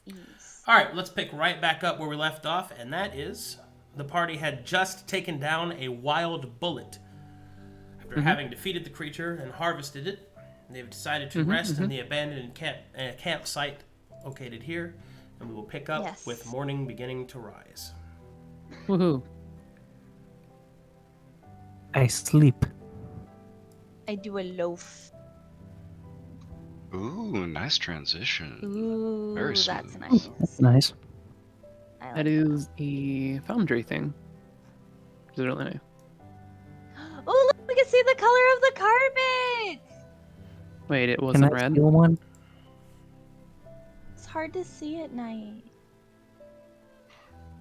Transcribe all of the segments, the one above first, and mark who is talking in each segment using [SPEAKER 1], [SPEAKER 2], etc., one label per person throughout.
[SPEAKER 1] Yes.
[SPEAKER 2] All right, let's pick right back up where we left off, and that is the party had just taken down a wild bullet. After having defeated the creature and harvested it, they've decided to rest in the abandoned campsite located here, and we will pick up with morning beginning to rise.
[SPEAKER 3] Woohoo.
[SPEAKER 4] I sleep.
[SPEAKER 1] I do a loaf.
[SPEAKER 5] Ooh, nice transition.
[SPEAKER 1] Ooh,
[SPEAKER 5] Very smooth.
[SPEAKER 1] that's nice.
[SPEAKER 4] That's nice.
[SPEAKER 1] I like
[SPEAKER 3] That is a foundry thing. Which is really nice.
[SPEAKER 1] Oh, look, we can see the color of the carpet!
[SPEAKER 3] Wait, it
[SPEAKER 4] Can
[SPEAKER 3] wasn't
[SPEAKER 4] I
[SPEAKER 3] red?
[SPEAKER 4] steal one?
[SPEAKER 1] It's hard to see at night.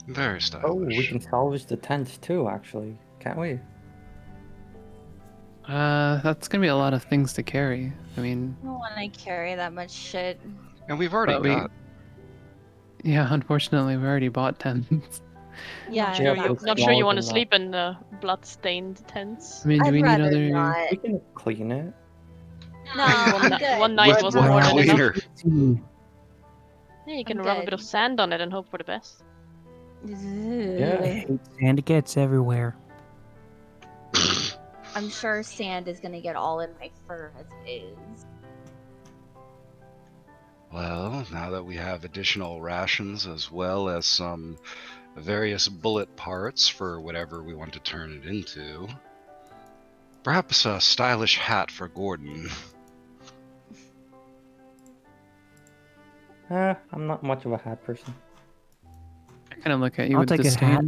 [SPEAKER 5] Very stylish.
[SPEAKER 6] Oh, we can salvage the tents too, actually. Can't we?
[SPEAKER 3] That's gonna be a lot of things to carry. I mean,
[SPEAKER 1] I don't want to carry that much shit.
[SPEAKER 5] And we've already
[SPEAKER 3] But we-
[SPEAKER 5] got.
[SPEAKER 3] yeah, unfortunately, we already bought tents.
[SPEAKER 1] Yeah,
[SPEAKER 6] Yeah,
[SPEAKER 7] Sure,
[SPEAKER 6] but it's
[SPEAKER 7] not sure you
[SPEAKER 6] smaller
[SPEAKER 7] want to
[SPEAKER 6] than that.
[SPEAKER 7] sleep in the blood-stained tents.
[SPEAKER 3] I mean, do
[SPEAKER 1] I'd
[SPEAKER 3] we need
[SPEAKER 1] rather
[SPEAKER 3] other?
[SPEAKER 1] not.
[SPEAKER 6] We can clean it.
[SPEAKER 1] No,
[SPEAKER 7] One,
[SPEAKER 1] I'm good.
[SPEAKER 7] one night
[SPEAKER 5] With
[SPEAKER 7] wasn't
[SPEAKER 5] one
[SPEAKER 7] more than enough.
[SPEAKER 5] cleaner.
[SPEAKER 7] Yeah, you can
[SPEAKER 1] I'm
[SPEAKER 7] rub a
[SPEAKER 1] good.
[SPEAKER 7] bit of sand on it and hope for the best.
[SPEAKER 6] Yeah.
[SPEAKER 4] And gets everywhere.
[SPEAKER 1] I'm sure sand is gonna get all in my fur as it is.
[SPEAKER 5] Well, now that we have additional rations as well as some various bullet parts for whatever we want to turn it into, perhaps a stylish hat for Gordon.
[SPEAKER 6] I'm not much of a hat person.
[SPEAKER 3] I kind of look at you
[SPEAKER 4] I'll
[SPEAKER 3] with
[SPEAKER 4] take a
[SPEAKER 3] disdain.
[SPEAKER 4] hat.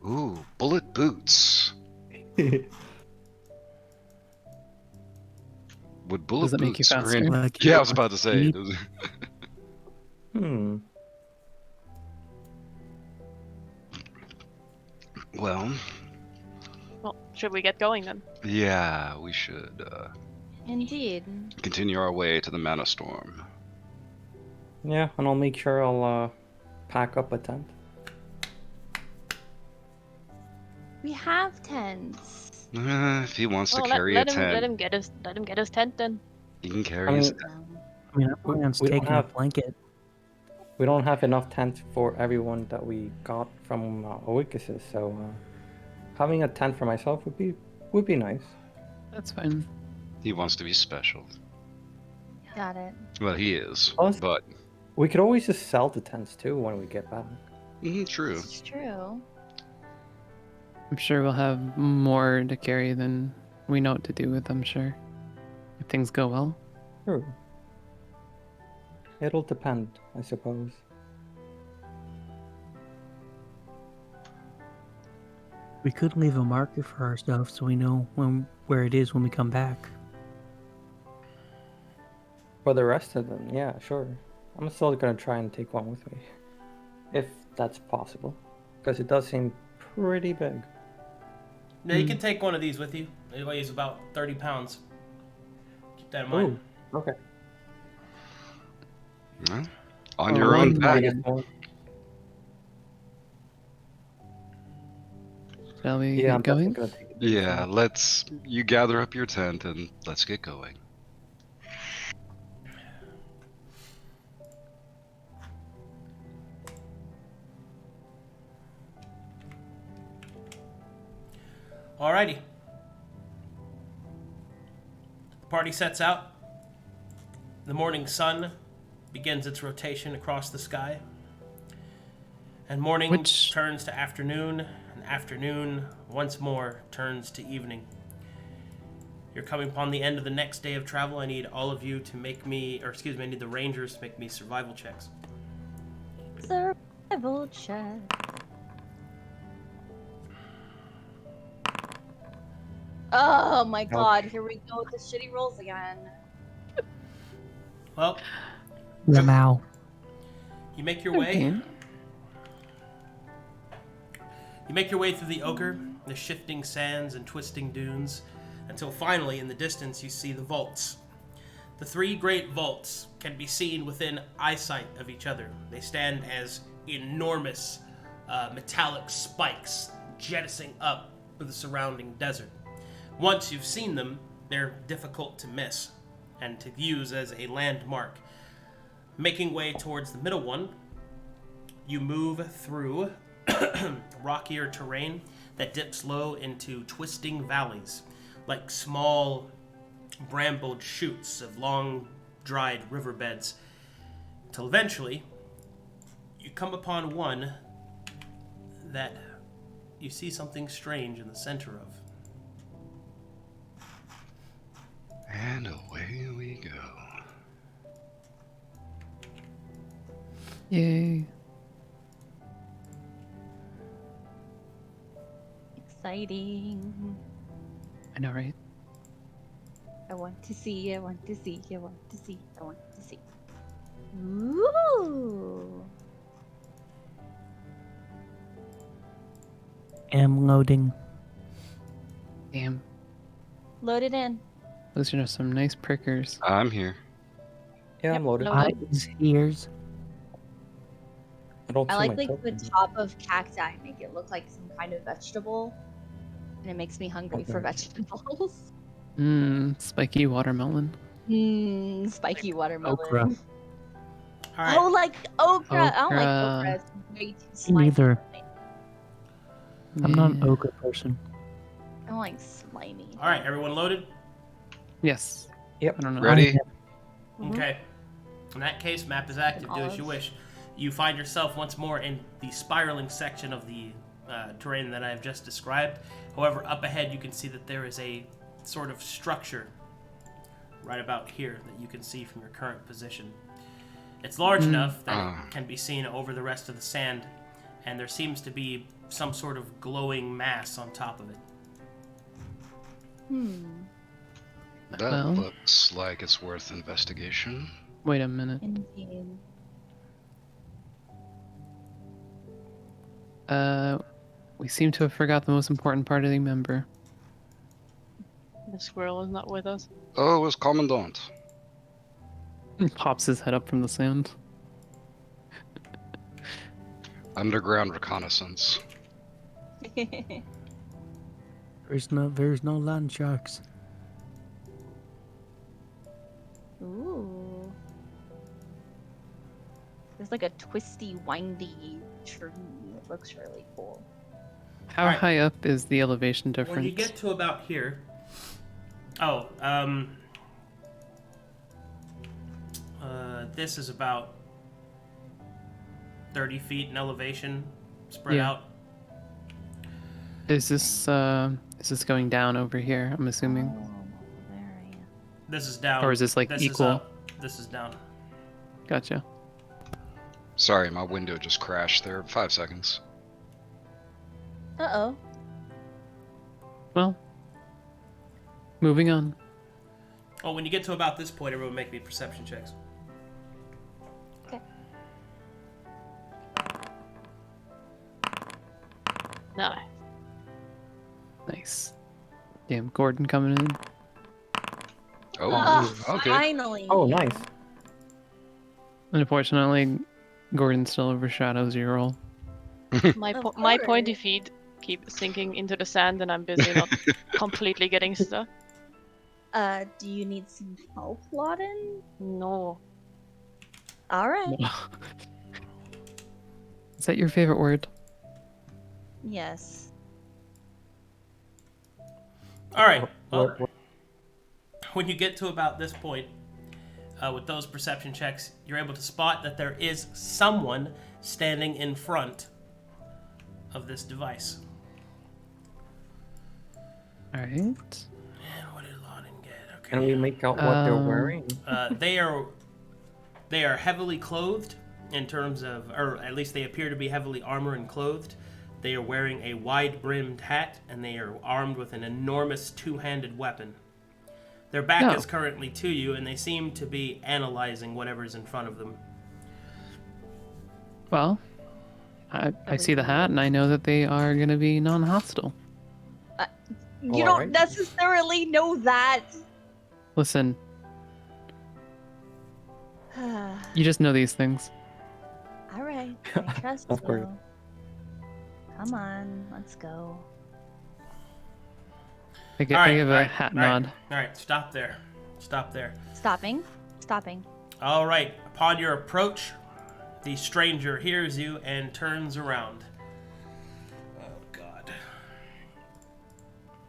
[SPEAKER 5] Ooh, bullet boots. Would bullet
[SPEAKER 3] Does that make you
[SPEAKER 5] boots
[SPEAKER 3] faster?
[SPEAKER 5] grant-
[SPEAKER 4] Like,
[SPEAKER 5] Yeah, I was about to say.
[SPEAKER 4] speed?
[SPEAKER 5] Well,
[SPEAKER 7] Well, should we get going then?
[SPEAKER 5] yeah, we should
[SPEAKER 1] Indeed.
[SPEAKER 5] continue our way to the Mana Storm.
[SPEAKER 6] Yeah, and I'll make sure I'll pack up a tent.
[SPEAKER 1] We have tents.
[SPEAKER 5] If he wants to
[SPEAKER 7] Well,
[SPEAKER 5] carry
[SPEAKER 7] let
[SPEAKER 5] a tent,
[SPEAKER 7] him get his tent then.
[SPEAKER 5] he can carry
[SPEAKER 6] I
[SPEAKER 5] his
[SPEAKER 6] mean,
[SPEAKER 5] tent.
[SPEAKER 4] I mean, I'm planning on
[SPEAKER 6] We don't
[SPEAKER 4] taking a
[SPEAKER 6] have-
[SPEAKER 4] blanket.
[SPEAKER 6] We don't have enough tents for everyone that we got from Oasis, so having a tent for myself would be nice.
[SPEAKER 3] That's fine.
[SPEAKER 5] He wants to be special.
[SPEAKER 1] Got it.
[SPEAKER 5] Well, he is,
[SPEAKER 6] Plus-
[SPEAKER 5] but
[SPEAKER 6] We could always just sell the tents too when we get back.
[SPEAKER 5] true.
[SPEAKER 1] It's true.
[SPEAKER 3] I'm sure we'll have more to carry than we know what to do with, I'm sure. If things go well.
[SPEAKER 6] True. It'll depend, I suppose.
[SPEAKER 4] We could leave a marker for our stuff so we know where it is when we come back.
[SPEAKER 6] For the rest of them, yeah, sure. I'm still gonna try and take one with me. If that's possible. Because it does seem pretty big.
[SPEAKER 2] Now, you can take one of these with you. It weighs about 30 pounds. Keep that in mind.
[SPEAKER 6] Ooh, okay.
[SPEAKER 5] Well, on your
[SPEAKER 6] Well,
[SPEAKER 5] own
[SPEAKER 6] I
[SPEAKER 5] back.
[SPEAKER 6] guess I'll-
[SPEAKER 3] Shall we
[SPEAKER 6] Yeah, I'm
[SPEAKER 3] get going?
[SPEAKER 6] definitely gonna take it.
[SPEAKER 5] Yeah, you gather up your tent and let's get going.
[SPEAKER 2] Alrighty. The party sets out. The morning sun begins its rotation across the sky. And morning turns to afternoon, and afternoon once more turns to evening. You're coming upon the end of the next day of travel. I need all of you to make me, I need the rangers to make me survival checks.
[SPEAKER 1] Survival check. Oh my god, here we go with the shitty rolls again.
[SPEAKER 2] Well,
[SPEAKER 4] Lamau.
[SPEAKER 2] you make your way. You make your way through the ochre, the shifting sands and twisting dunes, until finally in the distance you see the vaults. The three great vaults can be seen within eyesight of each other. They stand as enormous metallic spikes jettisoning up through the surrounding desert. Once you've seen them, they're difficult to miss and to use as a landmark. Making way towards the middle one, you move through rockier terrain that dips low into twisting valleys, like small brambled chutes of long dried riverbeds, till eventually you come upon one that you see something strange in the center of.
[SPEAKER 5] And away we go.
[SPEAKER 3] Yay.
[SPEAKER 1] Exciting.
[SPEAKER 3] I know, right?
[SPEAKER 1] I want to see, I want to see, I want to see, I want to see. Ooh.
[SPEAKER 4] Am loading.
[SPEAKER 3] Damn.
[SPEAKER 1] Load it in.
[SPEAKER 3] Those are some nice prickers.
[SPEAKER 5] I'm here.
[SPEAKER 6] Yeah, I'm loaded.
[SPEAKER 7] loaded.
[SPEAKER 4] Eyes, ears.
[SPEAKER 6] I don't
[SPEAKER 1] I
[SPEAKER 6] see
[SPEAKER 1] like
[SPEAKER 6] my
[SPEAKER 1] the
[SPEAKER 6] token.
[SPEAKER 1] top of cacti, make it look like some kind of vegetable. And it makes me hungry for
[SPEAKER 6] Okay.
[SPEAKER 1] vegetables.
[SPEAKER 3] Spiky watermelon.
[SPEAKER 1] Spiky watermelon.
[SPEAKER 4] Okra.
[SPEAKER 2] All right.
[SPEAKER 1] Oh, like okra. I don't like
[SPEAKER 3] Okra.
[SPEAKER 1] okra. It's way too slimy.
[SPEAKER 4] Neither. I'm not an
[SPEAKER 3] Yeah.
[SPEAKER 4] okra person.
[SPEAKER 1] I don't like slimy.
[SPEAKER 2] All right, everyone loaded?
[SPEAKER 3] Yes.
[SPEAKER 6] Yep.
[SPEAKER 3] I don't know.
[SPEAKER 5] Ready?
[SPEAKER 1] Mhm.
[SPEAKER 2] Okay. In that case, map is active. Do as you wish. You find yourself once more in the spiraling section of the terrain that I have just described. However, up ahead you can see that there is a sort of structure right about here that you can see from your current position. It's large enough that it can be seen over the rest of the sand, and there seems to be some sort of glowing mass on top of it.
[SPEAKER 5] That
[SPEAKER 3] Well.
[SPEAKER 5] looks like it's worth investigation.
[SPEAKER 3] Wait a minute.
[SPEAKER 1] Indeed.
[SPEAKER 3] We seem to have forgot the most important part of the member.
[SPEAKER 7] The squirrel is not with us.
[SPEAKER 5] Oh, it was Commandant.
[SPEAKER 3] Pops his head up from the sand.
[SPEAKER 5] Underground reconnaissance.
[SPEAKER 4] There's no land sharks.
[SPEAKER 1] Ooh. There's like a twisty, windy tree. It looks really cool.
[SPEAKER 3] How
[SPEAKER 2] Alright.
[SPEAKER 3] high up is the elevation difference?
[SPEAKER 2] When you get to about here, this is about 30 feet in elevation, spread
[SPEAKER 3] Yeah.
[SPEAKER 2] out.
[SPEAKER 3] Is this going down over here? I'm assuming.
[SPEAKER 1] Oh, there I am.
[SPEAKER 2] This is down.
[SPEAKER 3] Or is this, like,
[SPEAKER 2] This
[SPEAKER 3] equal?
[SPEAKER 2] Is up. This is down.
[SPEAKER 3] Gotcha.
[SPEAKER 5] Sorry, my window just crashed there. 5 seconds.
[SPEAKER 1] Uh-oh.
[SPEAKER 3] Well, moving on.
[SPEAKER 2] Oh, when you get to about this point, everyone make me perception checks.
[SPEAKER 1] Okay.
[SPEAKER 7] No.
[SPEAKER 3] Nice. Damn, Gordon coming in.
[SPEAKER 5] Oh, okay.
[SPEAKER 1] Finally.
[SPEAKER 6] Oh, nice.
[SPEAKER 3] Unfortunately, Gordon still overshadows your roll.
[SPEAKER 7] My
[SPEAKER 1] Of
[SPEAKER 7] my
[SPEAKER 1] course.
[SPEAKER 7] pointy feet keep sinking into the sand, and I'm busy not completely getting stuck.
[SPEAKER 1] Do you need some help, Lauden?
[SPEAKER 7] No.
[SPEAKER 1] Alright.
[SPEAKER 3] Is that your favorite word?
[SPEAKER 1] Yes.
[SPEAKER 2] All right. Well,
[SPEAKER 6] What-
[SPEAKER 2] when you get to about this point, with those perception checks, you're able to spot that there is someone standing in front of this device.
[SPEAKER 3] All right.
[SPEAKER 2] And what did Lauden get? Okay.
[SPEAKER 6] Can we make out what they're wearing?
[SPEAKER 2] They are heavily clothed in terms of, or at least they appear to be heavily armored and clothed. They are wearing a wide-brimmed hat, and they are armed with an enormous two-handed weapon. Their back
[SPEAKER 3] Oh.
[SPEAKER 2] is currently to you, and they seem to be analyzing whatever's in front of them.
[SPEAKER 3] Well, I see the hat, and I know that they are going to be non-hostile.
[SPEAKER 1] You
[SPEAKER 6] Oh,
[SPEAKER 1] don't
[SPEAKER 6] alright.
[SPEAKER 1] necessarily know that.
[SPEAKER 3] Listen, you just know these things.
[SPEAKER 1] Alright. I trust
[SPEAKER 6] Of course.
[SPEAKER 1] you. Come on, let's go.
[SPEAKER 3] I give a hat nod.
[SPEAKER 2] All right, stop there. Stop there.
[SPEAKER 1] Stopping. Stopping.
[SPEAKER 2] All right. Upon your approach, the stranger hears you and turns around. Oh, God.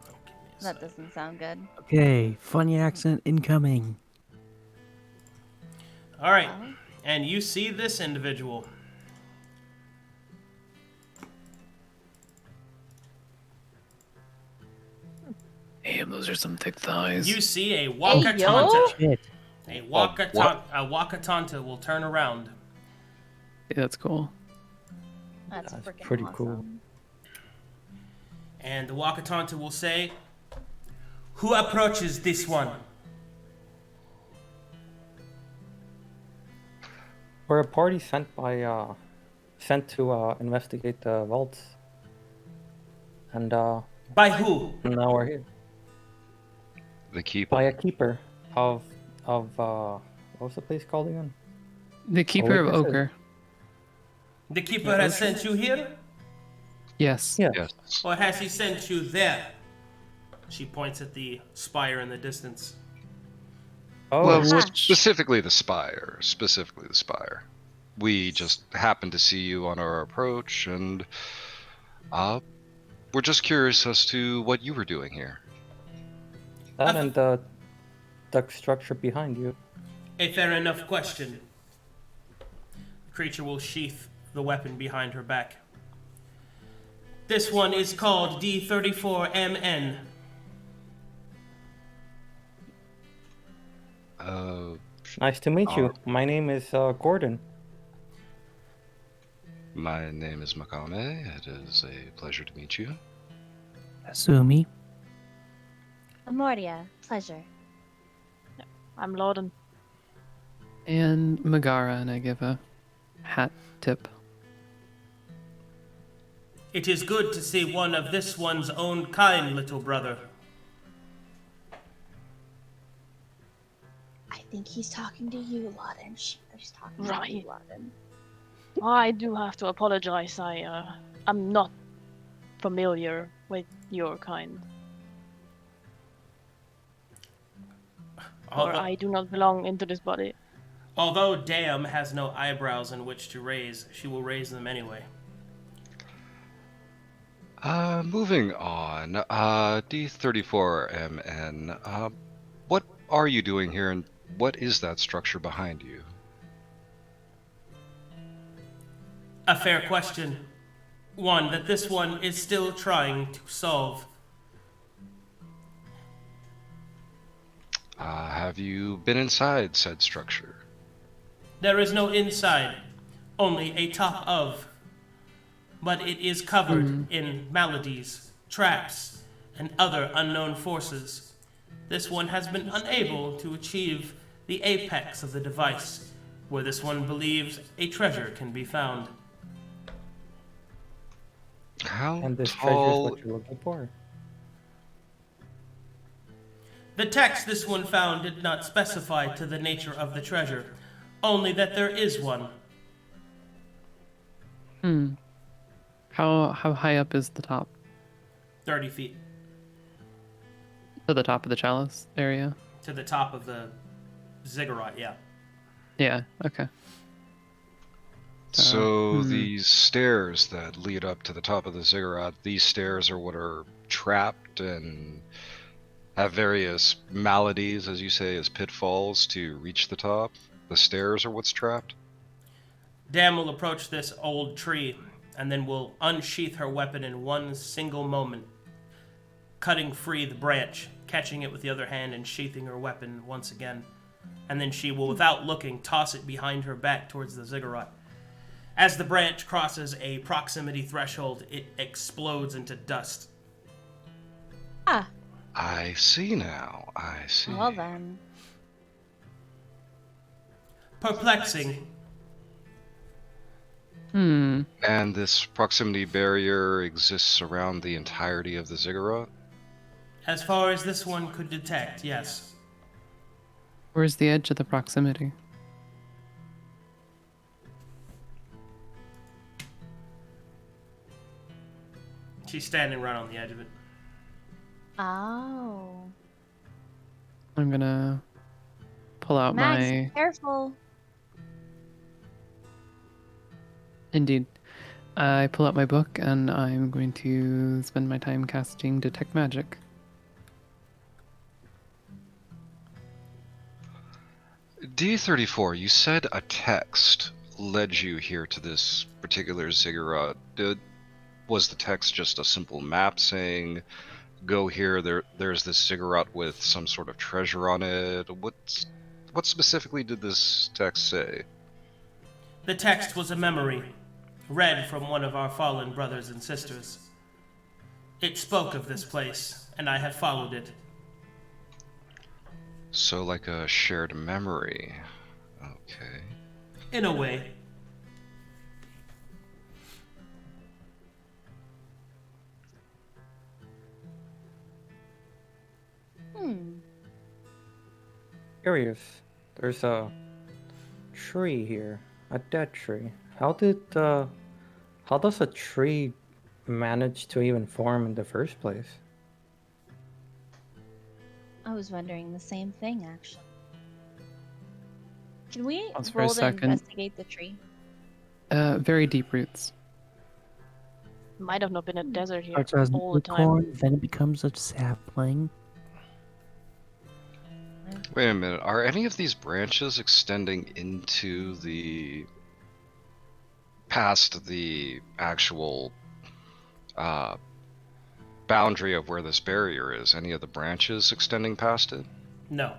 [SPEAKER 2] Oh, give me a
[SPEAKER 1] That
[SPEAKER 2] sec.
[SPEAKER 1] doesn't sound good.
[SPEAKER 4] Okay, funny accent incoming.
[SPEAKER 2] All right.
[SPEAKER 1] Well,
[SPEAKER 2] And you see this individual.
[SPEAKER 3] Damn, those are some thick thighs.
[SPEAKER 2] You see a
[SPEAKER 1] yo.
[SPEAKER 2] Wakatanta.
[SPEAKER 4] Shit.
[SPEAKER 2] A
[SPEAKER 5] what?
[SPEAKER 2] Wakatanta will turn around.
[SPEAKER 3] Yeah, that's cool.
[SPEAKER 1] that's
[SPEAKER 6] That's
[SPEAKER 1] freaking
[SPEAKER 6] pretty
[SPEAKER 1] awesome.
[SPEAKER 6] cool.
[SPEAKER 2] And the Wakatanta will say, "Who approaches this one?"
[SPEAKER 6] We're a party sent to investigate the vaults, and
[SPEAKER 2] By who?
[SPEAKER 6] now we're here
[SPEAKER 5] The keeper.
[SPEAKER 6] by a keeper of what was the place called again?
[SPEAKER 3] The Keeper of
[SPEAKER 6] Waymaker said-
[SPEAKER 3] Ochre.
[SPEAKER 2] The keeper has sent you here?
[SPEAKER 3] Yes.
[SPEAKER 6] Yeah.
[SPEAKER 5] Yes.
[SPEAKER 2] Or has he sent you there? She points at the spire in the distance.
[SPEAKER 6] Oh,
[SPEAKER 5] Well,
[SPEAKER 1] Aha.
[SPEAKER 5] specifically the spire. Specifically the spire. We just happened to see you on our approach, and we're just curious as to what you were doing here.
[SPEAKER 6] that and the structure behind you.
[SPEAKER 2] A fair enough question. The creature will sheath the weapon behind her back. This one is called D34MN.
[SPEAKER 6] Nice to meet you. My name is Gordon.
[SPEAKER 5] My name is Makkame. It is a pleasure to meet you.
[SPEAKER 4] Kasumi.
[SPEAKER 1] Amoria, pleasure.
[SPEAKER 7] I'm Lauden.
[SPEAKER 3] And Magara, and I give a hat tip.
[SPEAKER 2] It is good to see one of this one's own kind, little brother.
[SPEAKER 1] I think he's talking to you, Lauden. Shamber's talking to
[SPEAKER 7] Right.
[SPEAKER 1] you, Lauden.
[SPEAKER 7] I do have to apologize. I'm not familiar with your kind, or
[SPEAKER 2] Although,
[SPEAKER 7] I do not belong into this body.
[SPEAKER 2] although Dam has no eyebrows in which to raise, she will raise them anyway.
[SPEAKER 5] Moving on. D34MN. What are you doing here, and what is that structure behind you?
[SPEAKER 2] A fair question. One that this one is still trying to solve.
[SPEAKER 5] Have you been inside said structure?
[SPEAKER 2] There is no inside, only a top of. But it is covered in maladies, traps, and other unknown forces. This one has been unable to achieve the apex of the device, where this one believes a treasure can be found.
[SPEAKER 5] How
[SPEAKER 6] And this treasure is
[SPEAKER 5] tall?
[SPEAKER 6] what you're looking for.
[SPEAKER 2] The text this one found did not specify to the nature of the treasure, only that there is one.
[SPEAKER 3] How high up is the top?
[SPEAKER 2] 30 feet
[SPEAKER 3] To the top of the chalice area?
[SPEAKER 2] to the top of the ziggurat, yeah.
[SPEAKER 3] Yeah, okay.
[SPEAKER 5] So these stairs that lead up to the top of the ziggurat, these stairs are what are trapped and have various maladies, as you say, as pitfalls to reach the top. The stairs are what's trapped.
[SPEAKER 2] Dam will approach this old tree and then will unsheath her weapon in one single moment, cutting free the branch, catching it with the other hand and sheathing her weapon once again. And then she will, without looking, toss it behind her back towards the ziggurat. As the branch crosses a proximity threshold, it explodes into dust.
[SPEAKER 1] Ah,
[SPEAKER 5] I see now. I see.
[SPEAKER 1] well then.
[SPEAKER 2] Perplexing.
[SPEAKER 5] And this proximity barrier exists around the entirety of the ziggurat?
[SPEAKER 2] As far as this one could detect, yes.
[SPEAKER 3] Where's the edge of the proximity?
[SPEAKER 2] She's standing right on the edge of it.
[SPEAKER 1] Oh.
[SPEAKER 3] I'm gonna pull out
[SPEAKER 1] Mags, careful.
[SPEAKER 3] Indeed. I pull out my book and I'm going to spend my time casting Detect Magic.
[SPEAKER 5] D34, you said a text led you here to this particular ziggurat. Was the text just a simple map saying, go here, there's this ziggurat with some sort of treasure on it? What specifically did this text say?
[SPEAKER 2] The text was a memory, read from one of our fallen brothers and sisters. It spoke of this place, and I have followed it.
[SPEAKER 5] So like a shared memory. Okay.
[SPEAKER 2] In a way.
[SPEAKER 6] Curious. There's a tree here. A dead tree. How does a tree manage to even form in the first place?
[SPEAKER 1] I was wondering the same thing, actually. Can we
[SPEAKER 3] Pause for a
[SPEAKER 1] roll to
[SPEAKER 3] second.
[SPEAKER 1] investigate the tree?
[SPEAKER 3] Very deep roots.
[SPEAKER 7] Might have not been a desert here
[SPEAKER 4] Starts as
[SPEAKER 7] all the time.
[SPEAKER 4] corn, then it becomes a sapling.
[SPEAKER 5] Wait a minute, are any of these branches extending into the... past the actual boundary of where this barrier is? Any of the branches extending past it?
[SPEAKER 2] No.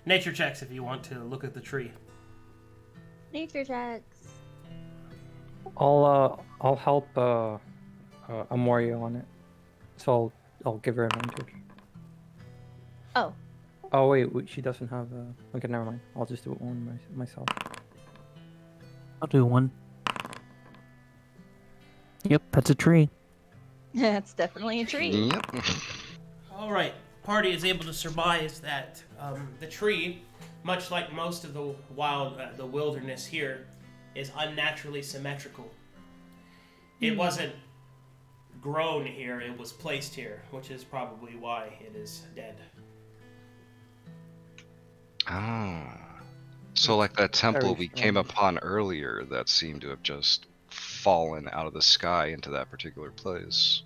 [SPEAKER 2] Nature checks if you want to look at the tree.
[SPEAKER 1] Nature checks.
[SPEAKER 6] I'll help Amoria on it. So I'll give her advantage.
[SPEAKER 1] Oh.
[SPEAKER 6] Oh wait, she doesn't have okay, never mind. I'll just do it one myself.
[SPEAKER 4] I'll do one. Yep, that's a tree.
[SPEAKER 1] That's definitely a tree.
[SPEAKER 5] Yep.
[SPEAKER 2] All right. Party is able to surmise that the tree, much like most of the wilderness here, is unnaturally symmetrical. It wasn't grown here, it was placed here, which is probably why it is dead.
[SPEAKER 5] Ah. So like that temple we came upon earlier that seemed to have just fallen out of the sky into that particular place.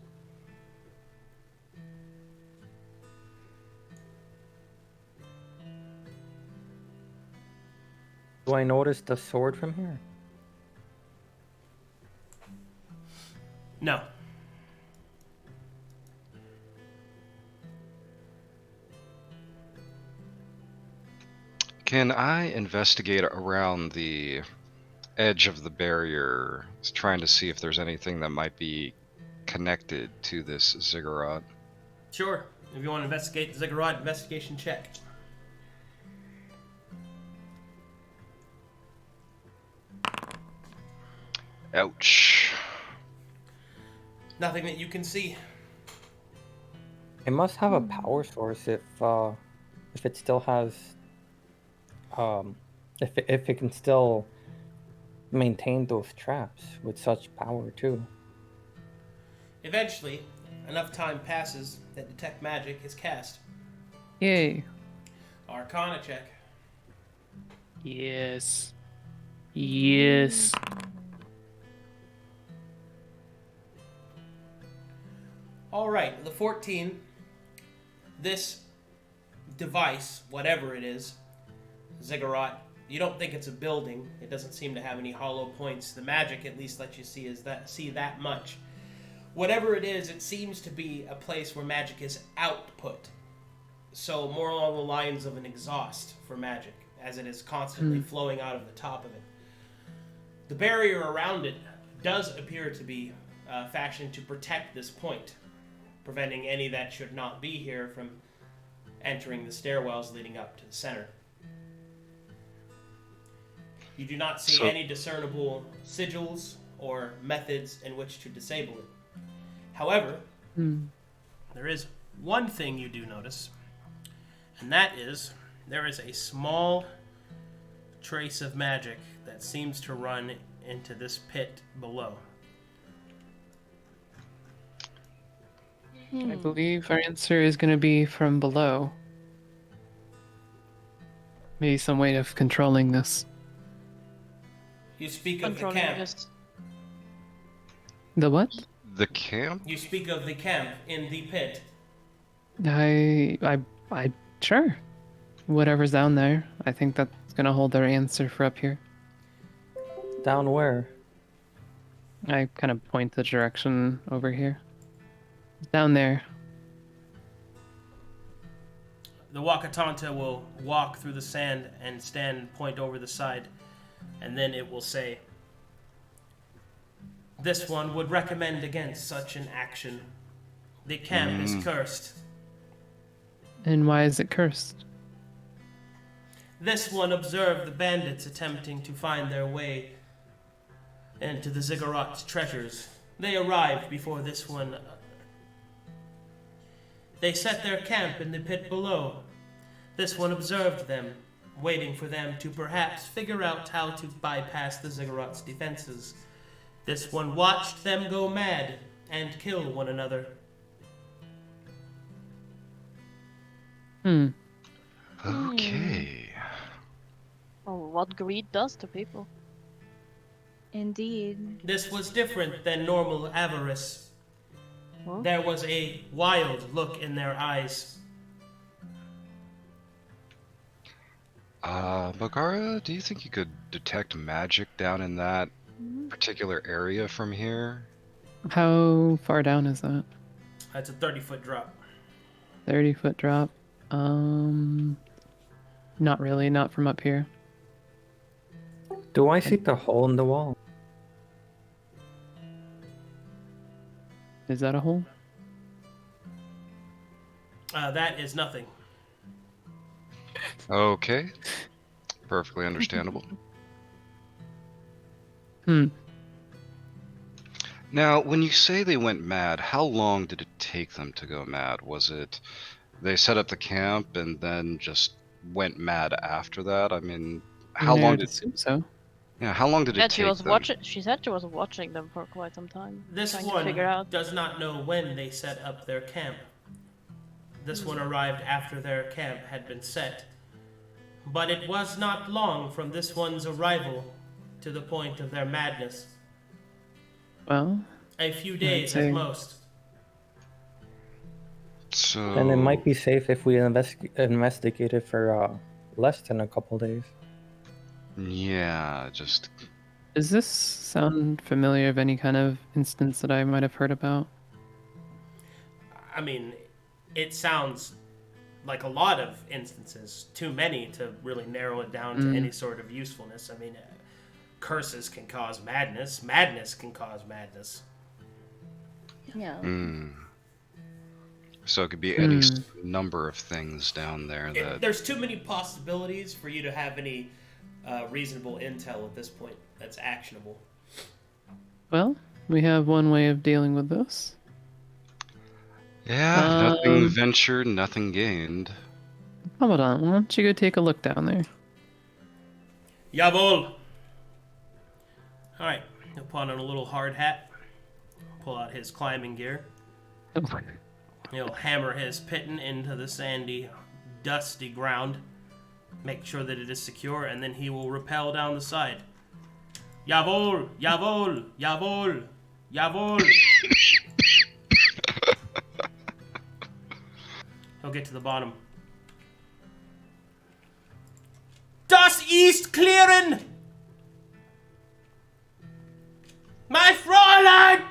[SPEAKER 6] Do I notice the sword from here?
[SPEAKER 2] No.
[SPEAKER 5] Can I investigate around the edge of the barrier, trying to see if there's anything that might be connected to this ziggurat?
[SPEAKER 2] Sure. If you want to investigate the ziggurat, investigation check.
[SPEAKER 5] Ouch.
[SPEAKER 2] Nothing that you can see.
[SPEAKER 6] It must have a power source if it still has if it can still maintain those traps with such power too.
[SPEAKER 2] Eventually, enough time passes that Detect Magic is cast.
[SPEAKER 3] Yay.
[SPEAKER 2] Arcana check.
[SPEAKER 3] Yes. Yes.
[SPEAKER 2] Alright, the 14. This device, whatever it is, ziggurat, you don't think it's a building. It doesn't seem to have any hollow points. The magic at least lets you see that much. Whatever it is, it seems to be a place where magic is output. So more along the lines of an exhaust for magic, as it is constantly flowing out of the top of it. The barrier around it does appear to be fashioned to protect this point, preventing any that should not be here from entering the stairwells leading up to the center. You do not see any discernible sigils or methods in which to disable it. However, there is one thing you do notice, and that is there is a small trace of magic that seems to run into this pit below.
[SPEAKER 3] I believe our answer is going to be from below. Maybe some way of controlling this.
[SPEAKER 2] You speak of the
[SPEAKER 7] Controlling
[SPEAKER 2] camp.
[SPEAKER 7] just
[SPEAKER 3] The what?
[SPEAKER 5] The camp?
[SPEAKER 2] You speak of the camp in the pit.
[SPEAKER 3] I, sure. Whatever's down there, I think that's gonna hold their answer for up here.
[SPEAKER 6] Down where?
[SPEAKER 3] I kind of point the direction over here. Down there.
[SPEAKER 2] The Wakatanta will walk through the sand and stand and point over the side, and then it will say, "This one would recommend against such an action. The camp is cursed.
[SPEAKER 3] And why is it cursed?
[SPEAKER 2] This one observed the bandits attempting to find their way into the Ziggurat's treasures. They arrived before this one. They set their camp in the pit below. This one observed them, waiting for them to perhaps figure out how to bypass the Ziggurat's defenses. This one watched them go mad and kill one another."
[SPEAKER 5] Okay.
[SPEAKER 7] oh, what greed does to people.
[SPEAKER 1] Indeed.
[SPEAKER 2] This was different than normal avarice.
[SPEAKER 7] Huh?
[SPEAKER 2] There was a wild look in their eyes.
[SPEAKER 5] Magara, do you think you could detect magic down in that particular area from here?
[SPEAKER 3] How far down is that?
[SPEAKER 2] That's a 30-foot drop.
[SPEAKER 3] 30-foot drop. Not really, not from up here.
[SPEAKER 6] Do I see the hole in the wall?
[SPEAKER 3] Is that a hole?
[SPEAKER 2] That is nothing.
[SPEAKER 5] Okay. Perfectly understandable. Now, when you say they went mad, how long did it take them to go mad? Was it they set up the camp and then just went mad after that? I mean, how long did
[SPEAKER 3] assume so?
[SPEAKER 5] Yeah, how long did it
[SPEAKER 7] Yeah,
[SPEAKER 5] take
[SPEAKER 7] she was
[SPEAKER 5] them?
[SPEAKER 7] watching. She said she was watching them for quite some time.
[SPEAKER 2] This
[SPEAKER 7] trying
[SPEAKER 2] one
[SPEAKER 7] to figure out.
[SPEAKER 2] does not know when they set up their camp. This one arrived after their camp had been set. But it was not long from this one's arrival to the point of their madness.
[SPEAKER 3] Well,
[SPEAKER 2] A few days
[SPEAKER 3] say-
[SPEAKER 2] at most.
[SPEAKER 5] So
[SPEAKER 6] Then it might be safe if we investigate it for less than a couple days.
[SPEAKER 5] Yeah, just
[SPEAKER 3] does this sound familiar of any kind of instance that I might have heard about?
[SPEAKER 2] I mean, it sounds like a lot of instances. Too many to really narrow it down to any sort of usefulness. I mean, curses can cause madness. Madness can cause madness.
[SPEAKER 1] Yeah.
[SPEAKER 5] so it could be any number of things down there that
[SPEAKER 2] There's too many possibilities for you to have any reasonable intel at this point that's actionable.
[SPEAKER 3] Well, we have one way of dealing with this.
[SPEAKER 5] Yeah, nothing ventured, nothing gained.
[SPEAKER 3] Hold on, why don't you go take a look down there?
[SPEAKER 2] Jawohl! Alright, he'll put on a little hard hat, pull out his climbing gear. He'll hammer his Payton into the sandy, dusty ground, make sure that it is secure, and then he will rappel down the side. Jawohl! Jawohl! Jawohl! Jawohl! He'll get to the bottom. Das ist clearen! My Fräulein!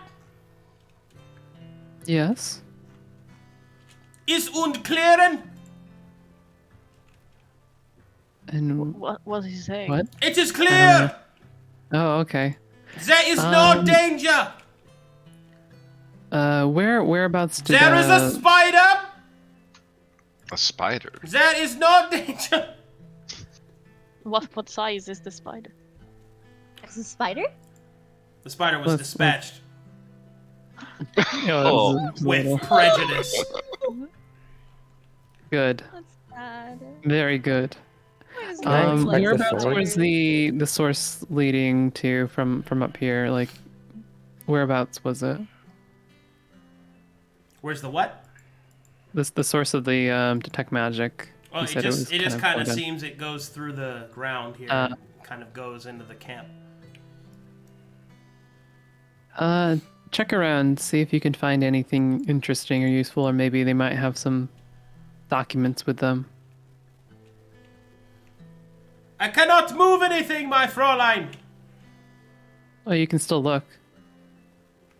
[SPEAKER 3] Yes?
[SPEAKER 2] Ist und clearen?
[SPEAKER 3] And
[SPEAKER 7] What was he saying?
[SPEAKER 3] what?
[SPEAKER 2] It is clear!
[SPEAKER 3] Oh, okay.
[SPEAKER 2] There is no danger!
[SPEAKER 3] Whereabouts did
[SPEAKER 2] There is a spider!
[SPEAKER 5] A spider.
[SPEAKER 2] There is no danger!
[SPEAKER 7] What size is the spider?
[SPEAKER 1] It's a spider?
[SPEAKER 2] The spider was
[SPEAKER 3] Let's-
[SPEAKER 2] dispatched
[SPEAKER 5] Oh.
[SPEAKER 2] with prejudice.
[SPEAKER 3] Good.
[SPEAKER 1] That's sad.
[SPEAKER 3] Very good.
[SPEAKER 1] Why does it look like
[SPEAKER 3] Whereabouts
[SPEAKER 6] sword?
[SPEAKER 3] was the source leading to from up here? Like, whereabouts was it?
[SPEAKER 2] Where's the what?
[SPEAKER 3] This the source of the detect magic.
[SPEAKER 2] Oh,
[SPEAKER 3] You
[SPEAKER 2] it
[SPEAKER 3] said
[SPEAKER 2] just kind of
[SPEAKER 3] plugged in.
[SPEAKER 2] seems it goes through the ground here, and kind of goes into the camp.
[SPEAKER 3] Check around, see if you can find anything interesting or useful, or maybe they might have some documents with them.
[SPEAKER 2] I cannot move anything, my Fräulein!
[SPEAKER 3] Oh, you can still look.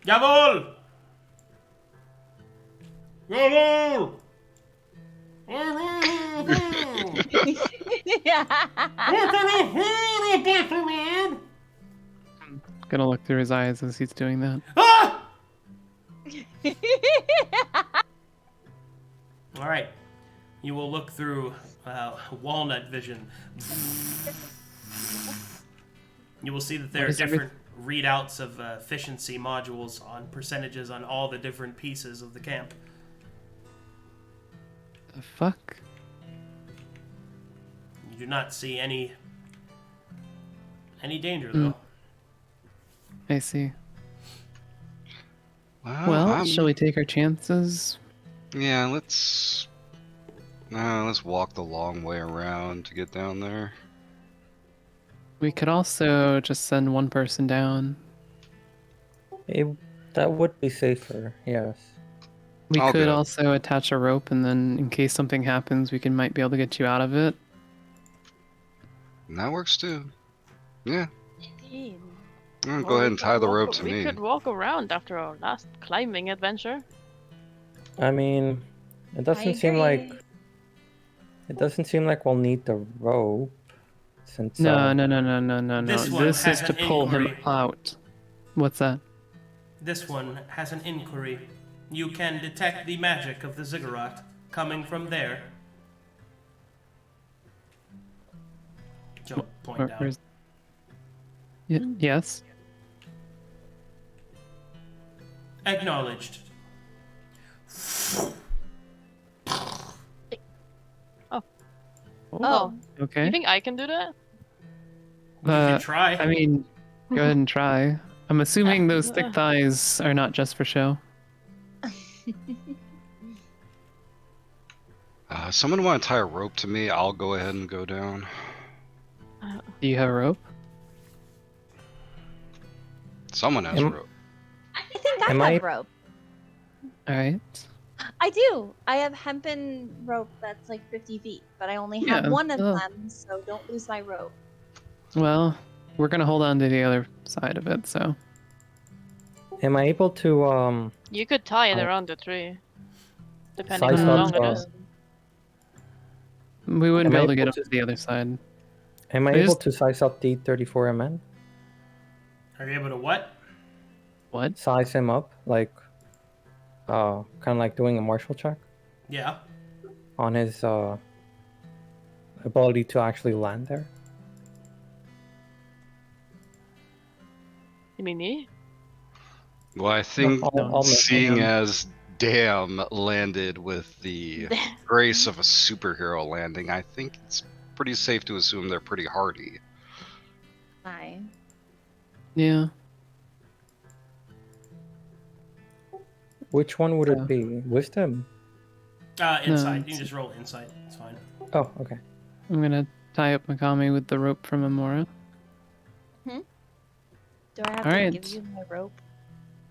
[SPEAKER 2] Jawohl! Jawohl!
[SPEAKER 3] Gonna look through his eyes as he's doing that.
[SPEAKER 2] Ah! All right. You will look through walnut vision. You will see that there are different readouts of efficiency modules on percentages on all the different pieces of the camp.
[SPEAKER 3] The fuck?
[SPEAKER 2] You do not see any danger, though.
[SPEAKER 3] I see.
[SPEAKER 5] Well,
[SPEAKER 3] shall we take our chances?
[SPEAKER 5] Yeah, let's walk the long way around to get down there.
[SPEAKER 3] We could also just send one person down.
[SPEAKER 6] That would be safer, yes.
[SPEAKER 3] We
[SPEAKER 5] I'll
[SPEAKER 3] could
[SPEAKER 5] do it.
[SPEAKER 3] also attach a rope, and then in case something happens, might be able to get you out of it.
[SPEAKER 5] And that works too. Yeah.
[SPEAKER 7] Indeed.
[SPEAKER 5] Go ahead and tie the rope to
[SPEAKER 7] we
[SPEAKER 5] me.
[SPEAKER 7] could walk around after our last climbing adventure.
[SPEAKER 6] I mean, it doesn't seem like we'll need the rope. Since
[SPEAKER 3] No.
[SPEAKER 2] This one
[SPEAKER 3] This
[SPEAKER 2] has
[SPEAKER 3] is to
[SPEAKER 2] an
[SPEAKER 3] pull him
[SPEAKER 2] inquiry.
[SPEAKER 3] out. What's that?
[SPEAKER 2] This one has an inquiry. You can detect the magic of the ziggurat coming from there. Jump point down.
[SPEAKER 3] Where's... Yes.
[SPEAKER 2] Acknowledged.
[SPEAKER 7] Oh,
[SPEAKER 3] Okay.
[SPEAKER 7] you think I can do that?
[SPEAKER 2] You can try.
[SPEAKER 3] I mean, go ahead and try. I'm assuming those thick thighs are not just for show.
[SPEAKER 5] Someone want to tie a rope to me? I'll go ahead and go down.
[SPEAKER 3] Do you have a rope?
[SPEAKER 5] Someone has a rope.
[SPEAKER 1] I think I
[SPEAKER 6] Am
[SPEAKER 1] have
[SPEAKER 6] I-
[SPEAKER 1] rope.
[SPEAKER 3] All right.
[SPEAKER 1] I do. I have hempen rope that's like 50 feet, but I only have
[SPEAKER 3] Yeah,
[SPEAKER 1] one of
[SPEAKER 3] oh.
[SPEAKER 1] them, so don't lose my rope.
[SPEAKER 3] Well, we're gonna hold on to the other side of it, so.
[SPEAKER 6] am I able to
[SPEAKER 7] You could tie it
[SPEAKER 6] Oh.
[SPEAKER 7] around the tree, depending
[SPEAKER 6] Size
[SPEAKER 7] on how
[SPEAKER 6] up,
[SPEAKER 7] long it is.
[SPEAKER 3] We wouldn't
[SPEAKER 6] Am
[SPEAKER 3] be
[SPEAKER 6] I
[SPEAKER 3] able to get
[SPEAKER 6] able
[SPEAKER 3] up to the other side.
[SPEAKER 6] am I
[SPEAKER 3] I
[SPEAKER 6] able
[SPEAKER 3] just-
[SPEAKER 6] to size up the 34MN?
[SPEAKER 2] Are you able to what?
[SPEAKER 3] What?
[SPEAKER 6] Size him up, like kind of like doing a martial check
[SPEAKER 2] Yeah.
[SPEAKER 6] on his ability to actually land there.
[SPEAKER 7] You mean me?
[SPEAKER 5] Well, I think
[SPEAKER 6] I'll make
[SPEAKER 5] seeing
[SPEAKER 6] him.
[SPEAKER 5] as Damn landed with the grace of a superhero landing, I think it's pretty safe to assume they're pretty hardy.
[SPEAKER 1] Aye.
[SPEAKER 3] Yeah.
[SPEAKER 6] Which one would
[SPEAKER 3] So-
[SPEAKER 6] it be? Wisdom?
[SPEAKER 2] Insight. You
[SPEAKER 3] it's-
[SPEAKER 2] can just roll insight. It's fine.
[SPEAKER 6] Oh, okay.
[SPEAKER 3] I'm gonna tie up Makkame with the rope from Amoria.
[SPEAKER 1] Do I have
[SPEAKER 3] Alright.
[SPEAKER 1] to give you my rope?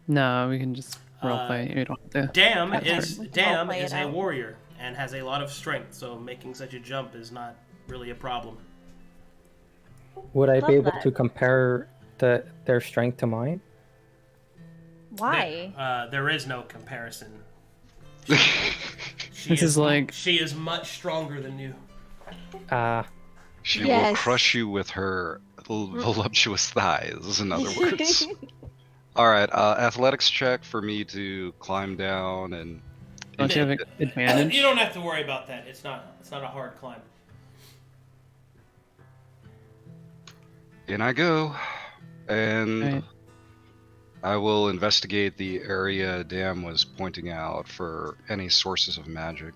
[SPEAKER 3] No, we can just roleplay. You don't have to.
[SPEAKER 2] Dam
[SPEAKER 3] That's
[SPEAKER 2] is
[SPEAKER 1] right.
[SPEAKER 2] Dam
[SPEAKER 1] Roleplay it
[SPEAKER 2] is a
[SPEAKER 1] out.
[SPEAKER 2] warrior and has a lot of strength, so making such a jump is not really a problem.
[SPEAKER 6] Would I
[SPEAKER 1] Love
[SPEAKER 6] be able
[SPEAKER 1] that.
[SPEAKER 6] to compare their strength to mine?
[SPEAKER 1] Why?
[SPEAKER 2] There is no comparison.
[SPEAKER 3] This is like-
[SPEAKER 2] she is much stronger than you.
[SPEAKER 5] She will
[SPEAKER 1] Yes.
[SPEAKER 5] crush you with her voluptuous thighs, in other words. Alright, athletics check for me to climb down and...
[SPEAKER 3] Don't you have advantage?
[SPEAKER 2] You don't have to worry about that. It's not a hard climb.
[SPEAKER 5] In I go. And
[SPEAKER 3] Alright.
[SPEAKER 5] I will investigate the area Dam was pointing out for any sources of magic.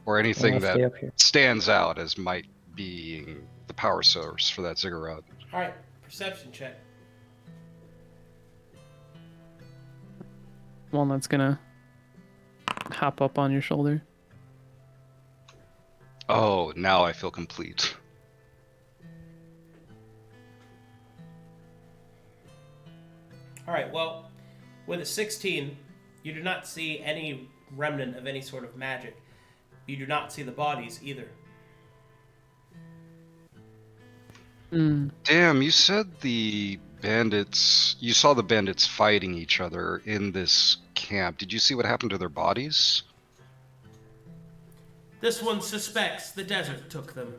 [SPEAKER 5] Or anything
[SPEAKER 6] I'll stay
[SPEAKER 5] that
[SPEAKER 6] up here.
[SPEAKER 5] stands out as might being the power source for that ziggurat.
[SPEAKER 2] All right, perception check.
[SPEAKER 3] Walnut's gonna hop up on your shoulder.
[SPEAKER 5] Oh, now I feel complete.
[SPEAKER 2] All right, well, with a 16, you do not see any remnant of any sort of magic. You do not see the bodies either.
[SPEAKER 5] Damn, you said the bandits... You saw the bandits fighting each other in this camp. Did you see what happened to their bodies?
[SPEAKER 2] This one suspects the desert took them.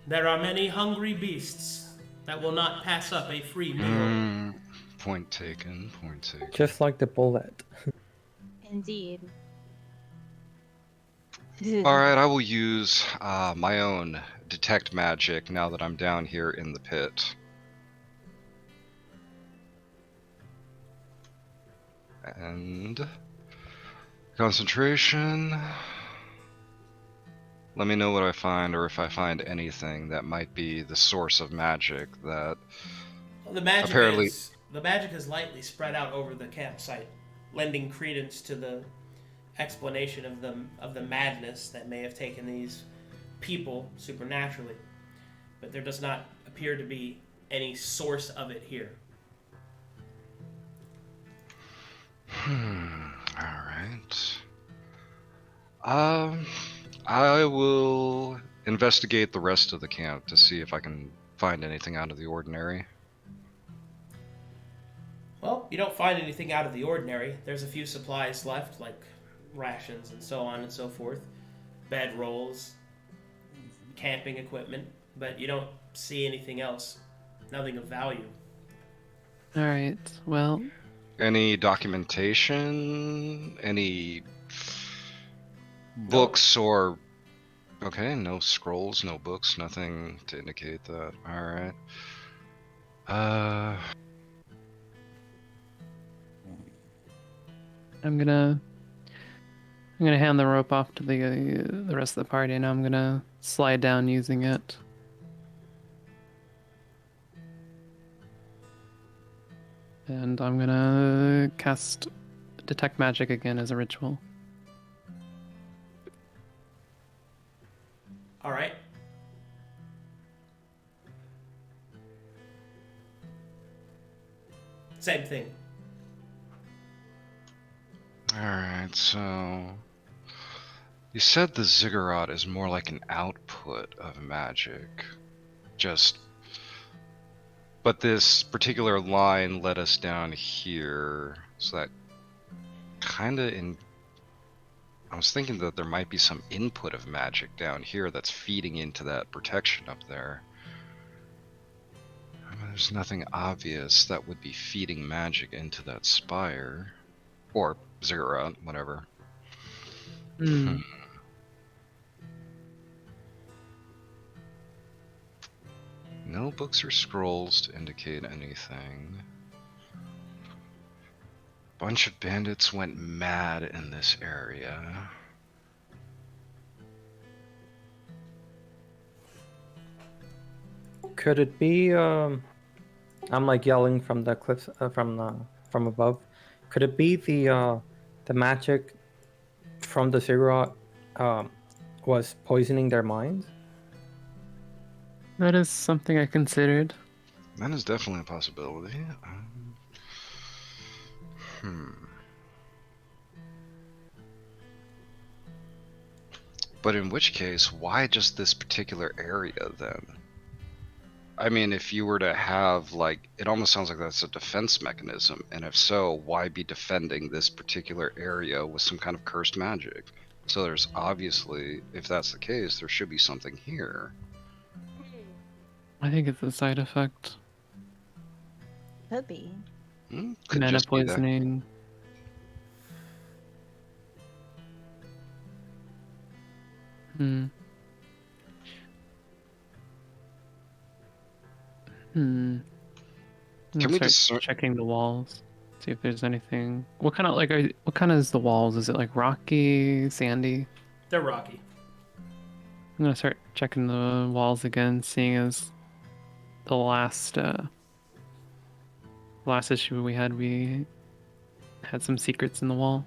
[SPEAKER 2] There are many hungry beasts that will not pass up a free meal.
[SPEAKER 5] Point taken, point taken.
[SPEAKER 6] Just like the bullet.
[SPEAKER 1] Indeed.
[SPEAKER 5] Alright, I will use my own detect magic now that I'm down here in the pit. And concentration. Let me know what I find, or if I find anything that might be the source of magic that
[SPEAKER 2] The magic
[SPEAKER 5] apparently
[SPEAKER 2] is lightly spread out over the campsite, lending credence to the explanation of the madness that may have taken these people supernaturally. But there does not appear to be any source of it here.
[SPEAKER 5] Alright. I will investigate the rest of the camp to see if I can find anything out of the ordinary.
[SPEAKER 2] Well, you don't find anything out of the ordinary. There's a few supplies left, like rations and so on and so forth. Bed rolls, camping equipment, but you don't see anything else. Nothing of value.
[SPEAKER 3] Alright, well...
[SPEAKER 5] Any documentation? Any books or... Okay, no scrolls, no books, nothing to indicate that. Alright.
[SPEAKER 3] I'm gonna hand the rope off to the rest of the party, and I'm gonna slide down using it. And I'm gonna cast Detect Magic again as a ritual.
[SPEAKER 2] Alright. Same thing.
[SPEAKER 5] Alright, so... You said the ziggurat is more like an output of magic. But this particular line led us down here, so that kinda I was thinking that there might be some input of magic down here that's feeding into that protection up there. I mean, there's nothing obvious that would be feeding magic into that spire. Or ziggurat, whatever. No books or scrolls to indicate anything. Bunch of bandits went mad in this area.
[SPEAKER 6] Could it be? I'm like yelling from the cliffs, from above. Could it be the magic from the ziggurat was poisoning their minds?
[SPEAKER 3] That is something I considered.
[SPEAKER 5] That is definitely a possibility. But in which case, why just this particular area then? I mean, if you were to have, like, it almost sounds like that's a defense mechanism, and if so, why be defending this particular area with some kind of cursed magic? So there's obviously, if that's the case, there should be something here.
[SPEAKER 3] I think it's a side effect.
[SPEAKER 1] Could be.
[SPEAKER 5] Could
[SPEAKER 3] Mana
[SPEAKER 5] just be that.
[SPEAKER 3] poisoning.
[SPEAKER 5] Can we
[SPEAKER 3] start checking the walls? See if there's anything. What kind of what kind of is the walls? Is it like rocky, sandy?
[SPEAKER 2] They're rocky.
[SPEAKER 3] I'm gonna start checking the walls again, seeing as the last issue we had some secrets in the wall.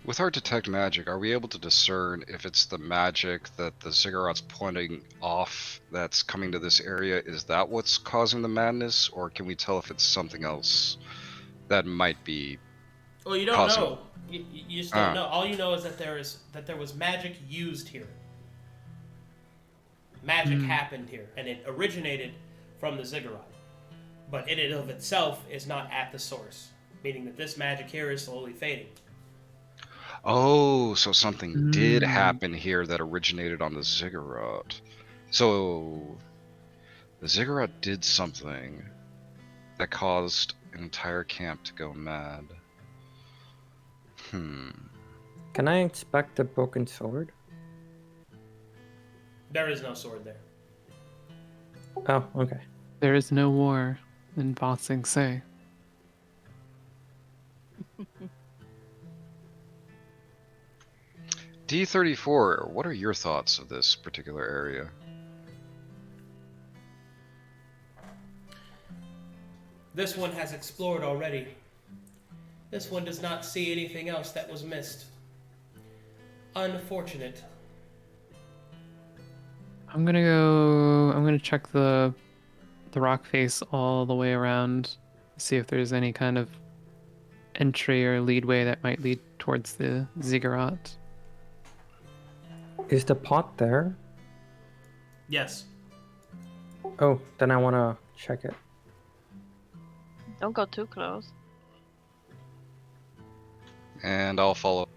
[SPEAKER 5] With our detect magic, are we able to discern if it's the magic that the ziggurat's pointing off that's coming to this area? Is that what's causing the madness, or can we tell if it's something else that might be
[SPEAKER 2] Well, you don't
[SPEAKER 5] causing?
[SPEAKER 2] know. You just don't know. All you know is that there was magic used here. Magic happened here, and it originated from the ziggurat. But it in of itself is not at the source, meaning that this magic here is slowly fading.
[SPEAKER 5] Oh, so something did happen here that originated on the ziggurat. So the ziggurat did something that caused an entire camp to go mad.
[SPEAKER 6] Can I inspect the broken sword?
[SPEAKER 2] There is no sword there.
[SPEAKER 6] Oh, okay.
[SPEAKER 3] There is no war in Ba Sing Se.
[SPEAKER 5] D34, what are your thoughts of this particular area?
[SPEAKER 2] This one has explored already. This one does not see anything else that was missed. Unfortunate.
[SPEAKER 3] I'm gonna check the rock face all the way around, see if there's any kind of entry or leadway that might lead towards the ziggurat.
[SPEAKER 6] Is the pot there?
[SPEAKER 2] Yes.
[SPEAKER 6] Oh, then I want to check it.
[SPEAKER 7] Don't go too close.
[SPEAKER 5] And I'll follow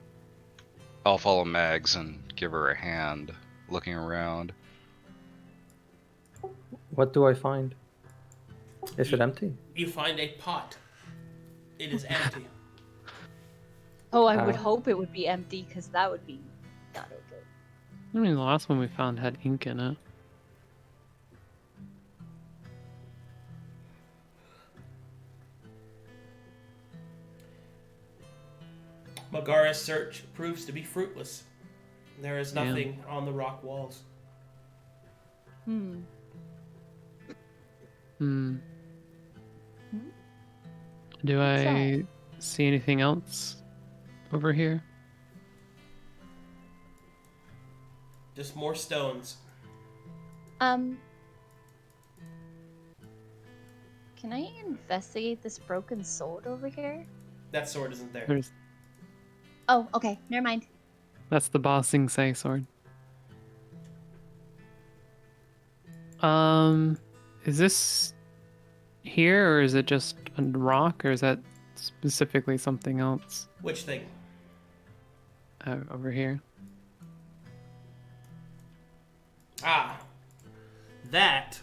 [SPEAKER 5] Mags and give her a hand, looking around.
[SPEAKER 6] What do I find? Is it empty?
[SPEAKER 2] You find a pot. It is empty.
[SPEAKER 1] Oh, I would hope it would be empty, because that would be not okay.
[SPEAKER 3] I mean, the last one we found had ink in it.
[SPEAKER 2] Magara's search proves to be fruitless. There is nothing on the rock walls.
[SPEAKER 3] Do I see anything else over here?
[SPEAKER 2] Just more stones.
[SPEAKER 1] Can I investigate this broken sword over here?
[SPEAKER 2] That sword isn't there.
[SPEAKER 1] Oh, okay. Never mind.
[SPEAKER 3] That's the Ba Sing Se sword. Is this here, or is it just a rock, or is that specifically something else?
[SPEAKER 2] Which thing?
[SPEAKER 3] Over here.
[SPEAKER 2] Ah. That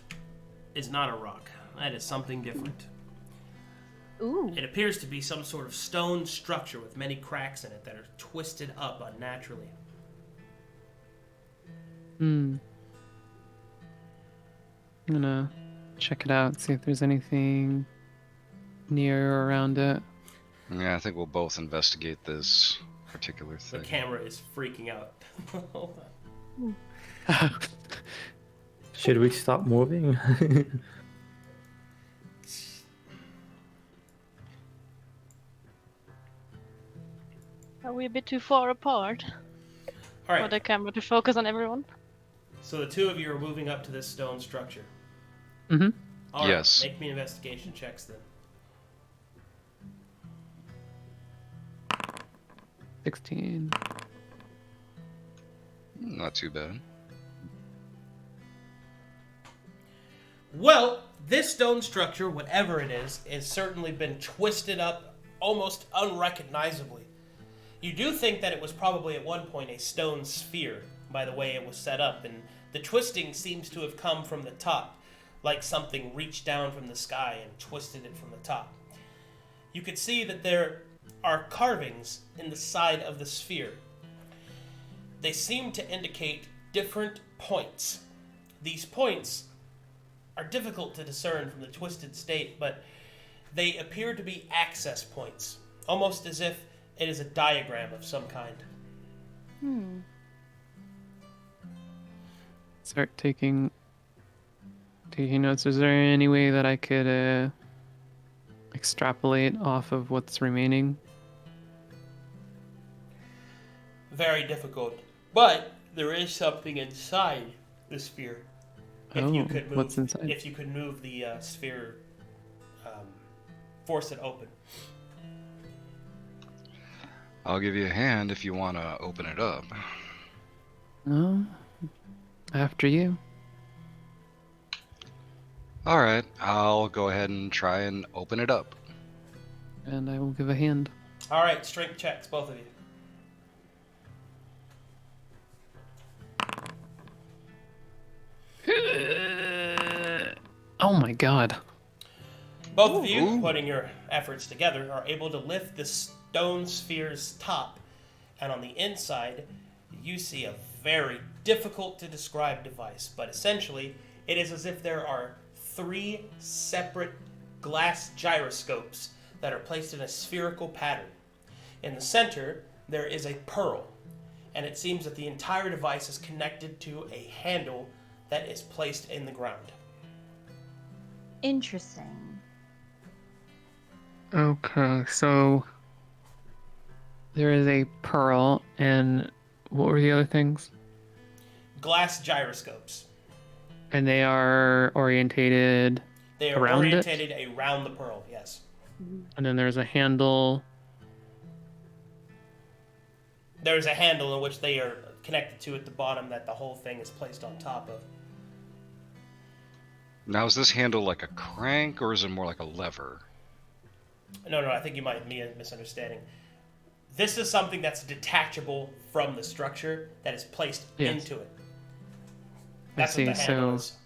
[SPEAKER 2] is not a rock. That is something different.
[SPEAKER 1] Ooh.
[SPEAKER 2] It appears to be some sort of stone structure with many cracks in it that are twisted up unnaturally.
[SPEAKER 3] I'm gonna check it out, see if there's anything near or around it.
[SPEAKER 5] Yeah, I think we'll both investigate this particular thing.
[SPEAKER 2] The camera is freaking out. Hold on.
[SPEAKER 6] Should we stop moving?
[SPEAKER 7] Are we a bit too far apart
[SPEAKER 2] All
[SPEAKER 7] for
[SPEAKER 2] right.
[SPEAKER 7] the camera to focus on everyone?
[SPEAKER 2] So the two of you are moving up to this stone structure.
[SPEAKER 3] Mm-hmm.
[SPEAKER 2] All right,
[SPEAKER 5] Yes.
[SPEAKER 2] make me investigation checks then.
[SPEAKER 3] 16.
[SPEAKER 5] Not too bad.
[SPEAKER 2] Well, this stone structure, whatever it is certainly been twisted up almost unrecognizably. You do think that it was probably at one point a stone sphere by the way it was set up, and the twisting seems to have come from the top, like something reached down from the sky and twisted it from the top. You could see that there are carvings in the side of the sphere. They seem to indicate different points. These points are difficult to discern from the twisted state, but they appear to be access points, almost as if it is a diagram of some kind.
[SPEAKER 3] Start taking notes. Is there any way that I could extrapolate off of what's remaining?
[SPEAKER 2] very difficult. But there is something inside the sphere. If you could move,
[SPEAKER 3] what's inside?
[SPEAKER 2] If you could move the sphere, force it open.
[SPEAKER 5] I'll give you a hand if you want to open it up.
[SPEAKER 3] No, after you.
[SPEAKER 5] Alright, I'll go ahead and try and open it up.
[SPEAKER 3] And I will give a hand.
[SPEAKER 2] All right, strength checks, both of you.
[SPEAKER 3] Oh my god.
[SPEAKER 2] Both of you,
[SPEAKER 5] Ooh.
[SPEAKER 2] putting your efforts together, are able to lift the stone sphere's top, and on the inside, you see a very difficult to describe device, but essentially, it is as if there are 3 separate glass gyroscopes that are placed in a spherical pattern. In the center, there is a pearl, and it seems that the entire device is connected to a handle that is placed in the ground.
[SPEAKER 1] Interesting.
[SPEAKER 3] Okay, so there is a pearl, and what were the other things?
[SPEAKER 2] Glass gyroscopes.
[SPEAKER 3] And they are orientated
[SPEAKER 2] They are
[SPEAKER 3] around
[SPEAKER 2] orientated
[SPEAKER 3] it?
[SPEAKER 2] around the pearl, yes.
[SPEAKER 3] And then there's a handle.
[SPEAKER 2] There's a handle in which they are connected to at the bottom that the whole thing is placed on top of.
[SPEAKER 5] Now, is this handle like a crank, or is it more like a lever?
[SPEAKER 2] No, I think you might be misunderstanding. This is something that's detachable from the structure that is placed into it. That's what the handle is.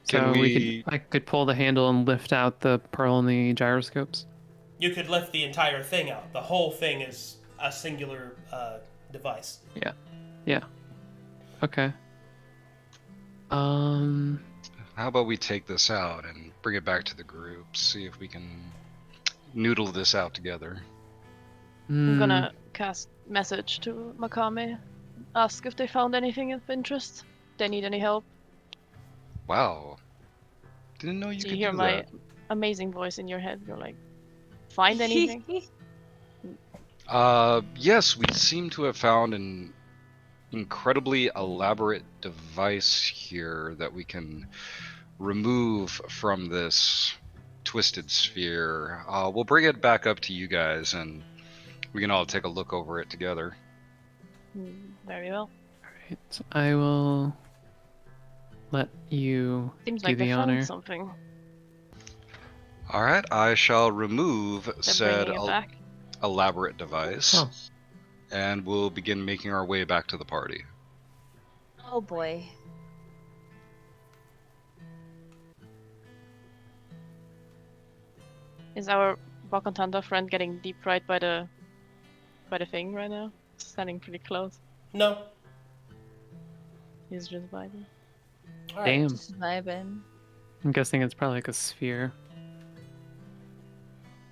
[SPEAKER 5] Can
[SPEAKER 3] So
[SPEAKER 5] we-
[SPEAKER 3] I could pull the handle and lift out the pearl and the gyroscopes?
[SPEAKER 2] You could lift the entire thing out. The whole thing is a singular device.
[SPEAKER 3] Yeah. Okay.
[SPEAKER 5] How about we take this out and bring it back to the group, see if we can noodle this out together.
[SPEAKER 7] I'm gonna cast message to Makkame, ask if they found anything of interest. They need any help.
[SPEAKER 5] Wow. Didn't know you
[SPEAKER 7] Do
[SPEAKER 5] could
[SPEAKER 7] you hear
[SPEAKER 5] do
[SPEAKER 7] my
[SPEAKER 5] that.
[SPEAKER 7] amazing voice in your head? You're like, find anything?
[SPEAKER 5] Yes, we seem to have found an incredibly elaborate device here that we can remove from this twisted sphere. We'll bring it back up to you guys, and we can all take a look over it together.
[SPEAKER 7] Very well.
[SPEAKER 3] Alright, so I will let you
[SPEAKER 7] Seems
[SPEAKER 3] do
[SPEAKER 7] like
[SPEAKER 3] the
[SPEAKER 7] they
[SPEAKER 3] honor.
[SPEAKER 7] found something.
[SPEAKER 5] Alright, I shall remove
[SPEAKER 7] They're
[SPEAKER 5] said
[SPEAKER 7] bringing it back.
[SPEAKER 5] elaborate device,
[SPEAKER 6] Huh.
[SPEAKER 5] and we'll begin making our way back to the party.
[SPEAKER 1] Oh boy.
[SPEAKER 7] Is our Bakantanda friend getting deep fried by the thing right now? Standing pretty close.
[SPEAKER 2] No.
[SPEAKER 7] He's just vibing.
[SPEAKER 2] All right.
[SPEAKER 3] Damn.
[SPEAKER 1] Just vibing.
[SPEAKER 3] I'm guessing it's probably like a sphere.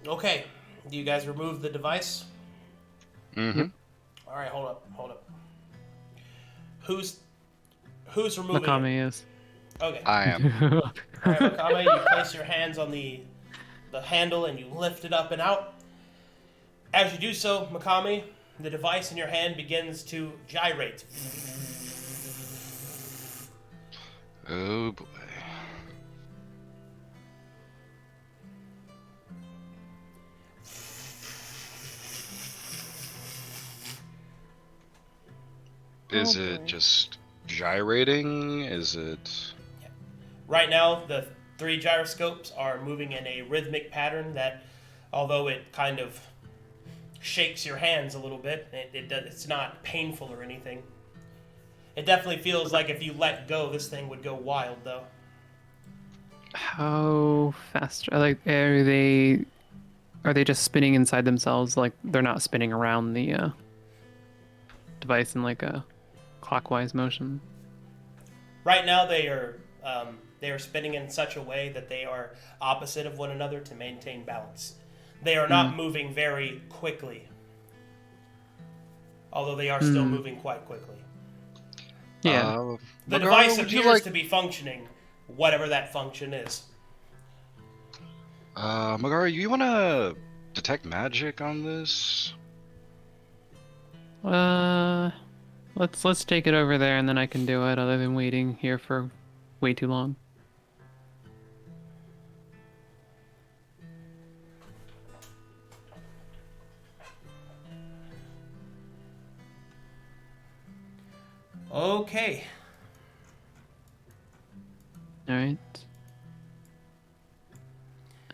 [SPEAKER 2] Okay. Do you guys remove the device?
[SPEAKER 5] Mm-hmm.
[SPEAKER 3] Yep.
[SPEAKER 2] All right. Hold up. Who's removing it?
[SPEAKER 3] Makkame is.
[SPEAKER 2] Okay.
[SPEAKER 5] I am.
[SPEAKER 2] All right, Makkame, you place your hands on the handle and you lift it up and out. As you do so, Makkame, the device in your hand begins to gyrate.
[SPEAKER 5] Oh boy. Is
[SPEAKER 7] Oh,
[SPEAKER 5] it
[SPEAKER 7] boy.
[SPEAKER 5] just gyrating? Is it...
[SPEAKER 2] Right now, the 3 gyroscopes are moving in a rhythmic pattern that, although it kind of shakes your hands a little bit, it's not painful or anything. It definitely feels like if you let go, this thing would go wild, though.
[SPEAKER 3] How fast are they just spinning inside themselves? Like they're not spinning around the device in like a clockwise motion?
[SPEAKER 2] Right now, they are spinning in such a way that they are opposite of one another to maintain balance. They are not moving very quickly, although they are still moving quite quickly.
[SPEAKER 3] Yeah.
[SPEAKER 2] The
[SPEAKER 5] Magara,
[SPEAKER 2] device
[SPEAKER 5] would you
[SPEAKER 2] appears
[SPEAKER 5] like...
[SPEAKER 2] to be functioning, whatever that function is.
[SPEAKER 5] Magara, you want to detect magic on this?
[SPEAKER 3] Let's take it over there, and then I can do it. Other than waiting here for way too long.
[SPEAKER 2] Okay.
[SPEAKER 3] All right.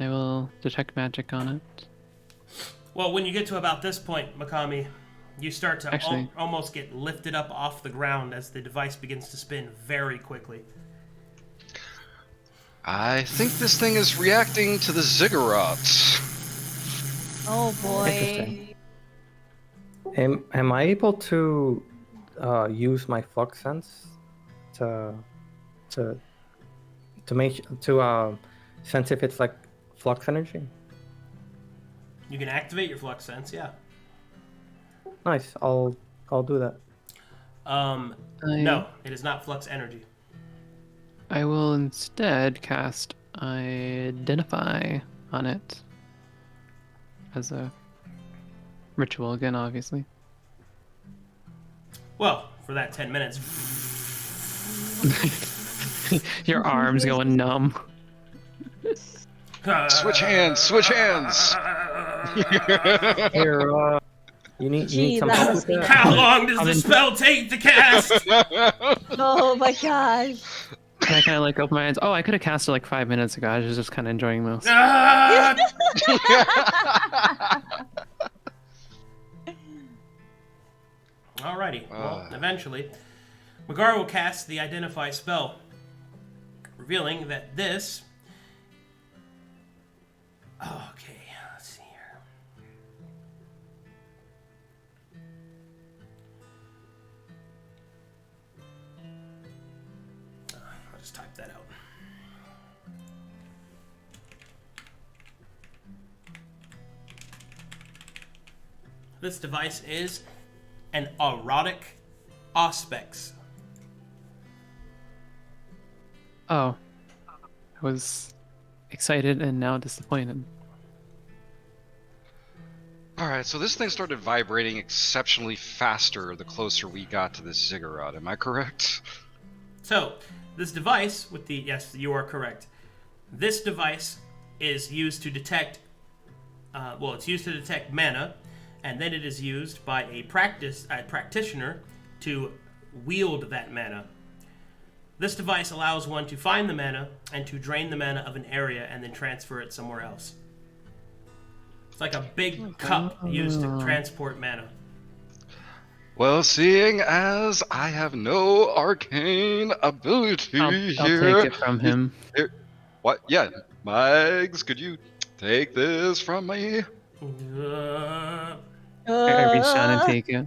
[SPEAKER 3] I will detect magic on it.
[SPEAKER 2] Well, when you get to about this point, Makkame, you start to
[SPEAKER 3] Actually-
[SPEAKER 2] almost get lifted up off the ground as the device begins to spin very quickly.
[SPEAKER 5] I think this thing is reacting to the ziggurats.
[SPEAKER 1] Oh boy.
[SPEAKER 6] Interesting. Am I able to use my flux sense to sense if it's like flux energy?
[SPEAKER 2] You can activate your flux sense, yeah.
[SPEAKER 6] Nice. I'll do that.
[SPEAKER 2] No, it is not flux energy.
[SPEAKER 3] I will instead cast Identify on it as a ritual again, obviously.
[SPEAKER 2] Well, for that 10 minutes.
[SPEAKER 3] Your arms going numb.
[SPEAKER 5] Switch hands, switch hands.
[SPEAKER 6] Here, you need some
[SPEAKER 1] that
[SPEAKER 6] help
[SPEAKER 1] must
[SPEAKER 6] with
[SPEAKER 1] be
[SPEAKER 6] that?
[SPEAKER 2] How long does the spell take to cast?
[SPEAKER 1] Oh my gosh.
[SPEAKER 3] And I kind of like open my eyes. Oh, I could have cast it like 5 minutes ago. I was just kind of enjoying this.
[SPEAKER 2] Ah! Alrighty. Well, eventually, Magara will cast the Identify spell, revealing that this. Okay, let's see here. I'll just type that out. This device is an erotic auspex.
[SPEAKER 3] Oh. I was excited and now disappointed.
[SPEAKER 5] Alright, so this thing started vibrating exceptionally faster the closer we got to this ziggurat. Am I correct?
[SPEAKER 2] So, this device with the... Yes, you are correct. This device is used to detect... it's used to detect mana, and then it is used by a practitioner to wield that mana. This device allows one to find the mana and to drain the mana of an area and then transfer it somewhere else. It's like a big cup used to transport mana.
[SPEAKER 5] Well, seeing as I have no arcane ability
[SPEAKER 3] I'll
[SPEAKER 5] here...
[SPEAKER 3] take it from him.
[SPEAKER 5] What? Yeah, Migs, could you take this from me?
[SPEAKER 3] I reach down and take it.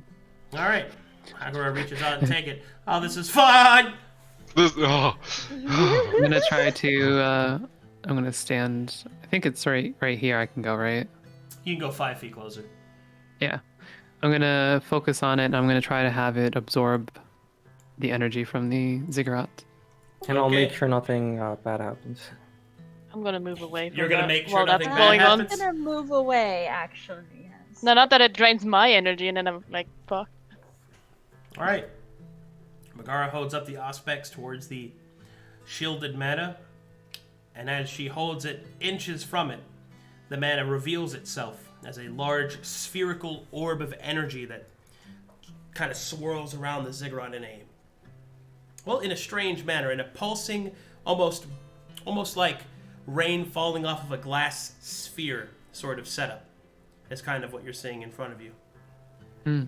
[SPEAKER 2] Alright. Magara reaches out and take it. Oh, this is fun!
[SPEAKER 5] Oh.
[SPEAKER 3] I'm gonna try to. I'm gonna stand. I think it's right here. I can go right.
[SPEAKER 2] You can go 5 feet closer.
[SPEAKER 3] Yeah. I'm gonna focus on it, and I'm gonna try to have it absorb the energy from the ziggurat.
[SPEAKER 6] And I'll
[SPEAKER 2] Okay.
[SPEAKER 6] make sure nothing bad happens.
[SPEAKER 7] I'm gonna move away from
[SPEAKER 2] You're gonna
[SPEAKER 7] that
[SPEAKER 2] make sure
[SPEAKER 7] while that's
[SPEAKER 2] nothing bad
[SPEAKER 7] going on.
[SPEAKER 2] happens?
[SPEAKER 1] I'm gonna move away, actually. Yes.
[SPEAKER 7] No, not that it drains my energy and then I'm like, fuck.
[SPEAKER 2] Alright. Magara holds up the auspex towards the shielded mana, and as she holds it inches from it, the mana reveals itself as a large spherical orb of energy that kind of swirls around the ziggurat in a strange manner, in a pulsing, almost like rain falling off of a glass sphere sort of setup. Is kind of what you're seeing in front of you.
[SPEAKER 3] Hmm.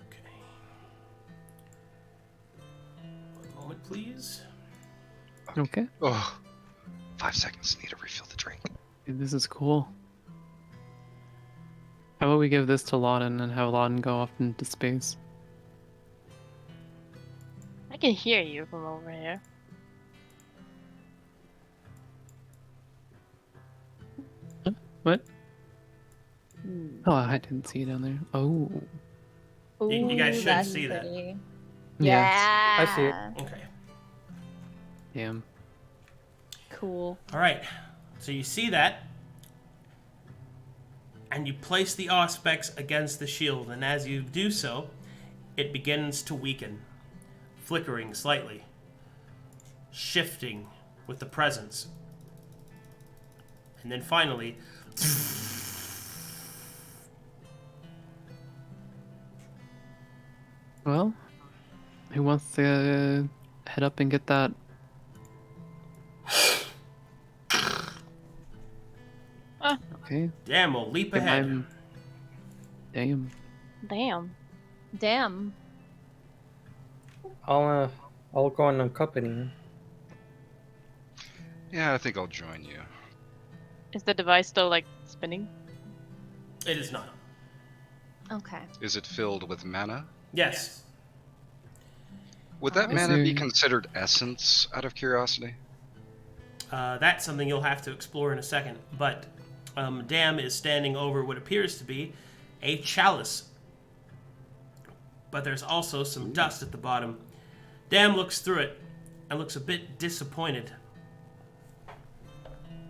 [SPEAKER 2] Okay. 1 moment, please.
[SPEAKER 3] Okay.
[SPEAKER 5] Oh, 5 seconds. Need to refill the drink.
[SPEAKER 3] Dude, this is cool. How about we give this to Lauden and have Lauden go off into space?
[SPEAKER 7] I can hear you from over here.
[SPEAKER 3] What?
[SPEAKER 1] Hmm.
[SPEAKER 3] Oh, I didn't see it down there. Oh.
[SPEAKER 2] You guys
[SPEAKER 1] Ooh,
[SPEAKER 2] should
[SPEAKER 1] that's
[SPEAKER 2] see that.
[SPEAKER 1] pretty.
[SPEAKER 3] Yeah.
[SPEAKER 1] Yeah.
[SPEAKER 6] I see it.
[SPEAKER 2] Okay.
[SPEAKER 3] Damn.
[SPEAKER 1] Cool.
[SPEAKER 2] All right. So you see that, and you place the Auspex against the shield, and as you do so, it begins to weaken, flickering slightly, shifting with the presence. And then finally,
[SPEAKER 3] Well, who wants to head up and get that? Okay.
[SPEAKER 2] damn, we'll leap
[SPEAKER 3] If
[SPEAKER 2] ahead.
[SPEAKER 3] Damn.
[SPEAKER 1] Damn.
[SPEAKER 6] I'll go and accompany you.
[SPEAKER 5] Yeah, I think I'll join you.
[SPEAKER 7] Is the device still like spinning?
[SPEAKER 2] It is not.
[SPEAKER 1] Okay.
[SPEAKER 5] Is it filled with mana?
[SPEAKER 2] Yes.
[SPEAKER 5] Would that
[SPEAKER 1] Is
[SPEAKER 5] mana be
[SPEAKER 3] there-
[SPEAKER 5] considered essence, out of curiosity?
[SPEAKER 2] That's something you'll have to explore in a second. But Dam is standing over what appears to be a chalice. But there's also some dust at the bottom. Dam looks through it and looks a bit disappointed.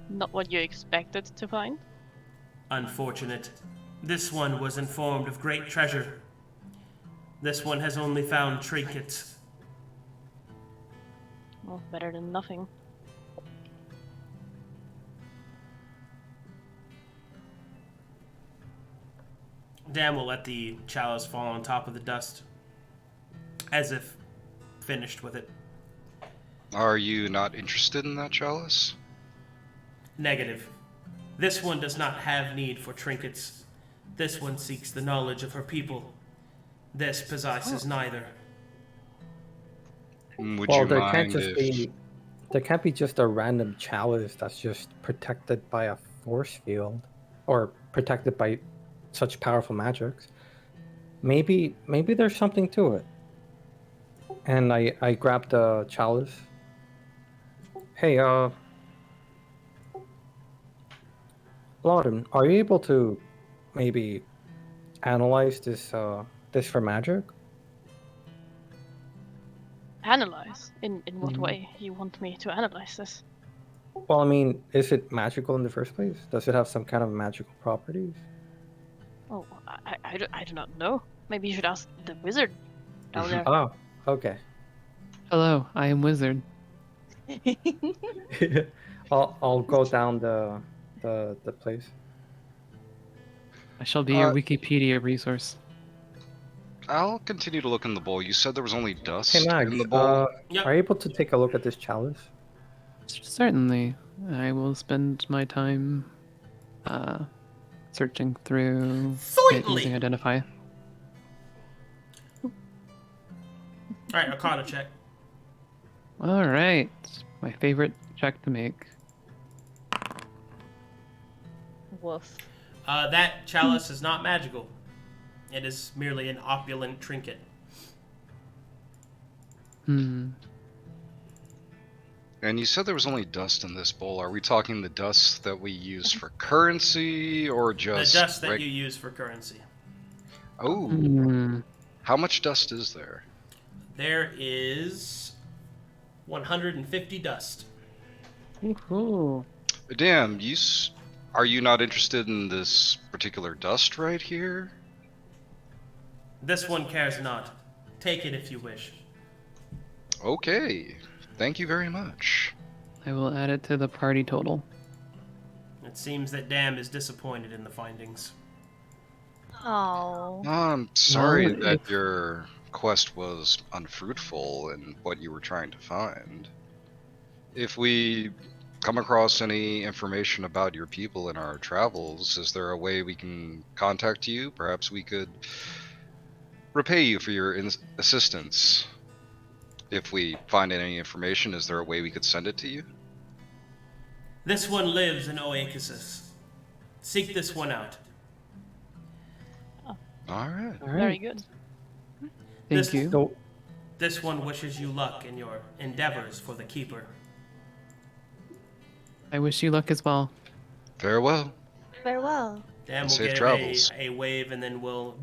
[SPEAKER 7] Not what you expected to find?
[SPEAKER 2] Unfortunate. This one was informed of great treasure. This one has only found trinkets.
[SPEAKER 7] Well, better than nothing.
[SPEAKER 2] Dam will let the chalice fall on top of the dust, as if finished with it.
[SPEAKER 5] Are you not interested in that chalice?
[SPEAKER 2] Negative. This one does not have need for trinkets. This one seeks the knowledge of her people. This possesses neither.
[SPEAKER 5] Would
[SPEAKER 6] Well,
[SPEAKER 5] you
[SPEAKER 6] there
[SPEAKER 5] mind
[SPEAKER 6] can't just
[SPEAKER 5] if...
[SPEAKER 6] be. There can't be just a random chalice that's just protected by a force field, or protected by such powerful magics. Maybe there's something to it. And I grabbed the chalice. Hey, Lauden, are you able to maybe analyze this for magic?
[SPEAKER 7] Analyze? In what way you want me to analyze this?
[SPEAKER 6] Well, I mean, is it magical in the first place? Does it have some kind of magical properties?
[SPEAKER 7] Oh, I do not know. Maybe you should ask the wizard down there.
[SPEAKER 6] Oh, okay.
[SPEAKER 3] Hello, I am Wizard.
[SPEAKER 6] I'll go down the place.
[SPEAKER 3] I shall be your Wikipedia resource.
[SPEAKER 5] I'll continue to look in the bowl. You said there was only dust
[SPEAKER 6] Hey Max,
[SPEAKER 5] in the bowl?
[SPEAKER 2] Yep.
[SPEAKER 6] are you able to take a look at this chalice?
[SPEAKER 3] Certainly, I will spend my time searching through it
[SPEAKER 2] Certainly.
[SPEAKER 3] using Identify.
[SPEAKER 2] Alright, Arcana check.
[SPEAKER 3] All right, my favorite check to make.
[SPEAKER 1] Woof.
[SPEAKER 2] That chalice is not magical. It is merely an opulent trinket.
[SPEAKER 3] Hmm.
[SPEAKER 5] And you said there was only dust in this bowl. Are we talking the dust that we use for currency, or just...
[SPEAKER 2] The dust that you use for currency.
[SPEAKER 5] Oh,
[SPEAKER 3] Hmm.
[SPEAKER 5] how much dust is there?
[SPEAKER 2] There is 150 dust.
[SPEAKER 3] Ooh.
[SPEAKER 5] Damn, are you not interested in this particular dust right here?
[SPEAKER 2] This one cares not. Take it if you wish.
[SPEAKER 5] Okay, thank you very much.
[SPEAKER 3] I will add it to the party total.
[SPEAKER 2] It seems that Dam is disappointed in the findings.
[SPEAKER 1] Oh.
[SPEAKER 5] I'm sorry
[SPEAKER 3] Well,
[SPEAKER 5] that
[SPEAKER 3] if-
[SPEAKER 5] your quest was unfruitful in what you were trying to find. If we come across any information about your people in our travels, is there a way we can contact you? Perhaps we could repay you for your assistance. If we find any information, is there a way we could send it to you?
[SPEAKER 2] This one lives in Oasis. Seek this one out.
[SPEAKER 5] Alright.
[SPEAKER 3] All
[SPEAKER 7] Very
[SPEAKER 3] right.
[SPEAKER 7] good.
[SPEAKER 3] Thank
[SPEAKER 2] This-
[SPEAKER 3] you.
[SPEAKER 6] So,
[SPEAKER 2] This one wishes you luck in your endeavors for the Keeper.
[SPEAKER 3] I wish you luck as well.
[SPEAKER 5] Farewell.
[SPEAKER 1] Farewell.
[SPEAKER 2] Dam will
[SPEAKER 5] Safe
[SPEAKER 2] give
[SPEAKER 5] travels.
[SPEAKER 2] a wave and then will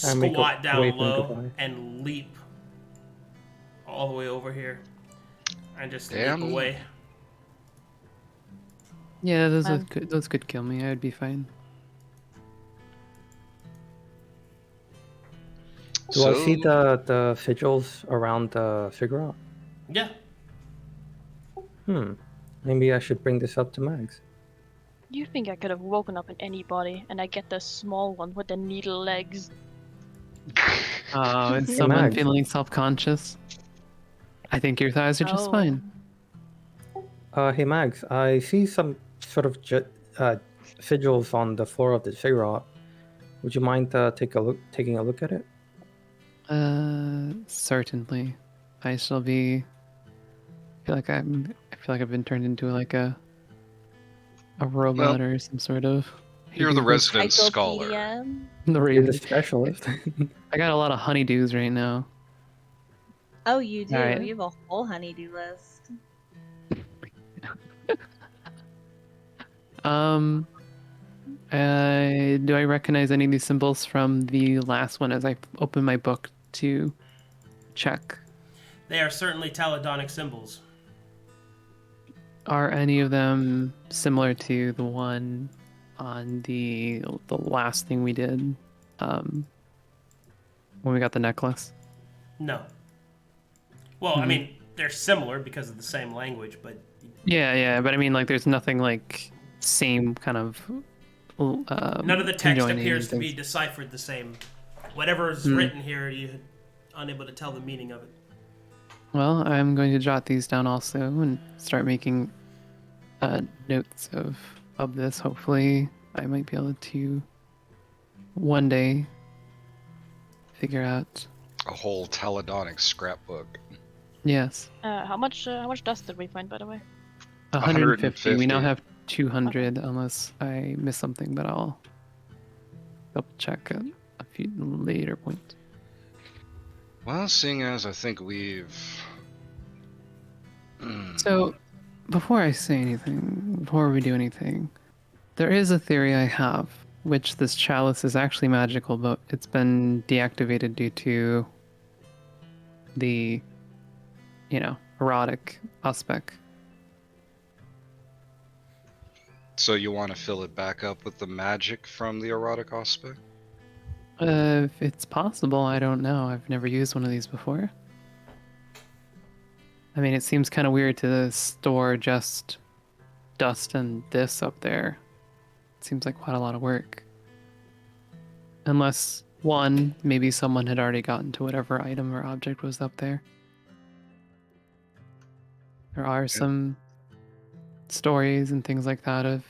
[SPEAKER 6] And make a
[SPEAKER 2] squat down
[SPEAKER 6] wave and
[SPEAKER 2] low
[SPEAKER 6] goodbye.
[SPEAKER 2] and leap all the way over here. And just
[SPEAKER 5] Damn.
[SPEAKER 2] leap away.
[SPEAKER 3] Yeah,
[SPEAKER 7] Man.
[SPEAKER 3] those could kill me. I would be fine.
[SPEAKER 6] Do I see the sigils around the cigarette?
[SPEAKER 2] Yeah.
[SPEAKER 6] Maybe I should bring this up to Mags.
[SPEAKER 7] You think I could have woken up in any body, and I get the small one with the needle legs?
[SPEAKER 3] Is
[SPEAKER 6] Hey,
[SPEAKER 3] someone
[SPEAKER 6] Mags.
[SPEAKER 3] feeling self-conscious? I think your thighs are just
[SPEAKER 7] Oh.
[SPEAKER 3] fine.
[SPEAKER 6] Hey Mags, I see some sort of sigils on the floor of the cigarette. Would you mind taking a look at it?
[SPEAKER 3] Certainly. I shall be. I feel like I've been turned into like a robot or some sort of.
[SPEAKER 5] You're the resident scholar.
[SPEAKER 1] Encyclopedia.
[SPEAKER 6] You're the specialist.
[SPEAKER 3] I got a lot of honeydews right now.
[SPEAKER 1] Oh, you do.
[SPEAKER 3] Alright.
[SPEAKER 1] You have a whole honeydew list.
[SPEAKER 3] Do I recognize any of these symbols from the last one as I open my book to check?
[SPEAKER 2] They are certainly Taladonic symbols.
[SPEAKER 3] Are any of them similar to the one on the last thing we did when we got the necklace?
[SPEAKER 2] No. Well, I mean, they're similar because of the same language, but...
[SPEAKER 3] Yeah, but I mean, like, there's nothing like same kind of...
[SPEAKER 2] none of the text
[SPEAKER 3] conjoining
[SPEAKER 2] appears to
[SPEAKER 3] and
[SPEAKER 2] be
[SPEAKER 3] things.
[SPEAKER 2] deciphered the same. Whatever is written here, you're unable to tell the meaning of it.
[SPEAKER 3] Well, I'm going to jot these down also and start making notes of this. Hopefully, I might be able to one day figure out.
[SPEAKER 5] A whole Taladonic scrapbook.
[SPEAKER 3] Yes,
[SPEAKER 7] How much dust did we find, by the way?
[SPEAKER 3] 150. We now
[SPEAKER 5] 150.
[SPEAKER 3] have 200, unless I miss something, but I'll double check at a few later point.
[SPEAKER 5] Well, seeing as I think we've...
[SPEAKER 3] So, before I say anything, before we do anything, there is a theory I have, which this chalice is actually magical, but it's been deactivated due to the, erotic aspect.
[SPEAKER 5] So you want to fill it back up with the magic from the erotic aspect?
[SPEAKER 3] If it's possible, I don't know. I've never used one of these before. I mean, it seems kind of weird to store just dust and this up there. It seems like quite a lot of work. Unless, one, maybe someone had already gotten to whatever item or object was up there. There are some stories and things like that of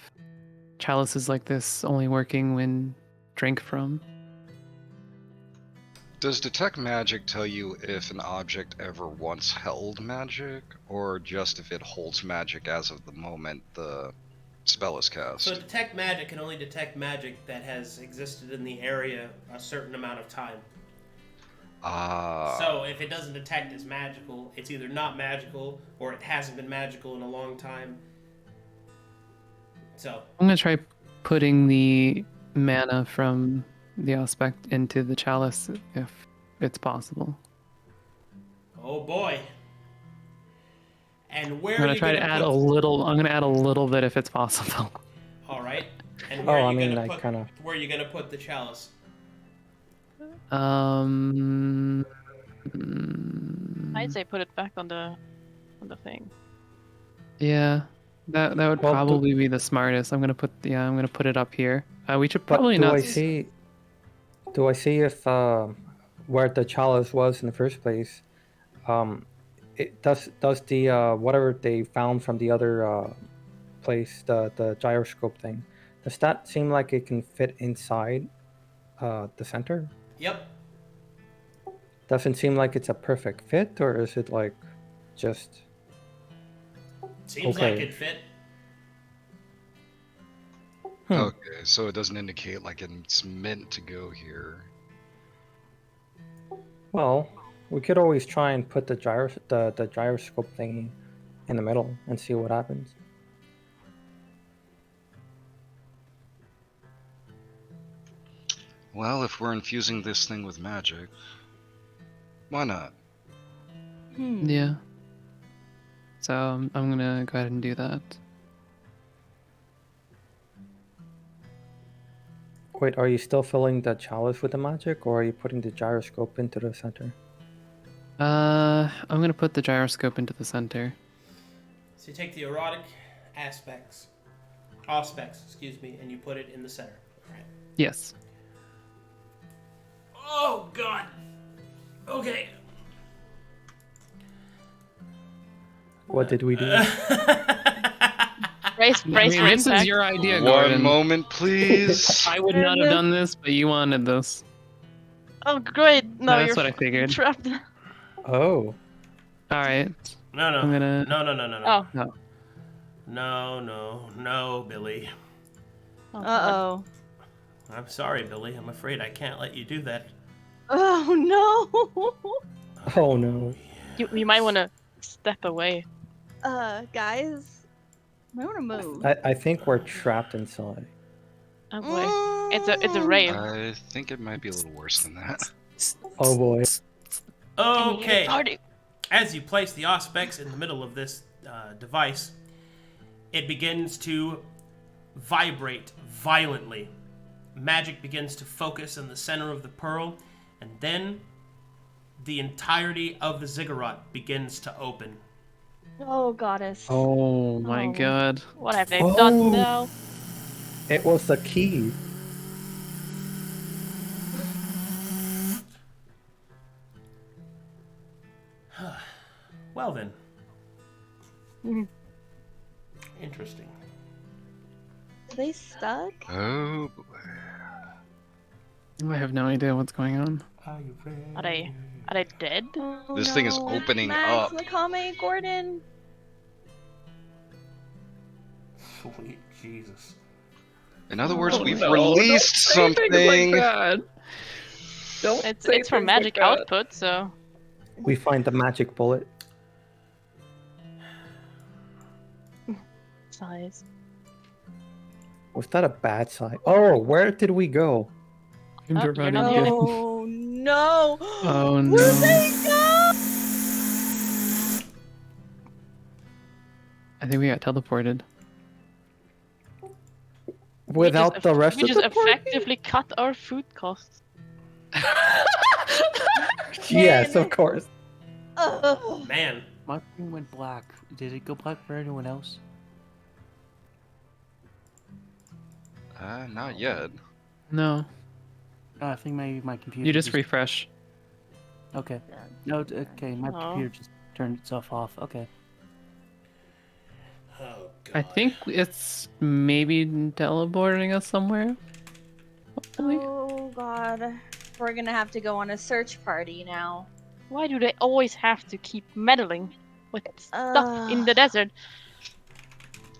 [SPEAKER 3] chalices like this only working when drank from.
[SPEAKER 5] Does detect magic tell you if an object ever once held magic, or just if it holds magic as of the moment the spell is cast?
[SPEAKER 2] So detect magic can only detect magic that has existed in the area a certain amount of time. So if it doesn't detect as magical, it's either not magical or it hasn't been magical in a long time. So
[SPEAKER 3] I'm going to try putting the mana from the aspect into the chalice if it's possible.
[SPEAKER 2] oh boy. And where
[SPEAKER 3] I'm
[SPEAKER 2] are
[SPEAKER 3] going to
[SPEAKER 2] you
[SPEAKER 3] try
[SPEAKER 2] going
[SPEAKER 3] to
[SPEAKER 2] to
[SPEAKER 3] add a little. I'm going to add a little bit if it's possible.
[SPEAKER 2] All right. And where are you going to put where are you going to put the chalice?
[SPEAKER 7] I'd say put it back on the thing.
[SPEAKER 3] Yeah, that would
[SPEAKER 6] Well,
[SPEAKER 3] probably be the smartest. I'm gonna put it up here. We should probably
[SPEAKER 6] do
[SPEAKER 3] not.
[SPEAKER 6] I see if where the chalice was in the first place? It does the whatever they found from the other place, the gyroscope thing, does that seem like it can fit inside the center?
[SPEAKER 2] Yep.
[SPEAKER 6] Doesn't seem like it's a perfect fit, or is it like just
[SPEAKER 2] Seems
[SPEAKER 6] okay?
[SPEAKER 2] like it fit.
[SPEAKER 5] Okay, so it doesn't indicate like it's meant to go here.
[SPEAKER 6] Well, we could always try and put the gyroscope thingy in the middle and see what happens.
[SPEAKER 5] Well, if we're infusing this thing with magic, why not?
[SPEAKER 3] Yeah. So I'm gonna go ahead and do that.
[SPEAKER 6] Wait, are you still filling the chalice with the magic, or are you putting the gyroscope into the center?
[SPEAKER 3] I'm gonna put the gyroscope into the center.
[SPEAKER 2] So you take the erotic aspects, excuse me, and you put it in the center. Right.
[SPEAKER 3] Yes.
[SPEAKER 2] Oh God. Okay.
[SPEAKER 6] What did we do?
[SPEAKER 7] Brace
[SPEAKER 3] This is your idea, Gordon.
[SPEAKER 5] One moment, please.
[SPEAKER 3] I would not have done this, but you wanted this.
[SPEAKER 7] Oh, great! No,
[SPEAKER 3] That's
[SPEAKER 7] you're
[SPEAKER 3] what I figured.
[SPEAKER 7] trapped.
[SPEAKER 6] Oh.
[SPEAKER 3] All right.
[SPEAKER 2] No.
[SPEAKER 3] I'm gonna.
[SPEAKER 7] Oh.
[SPEAKER 2] No, Billy.
[SPEAKER 1] Uh-oh.
[SPEAKER 2] I'm sorry, Billy. I'm afraid I can't let you do that.
[SPEAKER 1] Oh, no!
[SPEAKER 6] Oh no.
[SPEAKER 7] You might want to step away.
[SPEAKER 1] Guys, I want to move.
[SPEAKER 6] I think we're trapped inside.
[SPEAKER 7] Oh boy, it's a rave.
[SPEAKER 5] I think it might be a little worse than that.
[SPEAKER 6] Oh boy.
[SPEAKER 2] Okay.
[SPEAKER 7] Party.
[SPEAKER 2] As you place the Auspex in the middle of this device, it begins to vibrate violently. Magic begins to focus in the center of the pearl, and then the entirety of the ziggurat begins to open.
[SPEAKER 1] Oh, goddess.
[SPEAKER 3] Oh my
[SPEAKER 7] Oh.
[SPEAKER 3] god.
[SPEAKER 7] What have they done now?
[SPEAKER 6] It was the key.
[SPEAKER 2] Well then.
[SPEAKER 7] Mhm.
[SPEAKER 2] Interesting.
[SPEAKER 1] Are they stuck?
[SPEAKER 5] Oh boy.
[SPEAKER 3] I have no idea what's going on.
[SPEAKER 2] Are you ready?
[SPEAKER 7] Are they dead?
[SPEAKER 1] Oh,
[SPEAKER 5] This thing is
[SPEAKER 1] no.
[SPEAKER 5] opening
[SPEAKER 1] Max,
[SPEAKER 5] up.
[SPEAKER 1] Makkame, Gordon.
[SPEAKER 2] Sweet Jesus.
[SPEAKER 5] In other words,
[SPEAKER 3] Oh,
[SPEAKER 5] we've
[SPEAKER 3] no,
[SPEAKER 5] released
[SPEAKER 3] don't say things
[SPEAKER 5] something.
[SPEAKER 3] like that. Don't say
[SPEAKER 7] It's for
[SPEAKER 3] things
[SPEAKER 7] magic
[SPEAKER 3] like that.
[SPEAKER 7] output, so.
[SPEAKER 6] We find the magic bullet.
[SPEAKER 7] Size.
[SPEAKER 6] Was that a bad sign? Oh, where did we go?
[SPEAKER 3] You're
[SPEAKER 7] you're
[SPEAKER 3] running
[SPEAKER 7] not
[SPEAKER 3] again.
[SPEAKER 7] here.
[SPEAKER 1] Oh, no.
[SPEAKER 3] Oh
[SPEAKER 1] Where'd
[SPEAKER 3] no.
[SPEAKER 1] they go?
[SPEAKER 3] I think we got teleported.
[SPEAKER 6] Without the rest
[SPEAKER 7] We
[SPEAKER 6] of
[SPEAKER 7] just
[SPEAKER 6] the party?
[SPEAKER 7] effectively cut our food costs.
[SPEAKER 6] Yes, of course.
[SPEAKER 1] Ugh.
[SPEAKER 2] Man.
[SPEAKER 4] My screen went black. Did it go black for anyone else?
[SPEAKER 5] Not yet.
[SPEAKER 3] No.
[SPEAKER 4] I think maybe my computer.
[SPEAKER 3] You just refresh.
[SPEAKER 4] Okay. No, okay. My
[SPEAKER 7] Oh.
[SPEAKER 4] computer just turned itself off. Okay.
[SPEAKER 2] Oh, God.
[SPEAKER 3] I think it's maybe teleporting us somewhere. Hopefully.
[SPEAKER 1] Oh, God. We're gonna have to go on a search party now.
[SPEAKER 7] Why do they always have to keep meddling with stuff in the desert?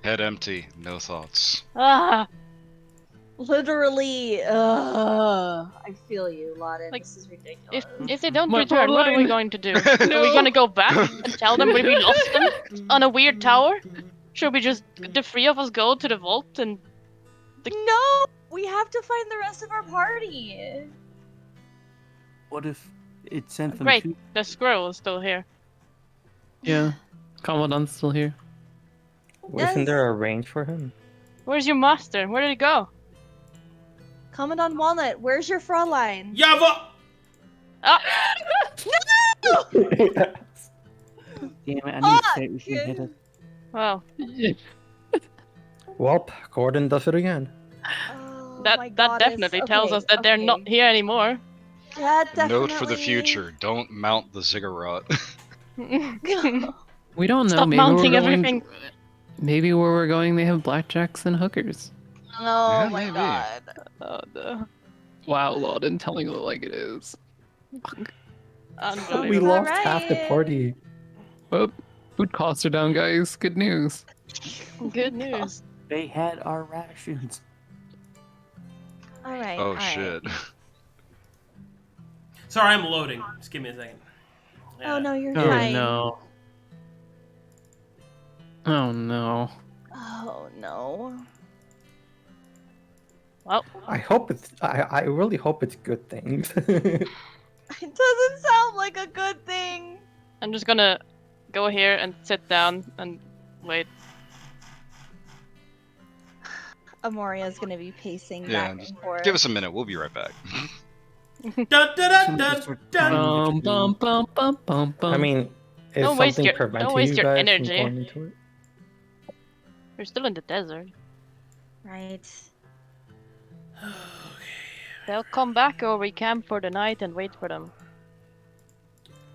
[SPEAKER 5] Head empty, no thoughts.
[SPEAKER 7] Ah,
[SPEAKER 1] Literally, I feel you, Lauden.
[SPEAKER 7] Like,
[SPEAKER 1] This is ridiculous.
[SPEAKER 7] if they don't
[SPEAKER 3] My
[SPEAKER 7] return, what are we
[SPEAKER 3] line.
[SPEAKER 7] going to do? Are we gonna go back and tell them we lost them on a weird tower? Should we just, the three of us, go to the vault and...
[SPEAKER 1] No! We have to find the rest of our party!
[SPEAKER 4] What if it sent them
[SPEAKER 7] Great,
[SPEAKER 4] to?
[SPEAKER 7] the squirrel is still here.
[SPEAKER 3] Yeah. Commandant's still here.
[SPEAKER 6] Isn't there a range for him?
[SPEAKER 7] Where's your master? Where did he go?
[SPEAKER 1] Commandant Walnut, where's your Fraulein?
[SPEAKER 2] Yava!
[SPEAKER 7] Ah!
[SPEAKER 4] Damn it! I knew Satan was gonna hit it.
[SPEAKER 7] Well,
[SPEAKER 6] Well, Gordon does it again.
[SPEAKER 1] Oh,
[SPEAKER 7] that
[SPEAKER 1] my
[SPEAKER 7] that
[SPEAKER 1] goddess.
[SPEAKER 7] definitely tells
[SPEAKER 1] Okay,
[SPEAKER 7] us that they're not
[SPEAKER 1] okay.
[SPEAKER 7] here anymore.
[SPEAKER 1] That definitely...
[SPEAKER 5] Note for the future: don't mount the ziggurat.
[SPEAKER 3] We don't know.
[SPEAKER 7] Stop
[SPEAKER 3] Maybe
[SPEAKER 7] mounting
[SPEAKER 3] we're going...
[SPEAKER 7] everything.
[SPEAKER 3] Maybe where we're going, they have blackjacks and hookers.
[SPEAKER 1] Oh
[SPEAKER 5] Yeah,
[SPEAKER 1] my
[SPEAKER 5] maybe.
[SPEAKER 1] god.
[SPEAKER 7] Oh, no.
[SPEAKER 3] Wow, Lauden, telling it like it is.
[SPEAKER 7] Unbelievable.
[SPEAKER 6] We
[SPEAKER 1] Sounds
[SPEAKER 6] lost half the
[SPEAKER 1] alright.
[SPEAKER 6] party.
[SPEAKER 3] Well, food costs are down, guys. Good news.
[SPEAKER 7] Good news.
[SPEAKER 4] They had our rations.
[SPEAKER 1] Alright,
[SPEAKER 5] Oh
[SPEAKER 1] alright.
[SPEAKER 5] shit.
[SPEAKER 2] Sorry, I'm loading. Just give me a second.
[SPEAKER 1] Oh no, you're
[SPEAKER 3] Oh
[SPEAKER 1] fine.
[SPEAKER 3] no. Oh no.
[SPEAKER 1] Oh no.
[SPEAKER 7] Well,
[SPEAKER 6] I hope it's. I really hope it's good things.
[SPEAKER 1] It doesn't sound like a good thing.
[SPEAKER 7] I'm just gonna go here and sit down and wait.
[SPEAKER 1] Amoria's gonna be pacing
[SPEAKER 5] Yeah,
[SPEAKER 1] back
[SPEAKER 5] just
[SPEAKER 1] and forth.
[SPEAKER 5] give us a minute. We'll be right back.
[SPEAKER 2] Dun, dun, dun, dun, dun.
[SPEAKER 3] Bum, bum, bum, bum, bum.
[SPEAKER 6] I mean, if
[SPEAKER 7] Don't waste
[SPEAKER 6] something
[SPEAKER 7] your-
[SPEAKER 6] prevents
[SPEAKER 7] don't waste
[SPEAKER 6] you
[SPEAKER 7] your
[SPEAKER 6] guys from
[SPEAKER 7] energy.
[SPEAKER 6] going into it?
[SPEAKER 7] You're still in the desert.
[SPEAKER 1] Right.
[SPEAKER 7] They'll come back or we camp for the night and wait for them.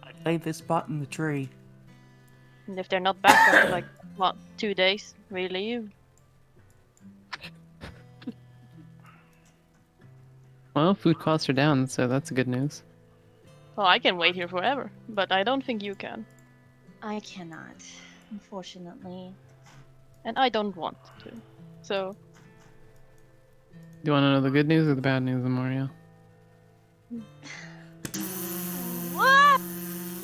[SPEAKER 4] I laid this spot in the tree.
[SPEAKER 7] And if they're not back after like, what, 2 days, we leave.
[SPEAKER 3] Well, food costs are down, so that's good news.
[SPEAKER 7] Well, I can wait here forever, but I don't think you can.
[SPEAKER 1] I cannot, unfortunately.
[SPEAKER 7] And I don't want to. So,
[SPEAKER 3] Do you want to know the good news or the bad news, Amoria?
[SPEAKER 1] What?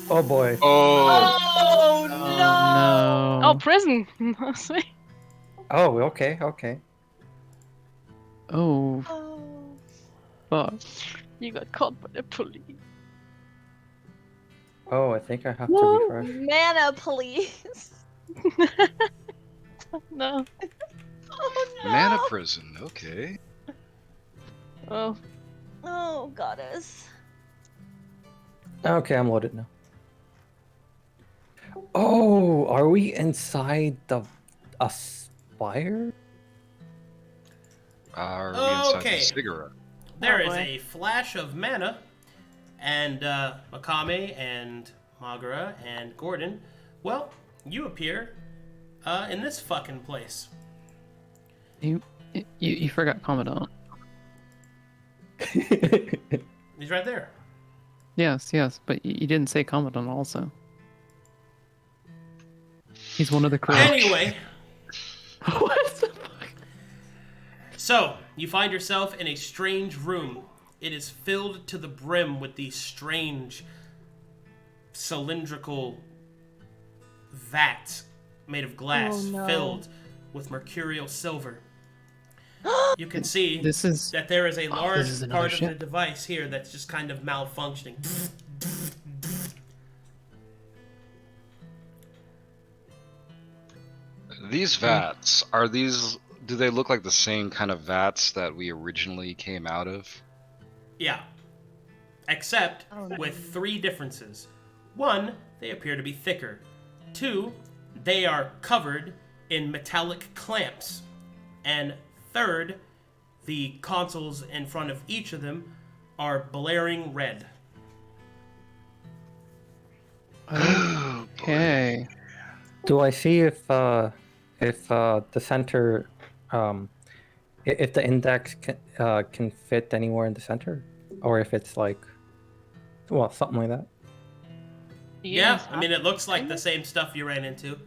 [SPEAKER 6] Oh boy.
[SPEAKER 5] Oh,
[SPEAKER 1] Oh no!
[SPEAKER 3] No.
[SPEAKER 7] oh, prison! Sweet.
[SPEAKER 6] Oh, okay, okay.
[SPEAKER 3] Oh,
[SPEAKER 1] Oh.
[SPEAKER 3] fuck.
[SPEAKER 7] You got caught by the police.
[SPEAKER 6] Oh, I think I have to
[SPEAKER 3] What?
[SPEAKER 6] refresh.
[SPEAKER 1] Mana, please.
[SPEAKER 7] No.
[SPEAKER 1] Oh no!
[SPEAKER 5] mana prison. Okay.
[SPEAKER 7] Oh,
[SPEAKER 1] Oh goddess.
[SPEAKER 6] Okay, I'm loaded now. Oh, are we inside a spire?
[SPEAKER 5] Are we inside
[SPEAKER 2] Okay.
[SPEAKER 5] the cigarette?
[SPEAKER 2] There
[SPEAKER 7] Oh,
[SPEAKER 2] is
[SPEAKER 7] boy.
[SPEAKER 2] a flash of mana, and Makkame and Magara and Gorden. Well, you appear in this fucking place.
[SPEAKER 3] You forgot Commandant.
[SPEAKER 2] He's right there.
[SPEAKER 3] Yes, but you didn't say Commandant also. He's one of the crew.
[SPEAKER 2] Anyway,
[SPEAKER 3] What the fuck?
[SPEAKER 2] so you find yourself in a strange room. It is filled to the brim with these strange cylindrical vats made of glass
[SPEAKER 1] Oh, no.
[SPEAKER 2] filled with mercurial silver. You can see
[SPEAKER 3] This is
[SPEAKER 2] that there is a large
[SPEAKER 3] this is another
[SPEAKER 2] part of the
[SPEAKER 3] ship.
[SPEAKER 2] device here that's just kind of malfunctioning.
[SPEAKER 5] These vats, are these, do they look like the same kind of vats that we originally came out of?
[SPEAKER 2] Yeah. Except
[SPEAKER 1] Oh, no.
[SPEAKER 2] with 3 differences. 1, they appear to be thicker. 2, they are covered in metallic clamps. And 3rd, the consoles in front of each of them are blaring red.
[SPEAKER 3] Okay.
[SPEAKER 6] Do I see if the center, if the index can fit anywhere in the center, or if it's like, well, something like that?
[SPEAKER 2] Yeah,
[SPEAKER 7] Yes,
[SPEAKER 2] I mean, it looks like the same stuff you ran into.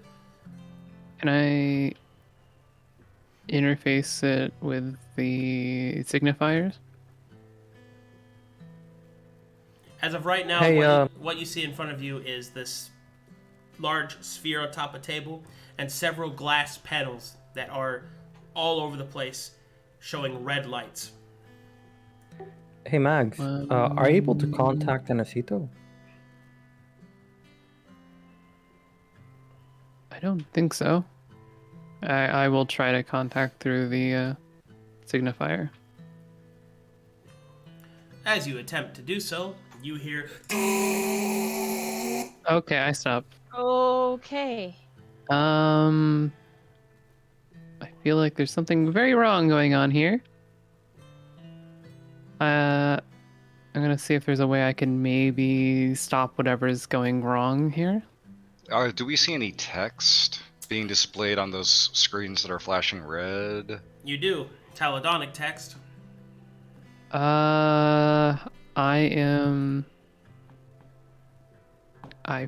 [SPEAKER 3] Can I interface it with the signifiers?
[SPEAKER 2] As of right now,
[SPEAKER 6] Hey,
[SPEAKER 2] what you see in front of you is this large sphere on top of a table and several glass panels that are all over the place showing red lights.
[SPEAKER 6] Hey, Mags, are you able to contact Anacito?
[SPEAKER 3] I don't think so. I will try to contact through the signifier.
[SPEAKER 2] As you attempt to do so, you hear
[SPEAKER 3] Okay, I stop.
[SPEAKER 1] Okay.
[SPEAKER 3] I feel like there's something very wrong going on here. I'm gonna see if there's a way I can maybe stop whatever's going wrong here.
[SPEAKER 5] Do we see any text being displayed on those screens that are flashing red?
[SPEAKER 2] You do. Taladonic text.
[SPEAKER 3] I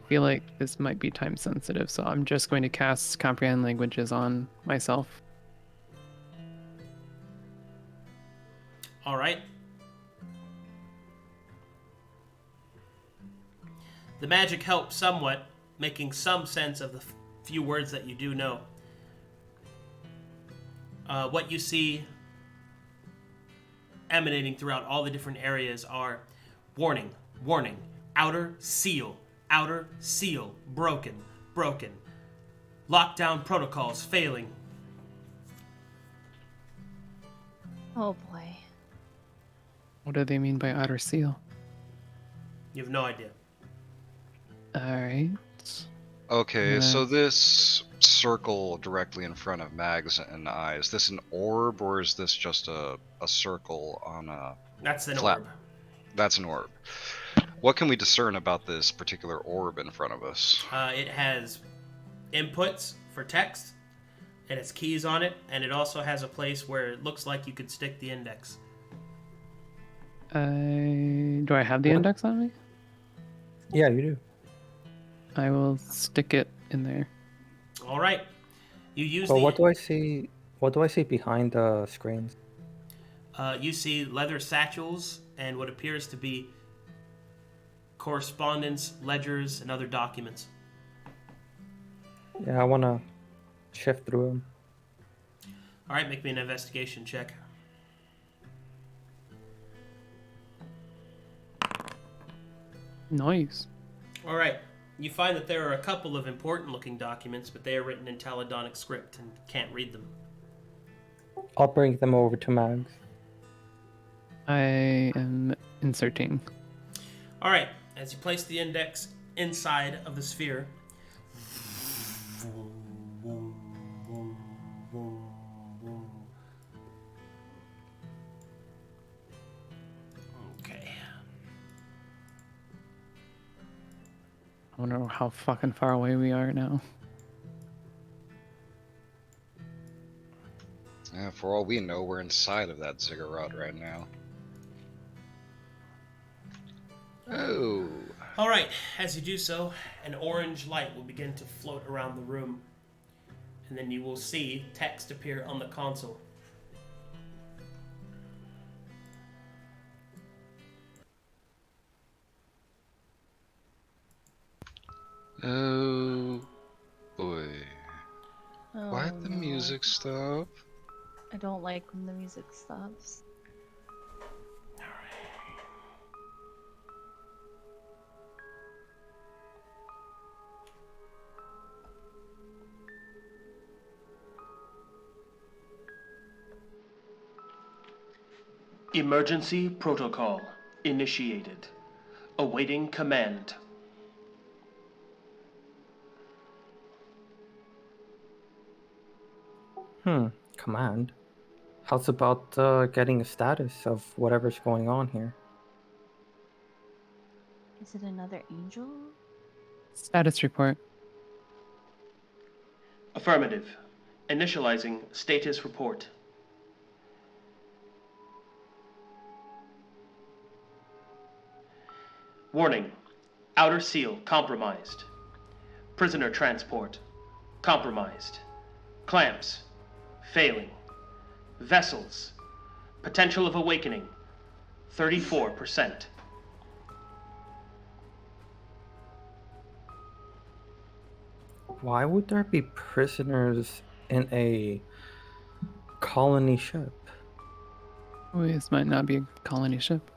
[SPEAKER 3] feel like this might be time sensitive, so I'm just going to cast Comprehend Languages on myself.
[SPEAKER 2] Alright. The magic helps somewhat, making some sense of the few words that you do know. What you see emanating throughout all the different areas are warning, warning, outer seal, broken, lockdown protocols failing.
[SPEAKER 1] Oh boy.
[SPEAKER 3] What do they mean by outer seal?
[SPEAKER 2] You have no idea.
[SPEAKER 3] Alright.
[SPEAKER 5] Okay, so this circle directly in front of Mags and I, is this an orb or is this just a circle on a
[SPEAKER 2] That's an
[SPEAKER 5] flat?
[SPEAKER 2] orb.
[SPEAKER 5] That's an orb. What can we discern about this particular orb in front of us?
[SPEAKER 2] It has inputs for text, and it's keys on it, and it also has a place where it looks like you could stick the index.
[SPEAKER 3] Do I have the index on me?
[SPEAKER 6] Yeah, you do.
[SPEAKER 3] I will stick it in there.
[SPEAKER 2] All right. You use
[SPEAKER 6] But what do I see? What do I see behind the screens?
[SPEAKER 2] You see leather satchels and what appears to be correspondence, ledgers, and other documents.
[SPEAKER 6] Yeah, I want to shift through them.
[SPEAKER 2] All right, make me an investigation check.
[SPEAKER 3] Nice.
[SPEAKER 2] All right. You find that there are a couple of important-looking documents, but they are written in Taladonic script and can't read them.
[SPEAKER 6] I'll bring them over to Mags.
[SPEAKER 3] I am inserting.
[SPEAKER 2] All right. As you place the index inside of the sphere, okay.
[SPEAKER 3] I wonder how fucking far away we are now.
[SPEAKER 5] Yeah, for all we know, we're inside of that ziggurat right now. Oh.
[SPEAKER 2] All right. As you do so, an orange light will begin to float around the room, and then you will see text appear on the console.
[SPEAKER 5] Oh boy.
[SPEAKER 1] Oh,
[SPEAKER 5] Why'd the
[SPEAKER 1] no.
[SPEAKER 5] music stop?
[SPEAKER 1] I don't like when the music stops.
[SPEAKER 2] Emergency protocol initiated. Awaiting command.
[SPEAKER 6] Command. How's about getting a status of whatever's going on here?
[SPEAKER 1] Is it another angel?
[SPEAKER 3] Status report.
[SPEAKER 2] Affirmative. Initializing status report. Warning. Outer seal compromised. Prisoner transport compromised. Clamps failing. Vessels. Potential of awakening 34%.
[SPEAKER 6] Why would there be prisoners in a colony ship?
[SPEAKER 3] Oh, this might not be a colony ship.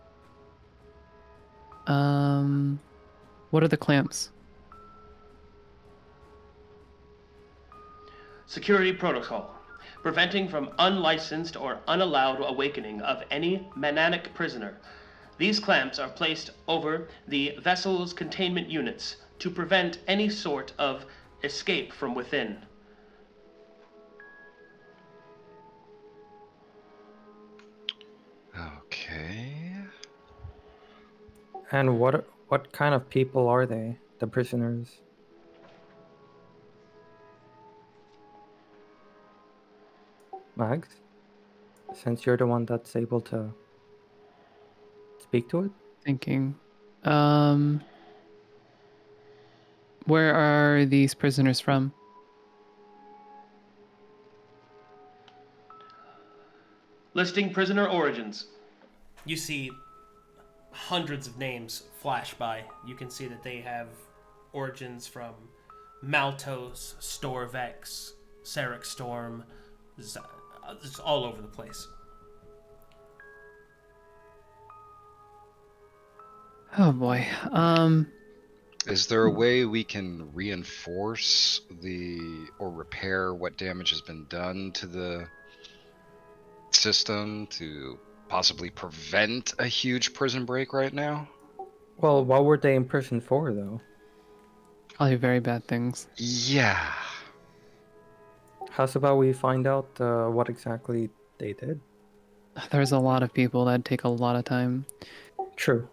[SPEAKER 3] What are the clamps?
[SPEAKER 2] Security protocol. Preventing from unlicensed or unallowed awakening of any Mananic prisoner. These clamps are placed over the vessel's containment units to prevent any sort of escape from within.
[SPEAKER 5] Okay.
[SPEAKER 6] And what kind of people are they, the prisoners? Mags? Since you're the one that's able to speak to it?
[SPEAKER 3] Thinking. Where are these prisoners from?
[SPEAKER 2] Listing prisoner origins. You see hundreds of names flash by. You can see that they have origins from Maltos, Storvex, Sarek Storm, just all over the place.
[SPEAKER 3] Oh boy.
[SPEAKER 5] Is there a way we can reinforce or repair what damage has been done to the system to possibly prevent a huge prison break right now?
[SPEAKER 6] Well, what were they in prison for, though?
[SPEAKER 3] Probably very bad things.
[SPEAKER 5] Yeah.
[SPEAKER 6] How's about we find out what exactly they did?
[SPEAKER 3] There's a lot of people. That'd take a lot of time.
[SPEAKER 6] True.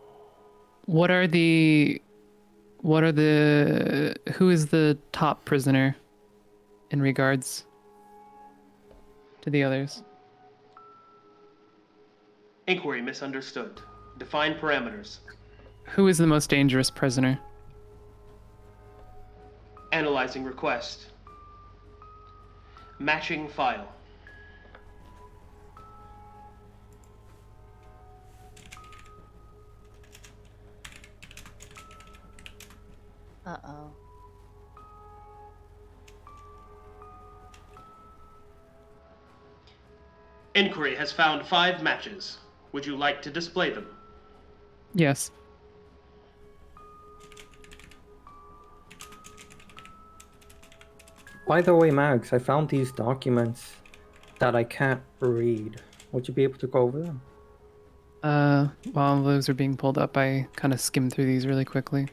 [SPEAKER 3] Who is the top prisoner in regards to the others?
[SPEAKER 2] Inquiry misunderstood. Define parameters.
[SPEAKER 3] Who is the most dangerous prisoner?
[SPEAKER 2] Analyzing request. Matching file.
[SPEAKER 1] Uh-oh.
[SPEAKER 2] Inquiry has found 5 matches. Would you like to display them?
[SPEAKER 3] Yes.
[SPEAKER 6] By the way, Mags, I found these documents that I can't read. Would you be able to go over them?
[SPEAKER 3] While those are being pulled up, I kind of skimmed through these really quickly.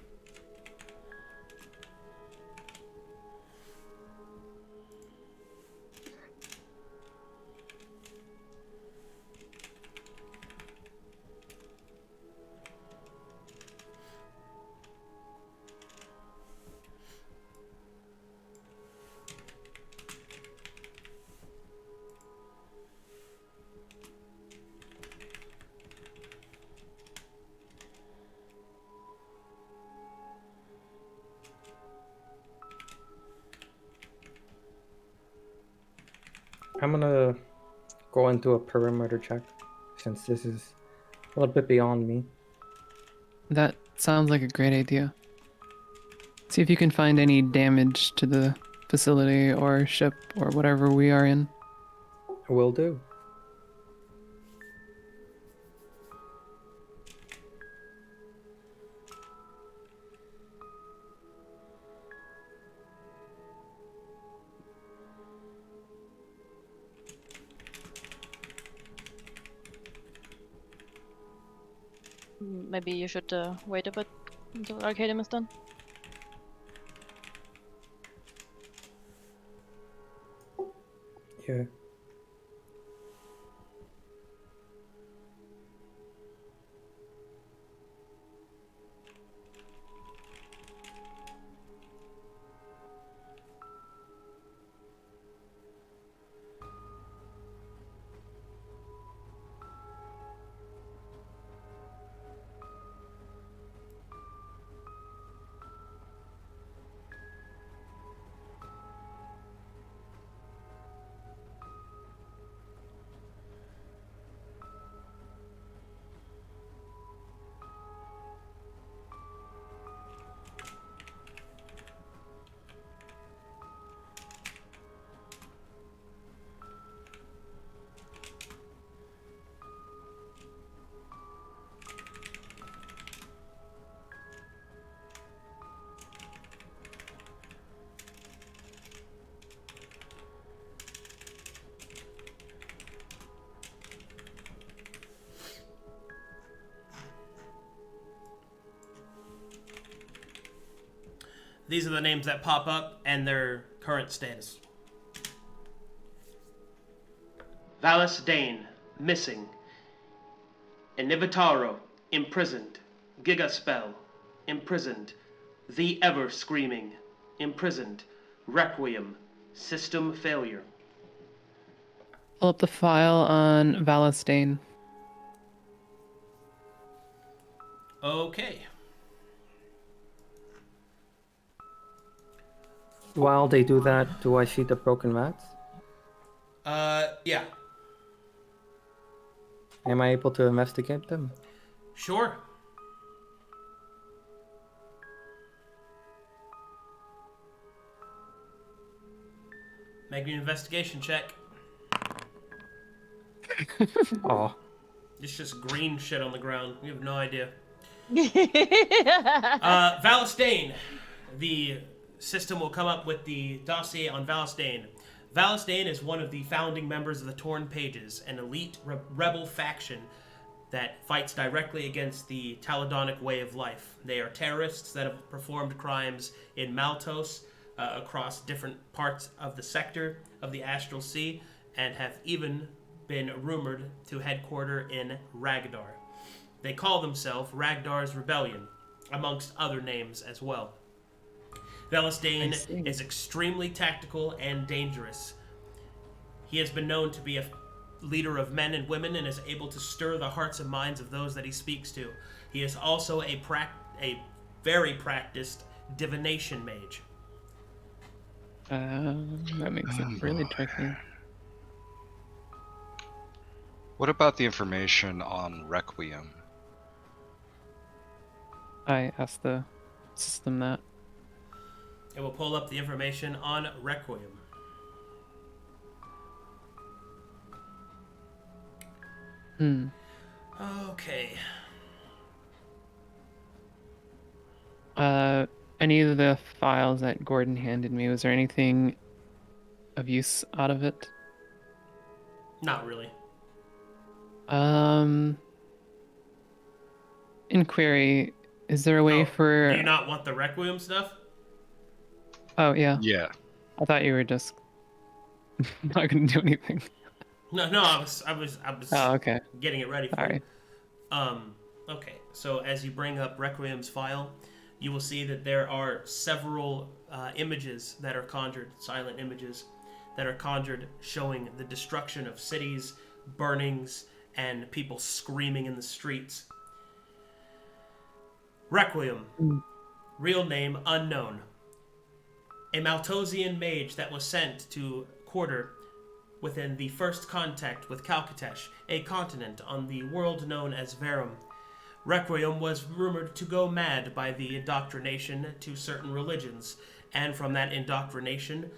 [SPEAKER 6] I'm gonna go into a perimeter check, since this is a little bit beyond me.
[SPEAKER 3] That sounds like a great idea. See if you can find any damage to the facility or ship or whatever we are in.
[SPEAKER 6] Will do.
[SPEAKER 7] Maybe you should wait a bit until Arcadum is done.
[SPEAKER 6] Yeah.
[SPEAKER 2] These are the names that pop up and their current status. Valis Dane, missing. Inivitaro, imprisoned. Gigaspell, imprisoned. The Ever Screaming, imprisoned. Requiem, system failure.
[SPEAKER 3] Pull up the file on Valistane.
[SPEAKER 2] Okay.
[SPEAKER 6] While they do that, do I see the broken mats?
[SPEAKER 2] Yeah.
[SPEAKER 6] Am I able to investigate them?
[SPEAKER 2] Sure. Make me an investigation check.
[SPEAKER 6] Oh.
[SPEAKER 2] It's just green shit on the ground. We have no idea. Valistane. The system will come up with the dossier on Valistane. Valestain is one of the founding members of the Torn Pages, an elite rebel faction that fights directly against the Taladonic way of life. They are terrorists that have performed crimes in Maltos, across different parts of the sector of the Astral Sea, and have even been rumored to headquarter in Ragdar. They call themselves Ragdar's Rebellion, amongst other names as well. Valestain is extremely tactical and dangerous. He has been known to be a leader of men and women and is able to stir the hearts and minds of those that he speaks to. He is also a very practiced divination mage.
[SPEAKER 3] That makes it really tricky.
[SPEAKER 5] What about the information on Requiem?
[SPEAKER 3] I asked the system that.
[SPEAKER 2] It will pull up the information on Requiem. Okay.
[SPEAKER 3] Any of the files that Gordon handed me, was there anything of use out of it?
[SPEAKER 2] Not really.
[SPEAKER 3] Inquiry, is there a way for...
[SPEAKER 2] Do you not want the Requiem stuff?
[SPEAKER 3] Oh, yeah.
[SPEAKER 5] Yeah.
[SPEAKER 3] I thought you were just not going to do anything.
[SPEAKER 2] No, I was
[SPEAKER 3] Oh, okay.
[SPEAKER 2] getting it ready for
[SPEAKER 3] Sorry.
[SPEAKER 2] you. Okay, so as you bring up Requiem's file, you will see that there are several images that are conjured, silent images, that are conjured showing the destruction of cities, burnings, and people screaming in the streets. Requiem, real name unknown. A Maltosian mage that was sent to quarter within the first contact with Calcatesh, a continent on the world known as Verum. Requiem was rumored to go mad by the indoctrination to certain religions, and from that indoctrination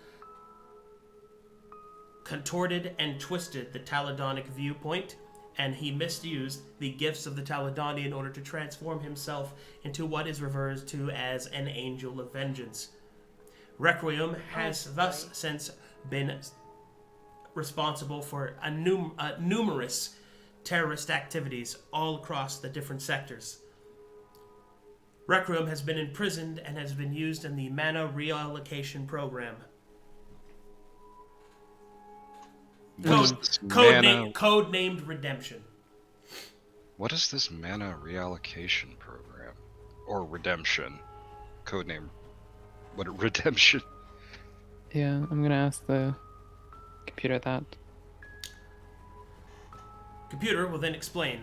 [SPEAKER 2] contorted and twisted the Taladonic viewpoint, and he misused the gifts of the Taladani in order to transform himself into what is referred to as an angel of vengeance. Requiem has thus since been responsible for numerous terrorist activities all across the different sectors. Requiem has been imprisoned and has been used in the mana reallocation program. Code-named Redemption.
[SPEAKER 5] What is this mana reallocation program? Or redemption? Codename. What redemption?
[SPEAKER 3] Yeah, I'm going to ask the computer that.
[SPEAKER 2] Computer will then explain.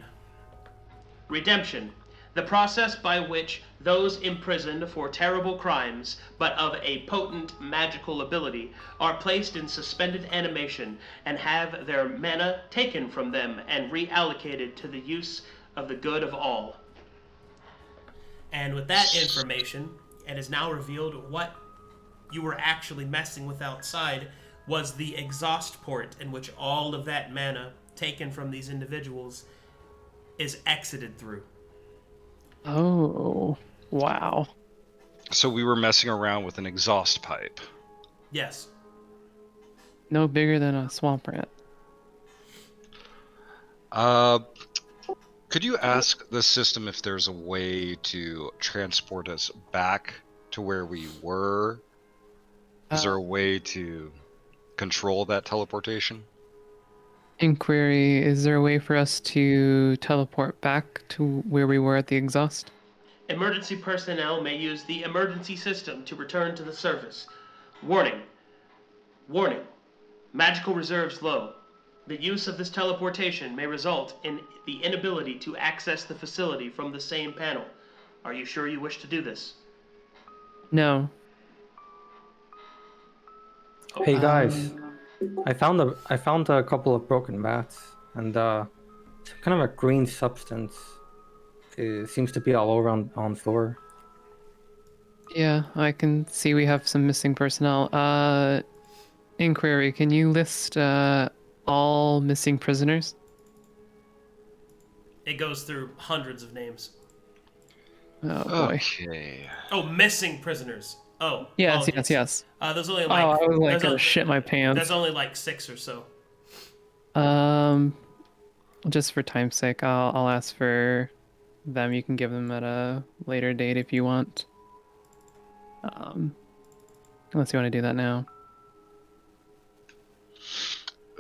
[SPEAKER 2] Redemption, the process by which those imprisoned for terrible crimes, but of a potent magical ability, are placed in suspended animation and have their mana taken from them and reallocated to the use of the good of all. And with that information, it is now revealed what you were actually messing with outside was the exhaust port in which all of that mana taken from these individuals is exited through.
[SPEAKER 3] Oh, wow.
[SPEAKER 5] So we were messing around with an exhaust pipe.
[SPEAKER 2] Yes.
[SPEAKER 3] No bigger than a swamp rat.
[SPEAKER 5] Could you ask the system if there's a way to transport us back to where we were? Is there a way to control that teleportation?
[SPEAKER 3] Inquiry, is there a way for us to teleport back to where we were at the exhaust?
[SPEAKER 2] Emergency personnel may use the emergency system to return to the surface. Warning. Warning. Magical reserves low. The use of this teleportation may result in the inability to access the facility from the same panel. Are you sure you wish to do this?
[SPEAKER 3] No.
[SPEAKER 6] Hey guys, I found a couple of broken bats, and kind of a green substance. It seems to be all around on the floor.
[SPEAKER 3] Yeah, I can see we have some missing personnel. Inquiry, can you list all missing prisoners?
[SPEAKER 2] It goes through hundreds of names.
[SPEAKER 3] Oh boy.
[SPEAKER 5] Okay.
[SPEAKER 2] Oh, missing prisoners. Oh.
[SPEAKER 3] Yes,
[SPEAKER 2] apologies.
[SPEAKER 3] yes.
[SPEAKER 2] There's only
[SPEAKER 3] Oh,
[SPEAKER 2] like.
[SPEAKER 3] I was like
[SPEAKER 2] there's
[SPEAKER 3] gonna
[SPEAKER 2] a-
[SPEAKER 3] shit my pants.
[SPEAKER 2] There's only like 6 or so.
[SPEAKER 3] Just for time's sake, I'll ask for them. You can give them at a later date if you want. Unless you want to do that now.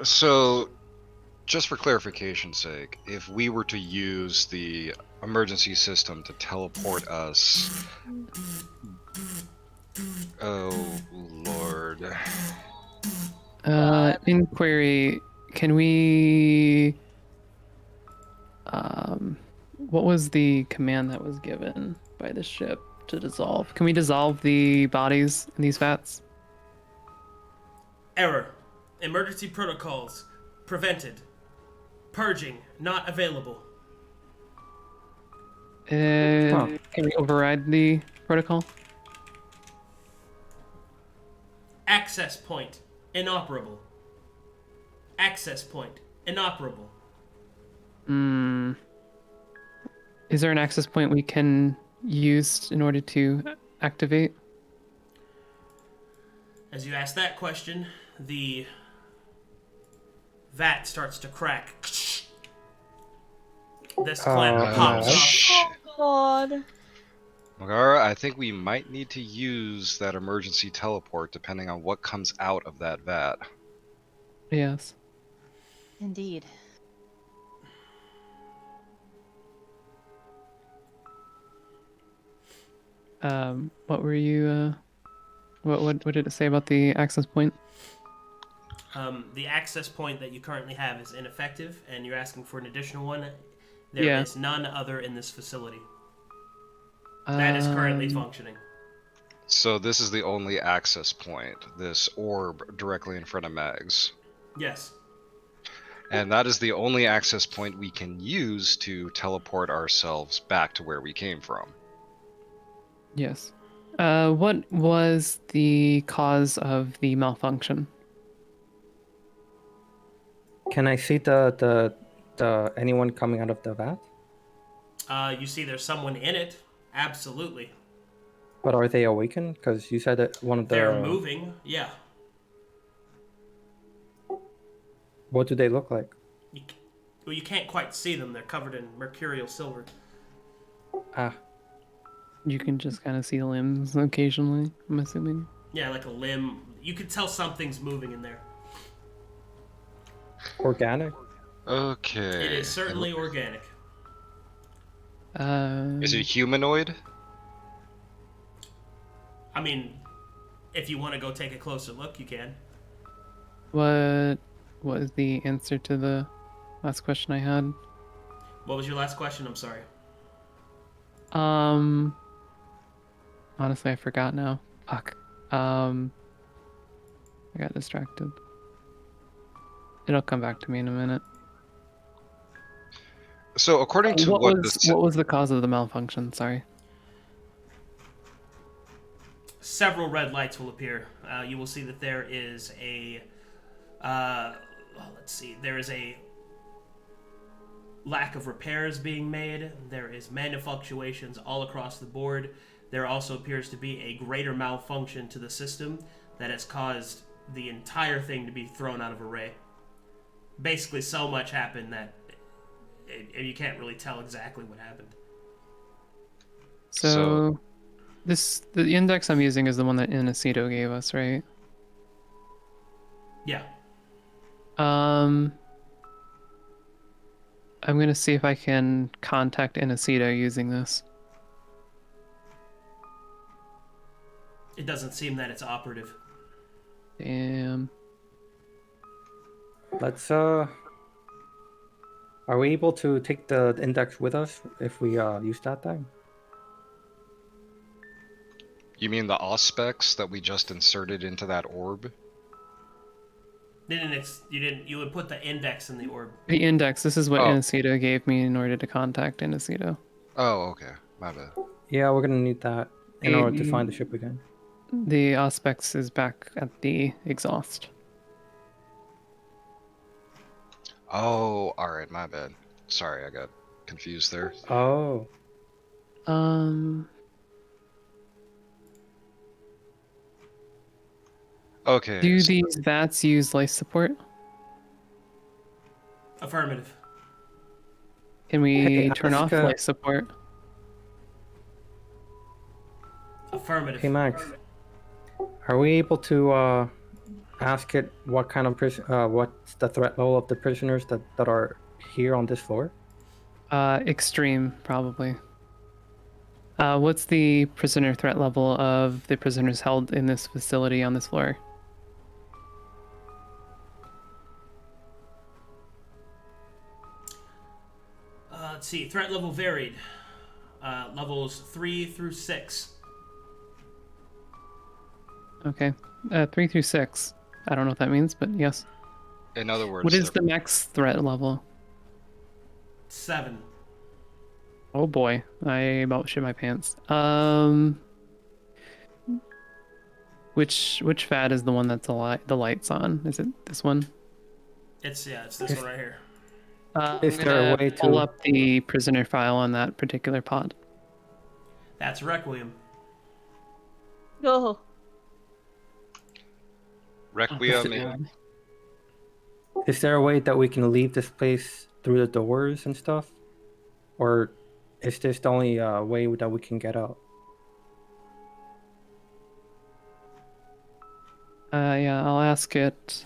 [SPEAKER 5] So, just for clarification's sake, if we were to use the emergency system to teleport us... Oh, Lord.
[SPEAKER 3] Inquiry, can we... what was the command that was given by the ship to dissolve? Can we dissolve the bodies in these vats?
[SPEAKER 2] Error. Emergency protocols prevented. Purging not available.
[SPEAKER 3] Can we override the protocol?
[SPEAKER 2] Access point inoperable. Access point inoperable.
[SPEAKER 3] Is there an access point we can use in order to activate?
[SPEAKER 2] As you ask that question, the vat starts to crack. This clamp pops off.
[SPEAKER 1] Oh God.
[SPEAKER 5] Magara, I think we might need to use that emergency teleport depending on what comes out of that vat.
[SPEAKER 3] Yes.
[SPEAKER 1] Indeed.
[SPEAKER 3] What were you, what did it say about the access point?
[SPEAKER 2] The access point that you currently have is ineffective, and you're asking for an additional one. There is none other in this facility that is currently functioning.
[SPEAKER 5] So this is the only access point, this orb directly in front of Mags.
[SPEAKER 2] Yes.
[SPEAKER 5] And that is the only access point we can use to teleport ourselves back to where we came from.
[SPEAKER 3] Yes. What was the cause of the malfunction?
[SPEAKER 6] Can I see the anyone coming out of the vat?
[SPEAKER 2] You see there's someone in it. Absolutely.
[SPEAKER 6] But are they awakened? Because you said that one of the...
[SPEAKER 2] They're moving, yeah.
[SPEAKER 6] What do they look like?
[SPEAKER 2] You can't quite see them. They're covered in mercurial silver.
[SPEAKER 6] Ah.
[SPEAKER 3] You can just kind of see limbs occasionally, I'm assuming.
[SPEAKER 2] Yeah, like a limb. You could tell something's moving in there.
[SPEAKER 6] Organic?
[SPEAKER 5] Okay.
[SPEAKER 2] It is certainly organic.
[SPEAKER 5] Is it humanoid?
[SPEAKER 2] I mean, if you want to go take a closer look, you can.
[SPEAKER 3] What was the answer to the last question I had?
[SPEAKER 2] What was your last question? I'm sorry.
[SPEAKER 3] Honestly, I forgot now. Fuck. I got distracted. It'll come back to me in a minute.
[SPEAKER 5] So according to
[SPEAKER 3] what was the cause of the malfunction? Sorry.
[SPEAKER 2] Several red lights will appear. You will see that there is a... let's see. There is a lack of repairs being made. There is fluctuations all across the board. There also appears to be a greater malfunction to the system that has caused the entire thing to be thrown out of array. Basically, so much happened that you can't really tell exactly what happened.
[SPEAKER 3] So the index I'm using is the one that Inacito gave us, right?
[SPEAKER 2] Yeah.
[SPEAKER 3] I'm gonna see if I can contact Inacito using this.
[SPEAKER 2] It doesn't seem that it's operative.
[SPEAKER 3] Damn.
[SPEAKER 6] Let's, are we able to take the index with us if we use that thing?
[SPEAKER 5] You mean the auspex that we just inserted into that orb?
[SPEAKER 2] You would put the index in the orb.
[SPEAKER 3] The index, this is what Inacito gave me in order to contact Inacito.
[SPEAKER 5] Oh, okay. My bad.
[SPEAKER 6] Yeah, we're gonna need that in order to find the ship again.
[SPEAKER 3] The auspex is back at the exhaust.
[SPEAKER 5] Oh, alright, my bad. Sorry, I got confused there.
[SPEAKER 6] Oh.
[SPEAKER 5] Okay.
[SPEAKER 3] Do
[SPEAKER 5] so-
[SPEAKER 3] these vats use life support?
[SPEAKER 2] Affirmative.
[SPEAKER 3] Can we
[SPEAKER 6] Hey,
[SPEAKER 3] turn off
[SPEAKER 6] Asuka.
[SPEAKER 3] life support?
[SPEAKER 2] Affirmative.
[SPEAKER 6] Hey Max, are we able to ask it what kind of what's the threat level of the prisoners that are here on this floor?
[SPEAKER 3] Extreme, probably. What's the prisoner threat level of the prisoners held in this facility on this floor?
[SPEAKER 2] Let's see. Threat level varied. Levels 3 through 6.
[SPEAKER 3] Okay. 3 through 6. I don't know what that means, but yes.
[SPEAKER 5] In other words,
[SPEAKER 3] What is the max threat level?
[SPEAKER 2] 7.
[SPEAKER 3] Oh boy, I about shit my pants. Which vat is the one that's the lights on? Is it this one?
[SPEAKER 2] It's this one right here.
[SPEAKER 6] Is
[SPEAKER 3] I'm
[SPEAKER 6] there a
[SPEAKER 3] gonna
[SPEAKER 6] way
[SPEAKER 3] pull
[SPEAKER 6] to-
[SPEAKER 3] up the prisoner file on that particular pod?
[SPEAKER 2] That's Requiem.
[SPEAKER 1] No.
[SPEAKER 5] Requiem.
[SPEAKER 6] Is there a way that we can leave this place through the doors and stuff? Or is this the only way that we can get out?
[SPEAKER 3] Yeah, I'll ask it.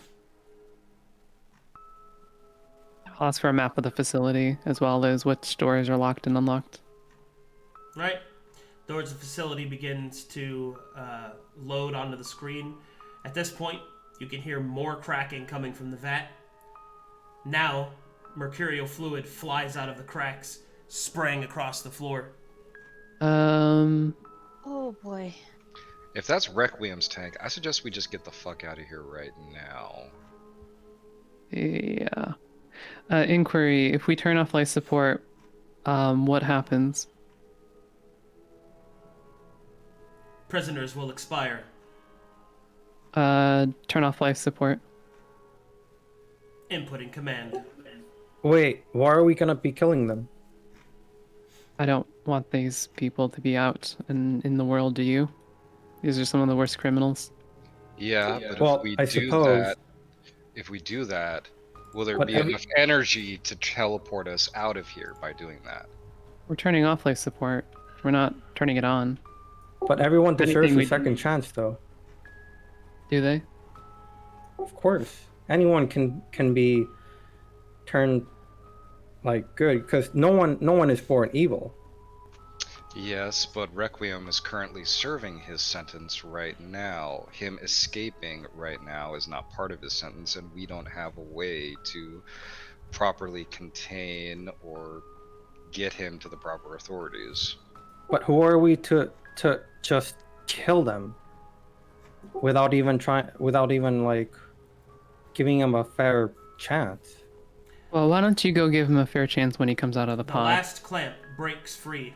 [SPEAKER 3] I'll ask for a map of the facility as well as which doors are locked and unlocked.
[SPEAKER 2] Right. Doors of the facility begins to load onto the screen. At this point, you can hear more cracking coming from the vat. Now, mercurial fluid flies out of the cracks, spraying across the floor.
[SPEAKER 1] Oh boy.
[SPEAKER 5] If that's Requiem's tank, I suggest we just get the fuck out of here right now.
[SPEAKER 3] Yeah. Inquiry, if we turn off life support, what happens?
[SPEAKER 2] Prisoners will expire.
[SPEAKER 3] Turn off life support.
[SPEAKER 2] Inputting command.
[SPEAKER 6] Wait, why are we gonna be killing them?
[SPEAKER 3] I don't want these people to be out in the world, do you? These are some of the worst criminals.
[SPEAKER 5] Yeah, but
[SPEAKER 6] Well,
[SPEAKER 5] if
[SPEAKER 6] I suppose-
[SPEAKER 5] we do that, will there
[SPEAKER 6] But
[SPEAKER 5] be enough energy to teleport us out of here by doing that?
[SPEAKER 3] We're turning off life support. We're not turning it on.
[SPEAKER 6] But everyone deserves
[SPEAKER 3] Anything
[SPEAKER 6] a
[SPEAKER 3] we-
[SPEAKER 6] second chance, though.
[SPEAKER 3] Do they?
[SPEAKER 6] Of course, anyone can be turned like good because no one is born evil.
[SPEAKER 5] Yes, but Requiem is currently serving his sentence right now. Him escaping right now is not part of his sentence, and we don't have a way to properly contain or get him to the proper authorities.
[SPEAKER 6] But who are we to just kill them without even like giving him a fair chance?
[SPEAKER 3] Well, why don't you go give him a fair chance when he comes out of the
[SPEAKER 2] The
[SPEAKER 3] pod?
[SPEAKER 2] last clamp breaks free.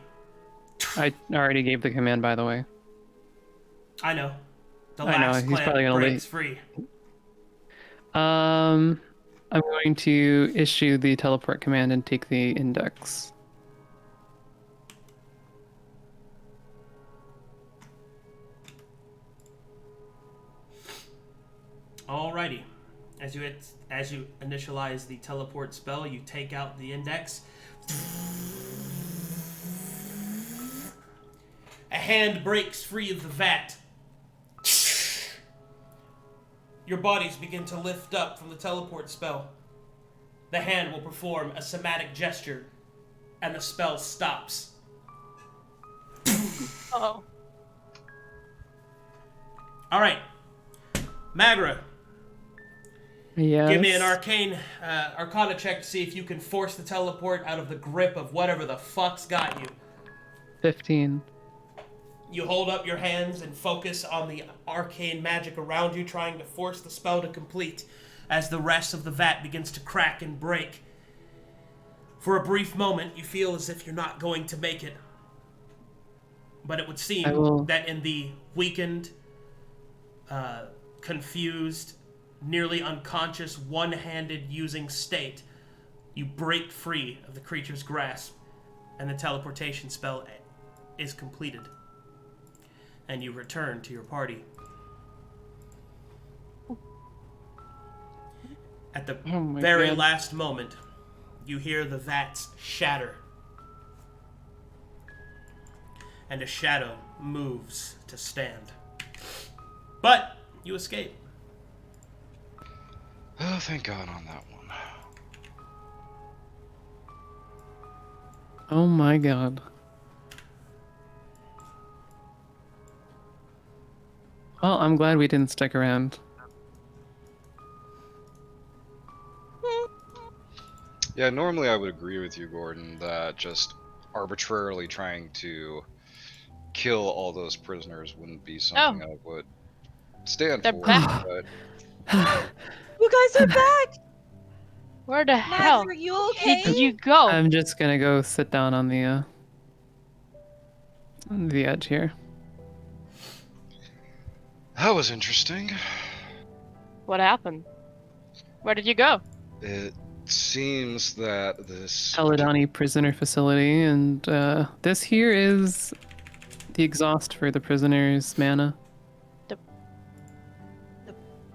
[SPEAKER 3] I already gave the command, by the way.
[SPEAKER 2] I know. The
[SPEAKER 3] I know,
[SPEAKER 2] last
[SPEAKER 3] he's
[SPEAKER 2] clamp
[SPEAKER 3] probably gonna
[SPEAKER 2] breaks free.
[SPEAKER 3] I'm going to issue the teleport command and take the index.
[SPEAKER 2] Alrighty. As you initialize the teleport spell, you take out the index. A hand breaks free of the vat. Your bodies begin to lift up from the teleport spell. The hand will perform a somatic gesture, and the spell stops.
[SPEAKER 7] Oh.
[SPEAKER 2] Alright. Magara,
[SPEAKER 3] Yes.
[SPEAKER 2] give me an arcana check to see if you can force the teleport out of the grip of whatever the fuck's got you.
[SPEAKER 3] 15.
[SPEAKER 2] You hold up your hands and focus on the arcane magic around you, trying to force the spell to complete as the rest of the vat begins to crack and break. For a brief moment, you feel as if you're not going to make it. But it would seem that in the weakened, confused, nearly unconscious, one-handed using state, you break free of the creature's grasp, and the teleportation spell is completed. And you return to your party. At the
[SPEAKER 3] Oh my
[SPEAKER 2] very
[SPEAKER 3] God.
[SPEAKER 2] last moment, you hear the vats shatter. And a shadow moves to stand. But you escape.
[SPEAKER 5] Oh, thank God on that one.
[SPEAKER 3] Oh my God. Well, I'm glad we didn't stick around.
[SPEAKER 5] Yeah, normally I would agree with you, Gordon, that just arbitrarily trying to kill all those prisoners wouldn't be something I would stand
[SPEAKER 7] They're
[SPEAKER 5] for.
[SPEAKER 7] back.
[SPEAKER 5] But
[SPEAKER 1] You guys are back!
[SPEAKER 7] Where the
[SPEAKER 1] Max,
[SPEAKER 7] hell
[SPEAKER 1] are you okay?
[SPEAKER 7] did you go?
[SPEAKER 3] I'm just gonna go sit down on the edge here.
[SPEAKER 5] that was interesting.
[SPEAKER 7] What happened? Where did you go?
[SPEAKER 5] It seems that this
[SPEAKER 3] Eladani prisoner facility, and this here is the exhaust for the prisoner's mana.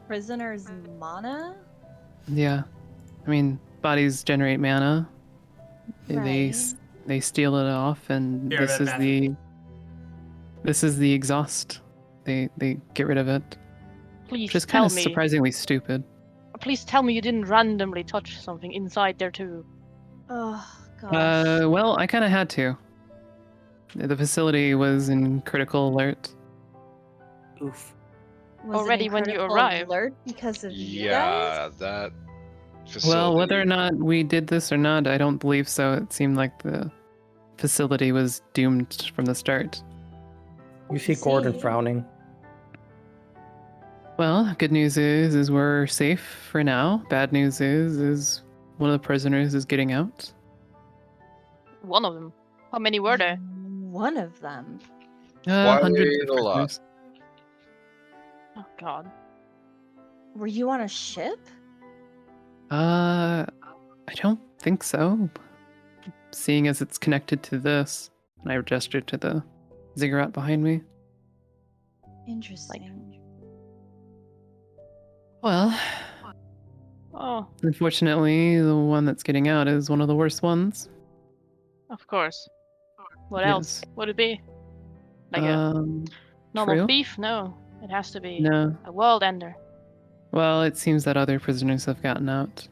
[SPEAKER 1] Prisoner's mana?
[SPEAKER 3] Yeah, I mean bodies generate mana.
[SPEAKER 1] Right.
[SPEAKER 3] They steal it off, and
[SPEAKER 2] Here,
[SPEAKER 3] this
[SPEAKER 2] that
[SPEAKER 3] is
[SPEAKER 2] bathroom.
[SPEAKER 3] the exhaust. They get rid of it,
[SPEAKER 7] Please
[SPEAKER 3] which is
[SPEAKER 7] tell
[SPEAKER 3] kind of
[SPEAKER 7] me.
[SPEAKER 3] surprisingly stupid.
[SPEAKER 7] Please tell me you didn't randomly touch something inside there too.
[SPEAKER 1] Oh, gosh.
[SPEAKER 3] Well, I kind of had to. The facility was in critical alert.
[SPEAKER 4] Oof.
[SPEAKER 1] Was it
[SPEAKER 7] already
[SPEAKER 1] in
[SPEAKER 7] when you
[SPEAKER 1] critical
[SPEAKER 7] arrived?
[SPEAKER 1] alert because of you guys?
[SPEAKER 5] yeah, that facility.
[SPEAKER 3] Well, whether or not we did this or not, I don't believe so. It seemed like the facility was doomed from the start.
[SPEAKER 6] You see Gordon
[SPEAKER 1] See?
[SPEAKER 6] frowning.
[SPEAKER 3] Well, good news is we're safe for now. Bad news is one of the prisoners is getting out.
[SPEAKER 7] One of them. How many were there?
[SPEAKER 1] One of them.
[SPEAKER 3] Hundreds of
[SPEAKER 5] Quite a lot.
[SPEAKER 3] prisoners.
[SPEAKER 7] Oh god.
[SPEAKER 1] Were you on a ship?
[SPEAKER 3] I don't think so. Seeing as it's connected to this, and I gestured to the ziggurat behind me.
[SPEAKER 1] Interesting.
[SPEAKER 3] Well,
[SPEAKER 7] Oh,
[SPEAKER 3] unfortunately, the one that's getting out is one of the worst ones.
[SPEAKER 7] of course. What else
[SPEAKER 3] Yes.
[SPEAKER 7] would it be? Like a normal
[SPEAKER 3] true.
[SPEAKER 7] beef? No. It has to be
[SPEAKER 3] No.
[SPEAKER 7] a world ender.
[SPEAKER 3] Well, it seems that other prisoners have gotten out,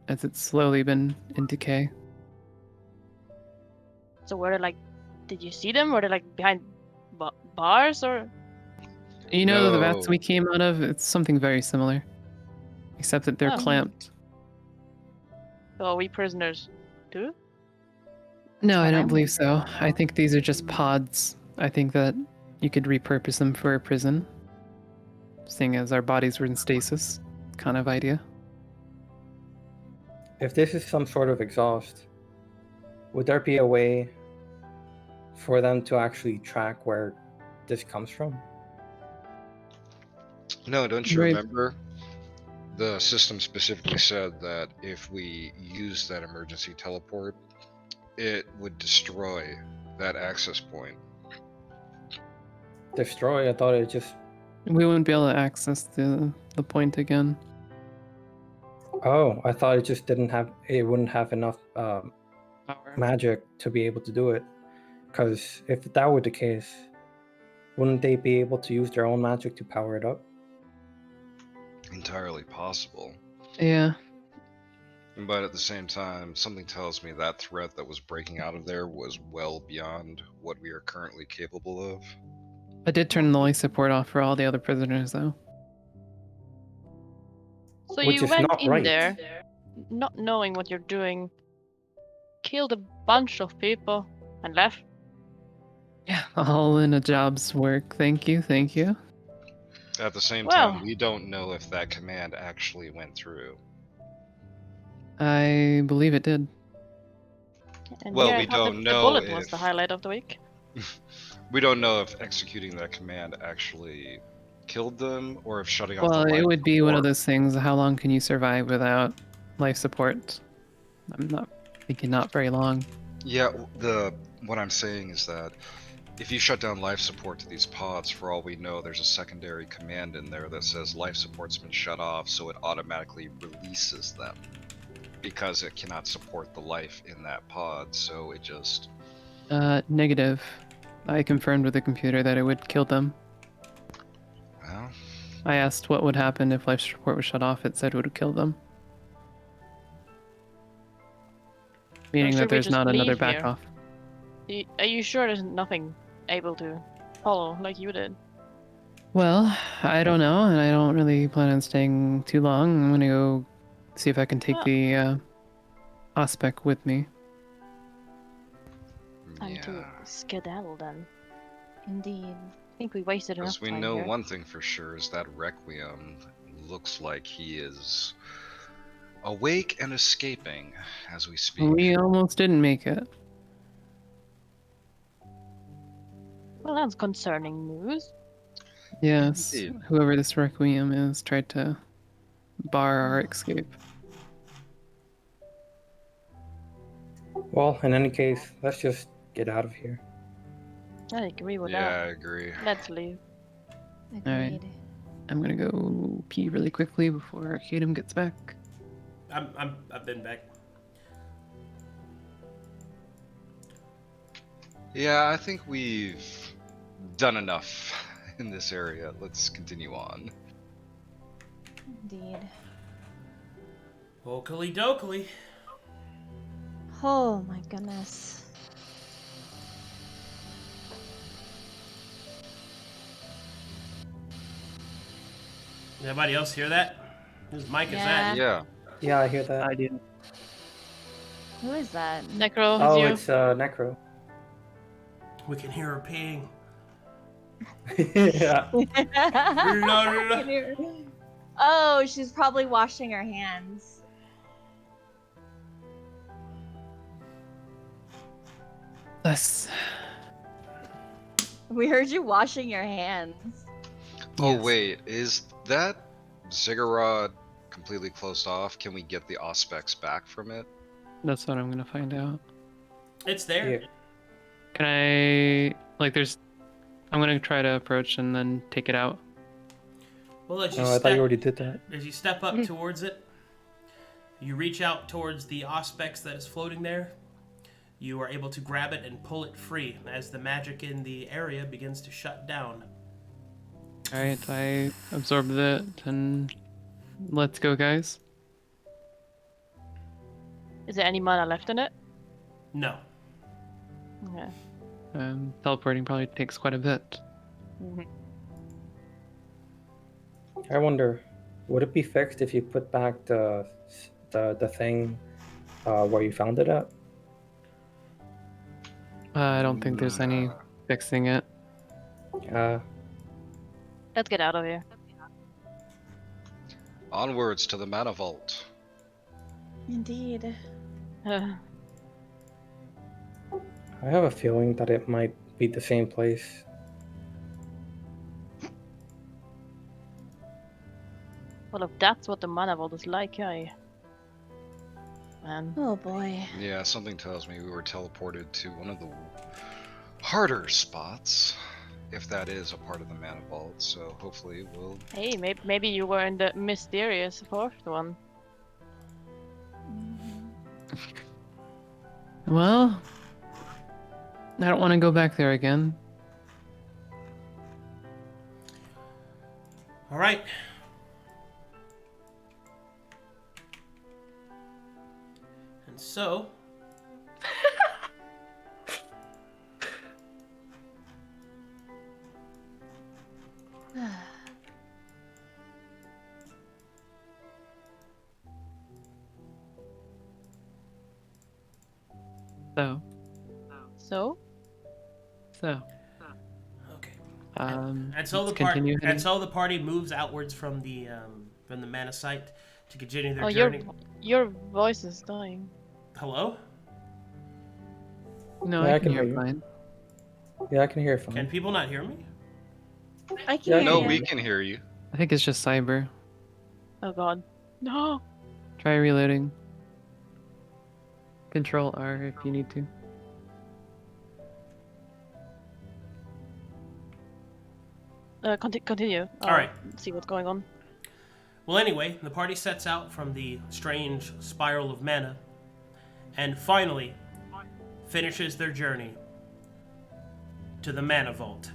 [SPEAKER 3] as it's slowly been in decay.
[SPEAKER 7] So were they like, did you see them? Were they like behind bars or?
[SPEAKER 3] You know, the vats
[SPEAKER 5] No.
[SPEAKER 3] we came out of, it's something very similar. Except that they're
[SPEAKER 7] Oh.
[SPEAKER 3] clamped.
[SPEAKER 7] So are we prisoners too?
[SPEAKER 3] No, I
[SPEAKER 1] what
[SPEAKER 3] don't
[SPEAKER 1] I'm
[SPEAKER 3] believe so.
[SPEAKER 1] wondering.
[SPEAKER 3] I think these are just pods. I think that you could repurpose them for a prison. Seeing as our bodies were in stasis kind of idea.
[SPEAKER 6] If this is some sort of exhaust, would there be a way for them to actually track where this comes from?
[SPEAKER 5] No, don't you
[SPEAKER 3] Right.
[SPEAKER 5] remember? The system specifically said that if we use that emergency teleport, it would destroy that access point.
[SPEAKER 6] Destroy? I thought it just...
[SPEAKER 3] We wouldn't be able to access the point again.
[SPEAKER 6] Oh, I thought it just didn't have... It wouldn't have enough
[SPEAKER 3] Power.
[SPEAKER 6] magic to be able to do it. Because if that were the case, wouldn't they be able to use their own magic to power it up?
[SPEAKER 5] Entirely possible.
[SPEAKER 3] Yeah.
[SPEAKER 5] But at the same time, something tells me that threat that was breaking out of there was well beyond what we are currently capable of.
[SPEAKER 3] I did turn the life support off for all the other prisoners, though.
[SPEAKER 7] So
[SPEAKER 6] Which
[SPEAKER 7] you
[SPEAKER 6] is
[SPEAKER 7] went
[SPEAKER 6] not
[SPEAKER 7] in
[SPEAKER 6] right.
[SPEAKER 7] there, not knowing what you're doing, killed a bunch of people, and left.
[SPEAKER 3] Yeah, all in a job's work. Thank you, thank you.
[SPEAKER 5] At the same
[SPEAKER 7] Well-
[SPEAKER 5] time, we don't know if that command actually went through.
[SPEAKER 3] I believe it did.
[SPEAKER 7] And
[SPEAKER 5] Well,
[SPEAKER 7] here I
[SPEAKER 5] we
[SPEAKER 7] thought
[SPEAKER 5] don't
[SPEAKER 7] the
[SPEAKER 5] know
[SPEAKER 7] bullet was
[SPEAKER 5] if-
[SPEAKER 7] the highlight of the week.
[SPEAKER 5] We don't know if executing that command actually killed them or if shutting off
[SPEAKER 3] Well,
[SPEAKER 5] the light
[SPEAKER 3] it would be one of
[SPEAKER 5] support-
[SPEAKER 3] those things. How long can you survive without life support? I'm not thinking not very long.
[SPEAKER 5] Yeah, what I'm saying is that If you shut down life support to these pods, for all we know, there's a secondary command in there that says life support's been shut off, so it automatically releases them. Because it cannot support the life in that pod, so it just...
[SPEAKER 3] Negative. I confirmed with the computer that it would kill them.
[SPEAKER 5] Well...
[SPEAKER 3] I asked what would happen if life support was shut off. It said it would kill them. Meaning
[SPEAKER 7] should
[SPEAKER 3] that
[SPEAKER 7] we
[SPEAKER 3] there's
[SPEAKER 7] just
[SPEAKER 3] not another
[SPEAKER 7] leave
[SPEAKER 3] back
[SPEAKER 7] here?
[SPEAKER 3] off.
[SPEAKER 7] Are you sure there's nothing able to follow like you did?
[SPEAKER 3] Well, I don't know, and I don't really plan on staying too long. I'm gonna go see if I can take the Ospec with me.
[SPEAKER 7] Time to skedaddle then.
[SPEAKER 1] Indeed.
[SPEAKER 7] I think we wasted enough
[SPEAKER 5] Because we
[SPEAKER 7] time
[SPEAKER 5] know
[SPEAKER 7] here.
[SPEAKER 5] one thing for sure is that Requiem looks like he is awake and escaping as we speak.
[SPEAKER 3] We almost didn't make it.
[SPEAKER 7] Well, that's concerning news.
[SPEAKER 3] Yes,
[SPEAKER 5] Indeed.
[SPEAKER 3] whoever this Requiem is tried to bar our escape.
[SPEAKER 6] Well, in any case, let's just get out of here.
[SPEAKER 7] I agree with
[SPEAKER 5] Yeah,
[SPEAKER 7] that.
[SPEAKER 5] I agree.
[SPEAKER 7] Let's leave.
[SPEAKER 1] Agreed.
[SPEAKER 3] I'm gonna go pee really quickly before Arcadum gets back.
[SPEAKER 2] I've been back.
[SPEAKER 5] Yeah, I think we've done enough in this area. Let's continue on.
[SPEAKER 1] Indeed.
[SPEAKER 2] Oakley dokley.
[SPEAKER 1] Oh my goodness.
[SPEAKER 2] Anybody else hear that? Whose mic is
[SPEAKER 1] Yeah.
[SPEAKER 2] that?
[SPEAKER 5] Yeah.
[SPEAKER 6] Yeah, I hear that.
[SPEAKER 3] I did.
[SPEAKER 1] Who is that?
[SPEAKER 7] Necro,
[SPEAKER 6] Oh,
[SPEAKER 7] you.
[SPEAKER 6] it's Necro.
[SPEAKER 2] We can hear her peeing.
[SPEAKER 6] Yeah.
[SPEAKER 1] Oh, she's probably washing her hands.
[SPEAKER 3] Let's.
[SPEAKER 1] We heard you washing your hands.
[SPEAKER 5] Oh,
[SPEAKER 3] Yes.
[SPEAKER 5] wait. Is that ziggurat completely closed off? Can we get the Auspex back from it?
[SPEAKER 3] That's what I'm gonna find out.
[SPEAKER 2] It's there.
[SPEAKER 6] Yeah.
[SPEAKER 3] Can I there's I'm gonna try to approach and then take it out.
[SPEAKER 2] Well, as you
[SPEAKER 6] Oh, I thought you already did that.
[SPEAKER 2] As you step up towards it, you reach out towards the Auspex that is floating there. You are able to grab it and pull it free as the magic in the area begins to shut down.
[SPEAKER 3] Alright, I absorbed it and let's go, guys.
[SPEAKER 7] Is there any mana left in it?
[SPEAKER 2] No.
[SPEAKER 7] Okay.
[SPEAKER 3] Teleporting probably takes quite a bit.
[SPEAKER 6] I wonder, would it be fixed if you put back the thing where you found it at?
[SPEAKER 3] I don't think there's any fixing it.
[SPEAKER 7] Let's get out of here.
[SPEAKER 5] Onwards to the Mana Vault.
[SPEAKER 1] Indeed.
[SPEAKER 6] I have a feeling that it might be the same place.
[SPEAKER 7] Well, if that's what the mana vault is like, man.
[SPEAKER 1] Oh boy.
[SPEAKER 5] Yeah, something tells me we were teleported to one of the harder spots, if that is a part of the Mana Vault, so hopefully we'll...
[SPEAKER 7] Hey, maybe you were in the mysterious fourth one.
[SPEAKER 3] Well, I don't want to go back there again.
[SPEAKER 2] All right. And so,
[SPEAKER 3] So,
[SPEAKER 2] okay.
[SPEAKER 3] um,
[SPEAKER 2] And so
[SPEAKER 3] let's
[SPEAKER 2] the
[SPEAKER 3] continue heading.
[SPEAKER 2] and so the party moves outwards from the mana site to continue their
[SPEAKER 7] Oh,
[SPEAKER 2] journey.
[SPEAKER 7] your voice is dying.
[SPEAKER 2] Hello?
[SPEAKER 3] No,
[SPEAKER 6] Yeah,
[SPEAKER 3] I can hear
[SPEAKER 6] you.
[SPEAKER 3] fine.
[SPEAKER 6] Yeah, I can hear fine.
[SPEAKER 2] Can people not hear me?
[SPEAKER 1] I
[SPEAKER 6] Yeah,
[SPEAKER 1] can
[SPEAKER 5] No,
[SPEAKER 1] hear
[SPEAKER 5] we
[SPEAKER 1] you.
[SPEAKER 5] can hear you.
[SPEAKER 3] I think it's just cyber.
[SPEAKER 7] Oh god. No!
[SPEAKER 3] Try reloading. Control R if you need to.
[SPEAKER 7] continue.
[SPEAKER 2] All right.
[SPEAKER 7] See what's going on.
[SPEAKER 2] Well, anyway, the party sets out from the strange spiral of mana and finally finishes their journey to the Mana Vault.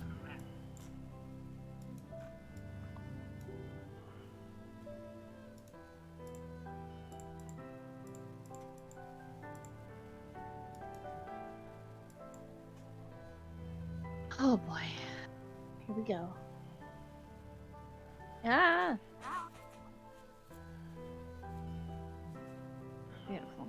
[SPEAKER 1] Oh boy.
[SPEAKER 7] Here we go.
[SPEAKER 1] Ah. Beautiful.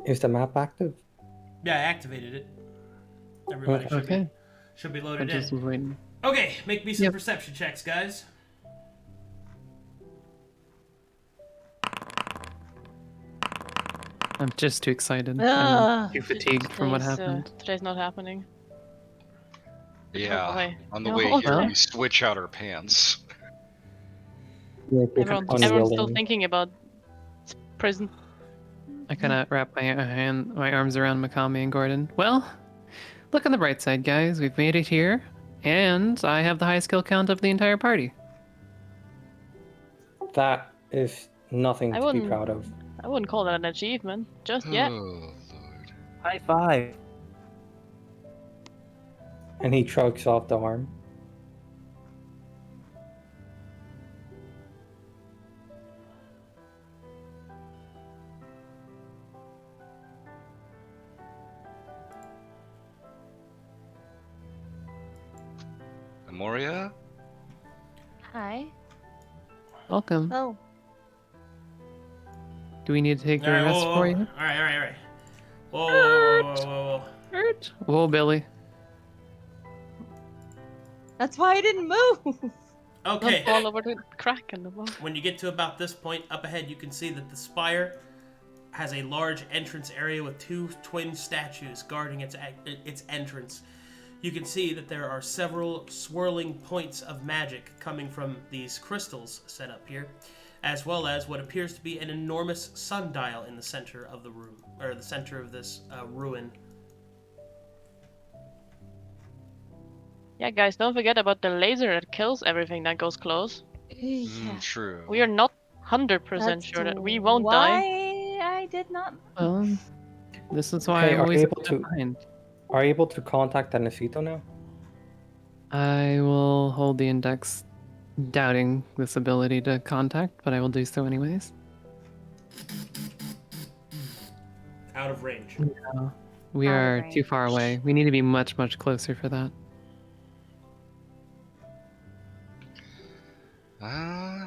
[SPEAKER 6] Is the map active?
[SPEAKER 2] Yeah, I activated it. Everybody should be
[SPEAKER 3] I
[SPEAKER 2] loaded
[SPEAKER 3] just was
[SPEAKER 2] in.
[SPEAKER 3] waiting.
[SPEAKER 2] Okay, make me some perception checks, guys.
[SPEAKER 3] I'm just too excited. I'm too fatigued from what
[SPEAKER 7] Today's,
[SPEAKER 3] happened.
[SPEAKER 7] Today's not happening.
[SPEAKER 5] Yeah,
[SPEAKER 7] boy.
[SPEAKER 5] on the
[SPEAKER 7] Oh,
[SPEAKER 5] way
[SPEAKER 7] well.
[SPEAKER 5] here, we switch out our pants.
[SPEAKER 6] Yeah,
[SPEAKER 7] Everyone's still thinking about prison.
[SPEAKER 3] I kind of wrap my arms around Makkame and Gordon. Well, look on the bright side, guys. We've made it here, and I have the highest kill count of the entire party.
[SPEAKER 6] That is nothing
[SPEAKER 7] I
[SPEAKER 6] to be
[SPEAKER 7] wouldn't-
[SPEAKER 6] proud of.
[SPEAKER 7] I wouldn't call that an achievement just yet.
[SPEAKER 5] Oh, Lord.
[SPEAKER 4] High five.
[SPEAKER 6] And he shrugs off the arm.
[SPEAKER 5] Amoria?
[SPEAKER 1] Hi.
[SPEAKER 3] Welcome.
[SPEAKER 1] Oh.
[SPEAKER 3] Do we need to take a
[SPEAKER 2] All right,
[SPEAKER 3] rest for you?
[SPEAKER 2] All right. Whoa.
[SPEAKER 3] Hurt. Whoa, Billy.
[SPEAKER 1] That's why I didn't move.
[SPEAKER 2] Okay.
[SPEAKER 7] Don't fall over the crack in the wall.
[SPEAKER 2] When you get to about this point, up ahead, you can see that the spire has a large entrance area with two twin statues guarding its entrance. You can see that there are several swirling points of magic coming from these crystals set up here, as well as what appears to be an enormous sundial in the center of the room, or the center of this ruin.
[SPEAKER 7] Yeah, guys, don't forget about the laser that kills everything that goes close.
[SPEAKER 1] Yeah.
[SPEAKER 5] True.
[SPEAKER 7] We are not 100%
[SPEAKER 1] That's
[SPEAKER 7] sure that we won't
[SPEAKER 1] why
[SPEAKER 7] die.
[SPEAKER 1] I did not.
[SPEAKER 3] This is why
[SPEAKER 6] Hey,
[SPEAKER 3] I'm
[SPEAKER 6] are
[SPEAKER 3] always
[SPEAKER 6] you able
[SPEAKER 3] a bit
[SPEAKER 6] to-
[SPEAKER 3] behind.
[SPEAKER 6] Are you able to contact Anacito now?
[SPEAKER 3] I will hold the index, doubting this ability to contact, but I will do so anyways.
[SPEAKER 2] Out of range.
[SPEAKER 3] No, we
[SPEAKER 1] Out of
[SPEAKER 3] are too
[SPEAKER 1] range.
[SPEAKER 3] far away. We need to be much, much closer for that.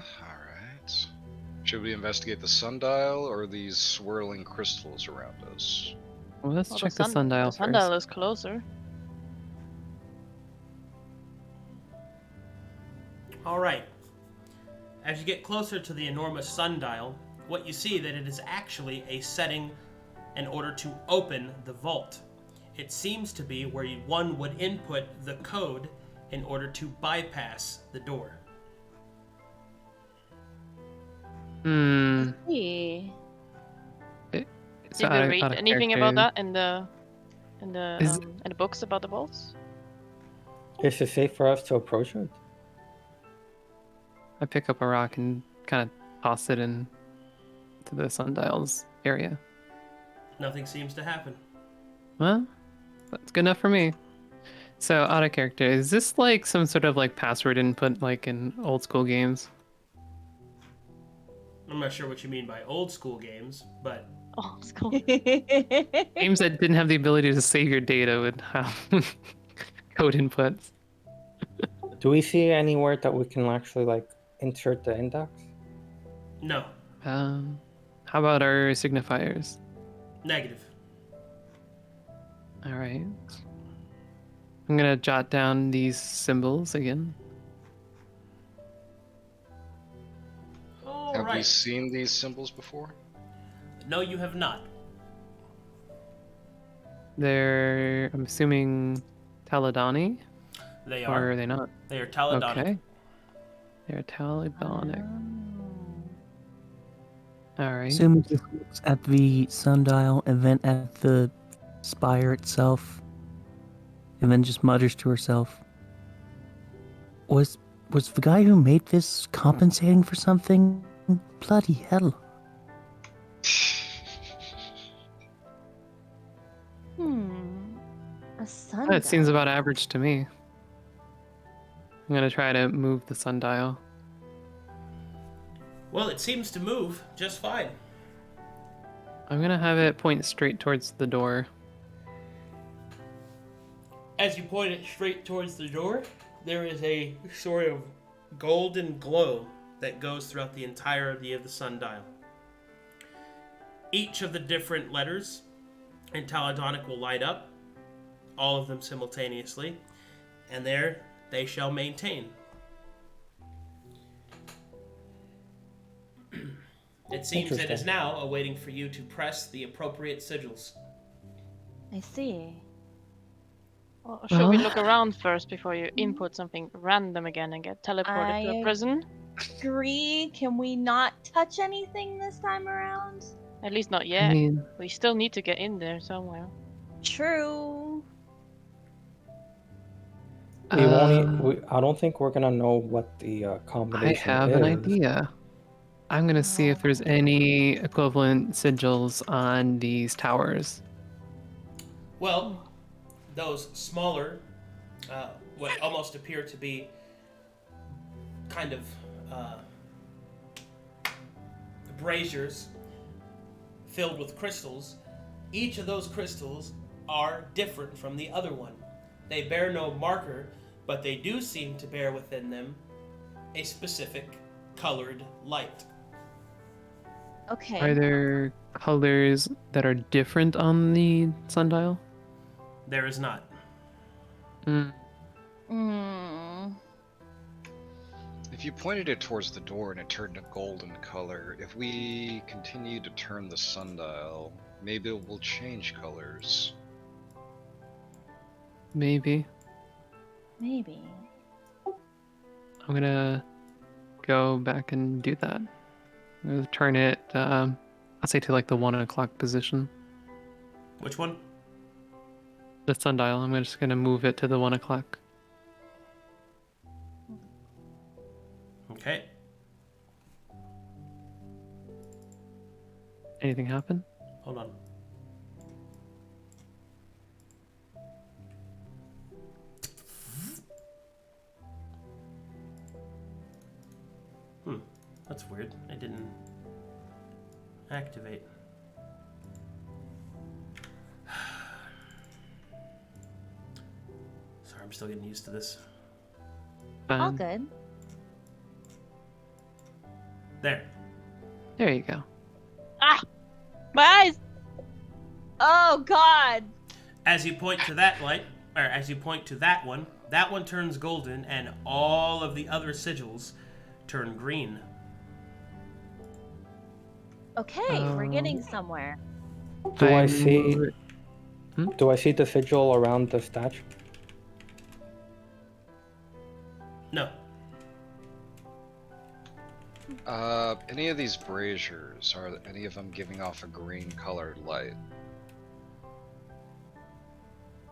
[SPEAKER 5] Alright. Should we investigate the sundial or these swirling crystals around us?
[SPEAKER 3] Well, let's
[SPEAKER 7] Well,
[SPEAKER 3] check the sundial
[SPEAKER 7] The sundial
[SPEAKER 3] first.
[SPEAKER 7] is closer.
[SPEAKER 2] All right. As you get closer to the enormous sundial, what you see that it is actually a setting in order to open the vault. It seems to be where one would input the code in order to bypass the door.
[SPEAKER 1] See.
[SPEAKER 3] So
[SPEAKER 7] Did we read
[SPEAKER 3] out of
[SPEAKER 7] anything
[SPEAKER 3] character,
[SPEAKER 7] about that in
[SPEAKER 3] Is-
[SPEAKER 7] the books about the vaults?
[SPEAKER 6] Is it safe for us to approach it?
[SPEAKER 3] I pick up a rock and kind of toss it in to the sundial's area.
[SPEAKER 2] Nothing seems to happen.
[SPEAKER 3] Well, that's good enough for me. So, out of character, is this like some sort of like password input like in old school games?
[SPEAKER 2] I'm not sure what you mean by old school games, but
[SPEAKER 7] Oh, it's cool.
[SPEAKER 3] Games that didn't have the ability to save your data would have code inputs.
[SPEAKER 6] Do we see anywhere that we can actually like insert the index?
[SPEAKER 2] no.
[SPEAKER 3] How about our signifiers?
[SPEAKER 2] Negative.
[SPEAKER 3] All right. I'm gonna jot down these symbols again.
[SPEAKER 5] Have we
[SPEAKER 2] right.
[SPEAKER 5] seen these symbols before?
[SPEAKER 2] No, you have not.
[SPEAKER 3] They're, I'm assuming, Taladani?
[SPEAKER 2] They
[SPEAKER 3] Or
[SPEAKER 2] are.
[SPEAKER 3] are they not?
[SPEAKER 2] They are Taladonic.
[SPEAKER 3] Okay. They're Taladonic. Alright.
[SPEAKER 4] Kasumi just looks at the sundial and then at the spire itself, and then just mutters to herself. Was the guy who made this compensating for something? Bloody hell.
[SPEAKER 1] A sundial.
[SPEAKER 3] It seems about average to me. I'm gonna try to move the sundial.
[SPEAKER 2] Well, it seems to move just fine.
[SPEAKER 3] I'm gonna have it point straight towards the door.
[SPEAKER 2] As you point it straight towards the door, there is a sort of golden glow that goes throughout the entirety of the sundial. Each of the different letters in Taladonic will light up, all of them simultaneously, and there they shall maintain. It seems it is now awaiting for you to press the appropriate sigils.
[SPEAKER 1] I see.
[SPEAKER 7] Well, should we look around first before you input something random again and get teleported to a prison?
[SPEAKER 1] Agree. Can we not touch anything this time around?
[SPEAKER 7] At least not yet.
[SPEAKER 3] I mean,
[SPEAKER 7] We still need to get in there somewhere.
[SPEAKER 1] True.
[SPEAKER 6] We won't. I don't think we're gonna know what the combination
[SPEAKER 3] I have
[SPEAKER 6] is.
[SPEAKER 3] an idea. I'm gonna see if there's any equivalent sigils on these towers.
[SPEAKER 2] Well, those smaller, what almost appear to be kind of braziers filled with crystals, each of those crystals are different from the other one. They bear no marker, but they do seem to bear within them a specific colored light.
[SPEAKER 1] Okay.
[SPEAKER 3] Are there colors that are different on the sundial?
[SPEAKER 2] There is not.
[SPEAKER 5] If you pointed it towards the door and it turned a golden color, if we continue to turn the sundial, maybe it will change colors.
[SPEAKER 3] Maybe.
[SPEAKER 1] Maybe.
[SPEAKER 3] I'm gonna go back and do that. I'm gonna turn it, I'll say to like the 1 o'clock position.
[SPEAKER 2] Which one?
[SPEAKER 3] The sundial. I'm just gonna move it to the 1 o'clock.
[SPEAKER 2] Okay.
[SPEAKER 3] Anything happen?
[SPEAKER 2] Hold on. That's weird. It didn't activate. Sorry, I'm still getting used to this.
[SPEAKER 1] All good.
[SPEAKER 2] There.
[SPEAKER 3] There you go.
[SPEAKER 7] Ah! My eyes!
[SPEAKER 1] Oh God!
[SPEAKER 2] As you point to that light, or as you point to that one turns golden, and all of the other sigils turn green.
[SPEAKER 1] Okay, we're getting somewhere.
[SPEAKER 6] Do I see the sigil around the statue?
[SPEAKER 2] No.
[SPEAKER 5] Any of these braziers, are any of them giving off a green colored light?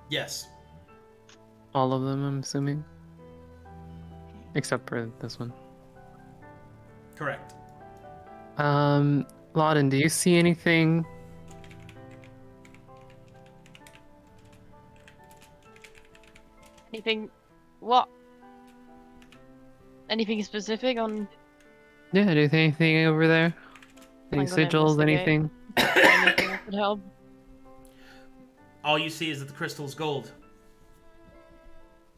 [SPEAKER 2] Yes.
[SPEAKER 3] All of them, I'm assuming. Except for this one.
[SPEAKER 2] Correct.
[SPEAKER 3] Lauden, do you see anything?
[SPEAKER 7] Anything? What? Anything specific on?
[SPEAKER 3] Yeah, do you see anything over there? Any
[SPEAKER 7] I'm gonna
[SPEAKER 3] sigils,
[SPEAKER 7] investigate.
[SPEAKER 3] anything?
[SPEAKER 7] Anything that could help?
[SPEAKER 2] All you see is that the crystal's gold.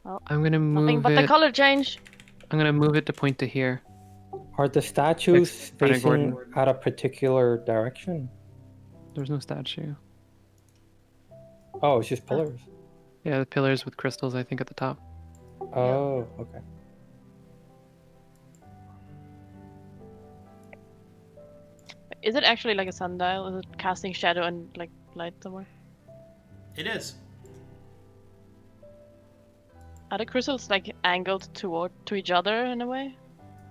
[SPEAKER 3] I'm gonna move
[SPEAKER 7] Nothing but
[SPEAKER 3] it.
[SPEAKER 7] the color change.
[SPEAKER 3] I'm gonna move it to point to here.
[SPEAKER 6] Are the statues
[SPEAKER 3] Front of
[SPEAKER 6] facing
[SPEAKER 3] Gorden.
[SPEAKER 6] at a particular direction?
[SPEAKER 3] There's no statue.
[SPEAKER 6] Oh, it's just pillars.
[SPEAKER 3] Yeah, the pillars with crystals, I think, at the top.
[SPEAKER 6] Oh, okay.
[SPEAKER 7] Is it actually like a sundial? Is it casting shadow and like light somewhere?
[SPEAKER 2] It is.
[SPEAKER 7] Are the crystals like angled to each other in a way?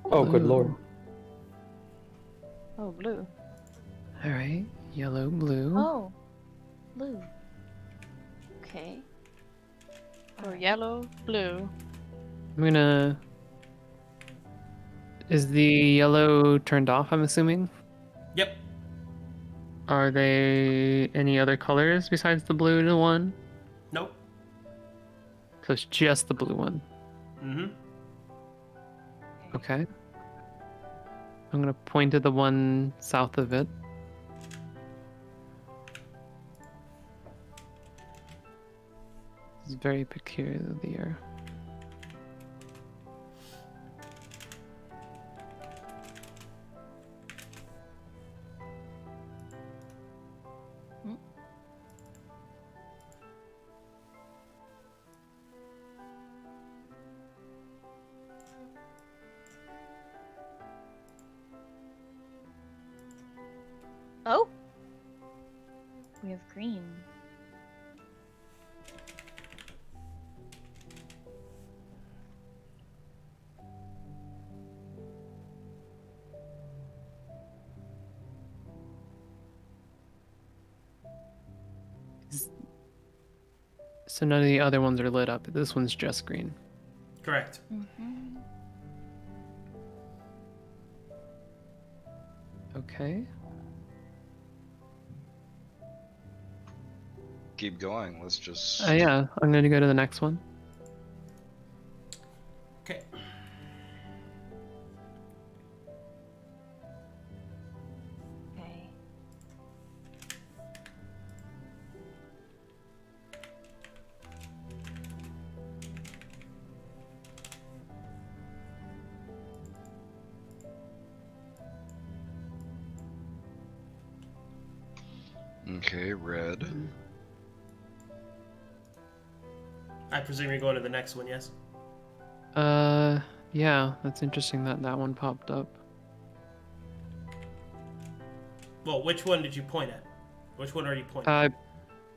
[SPEAKER 6] Oh, good
[SPEAKER 3] Blue.
[SPEAKER 6] lord.
[SPEAKER 7] Oh, blue.
[SPEAKER 3] All right, yellow, blue.
[SPEAKER 1] Oh, blue. Okay.
[SPEAKER 7] Or
[SPEAKER 1] Alright.
[SPEAKER 7] yellow, blue.
[SPEAKER 3] I'm gonna. Is the yellow turned off? I'm assuming.
[SPEAKER 2] Yep.
[SPEAKER 3] Are there any other colors besides the blue to one?
[SPEAKER 2] Nope.
[SPEAKER 3] So it's just the blue one.
[SPEAKER 2] Mm-hmm.
[SPEAKER 3] Okay. I'm gonna point at the one south of it. It's very peculiar.
[SPEAKER 1] Oh. We have green.
[SPEAKER 3] So none of the other ones are lit up. This one's just green.
[SPEAKER 2] Correct.
[SPEAKER 1] Mm-hmm.
[SPEAKER 3] Okay.
[SPEAKER 5] Keep going. Let's just.
[SPEAKER 3] Yeah, I'm gonna go to the next one.
[SPEAKER 2] Okay.
[SPEAKER 1] Okay.
[SPEAKER 5] Okay, red.
[SPEAKER 2] I presume you're going to the next one, yes?
[SPEAKER 3] Yeah, that's interesting that that one popped up.
[SPEAKER 2] Well, which one did you point at? Which one are you pointing at?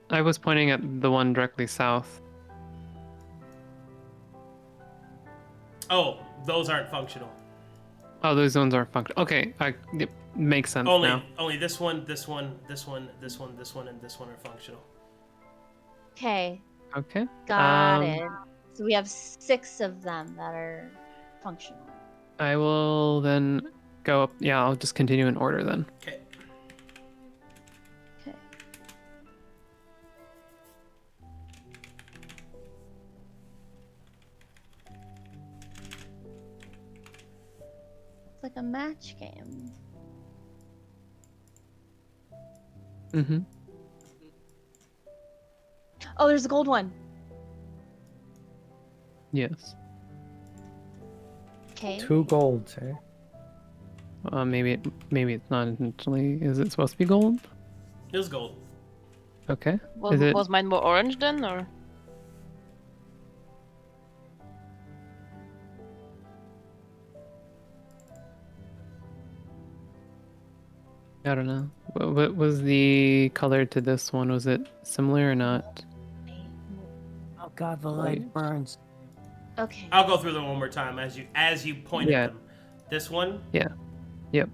[SPEAKER 3] I was pointing at the one directly south.
[SPEAKER 2] Oh, those aren't functional.
[SPEAKER 3] Oh, those ones aren't functional. Okay, it makes sense now.
[SPEAKER 2] Only this one, this one, this one, this one, this one, and this one are functional.
[SPEAKER 1] Okay.
[SPEAKER 3] Okay.
[SPEAKER 1] Got it. So we have 6 of them that are functional.
[SPEAKER 3] I will then go up. Yeah, I'll just continue in order then.
[SPEAKER 2] Okay.
[SPEAKER 1] Okay. It's like a match game.
[SPEAKER 3] Mm-hmm.
[SPEAKER 1] Oh, there's a gold one.
[SPEAKER 3] Yes.
[SPEAKER 1] Okay.
[SPEAKER 6] 2 golds, eh?
[SPEAKER 3] Maybe it's not intentionally. Is it supposed to be gold?
[SPEAKER 2] It was gold.
[SPEAKER 3] Okay.
[SPEAKER 7] Was mine more orange then, or?
[SPEAKER 3] I don't know. What was the color to this one? Was it similar or not?
[SPEAKER 4] Oh god, the light burns.
[SPEAKER 1] Okay.
[SPEAKER 2] I'll go through them one more time as you point at them. This one.
[SPEAKER 3] Yeah. Yep.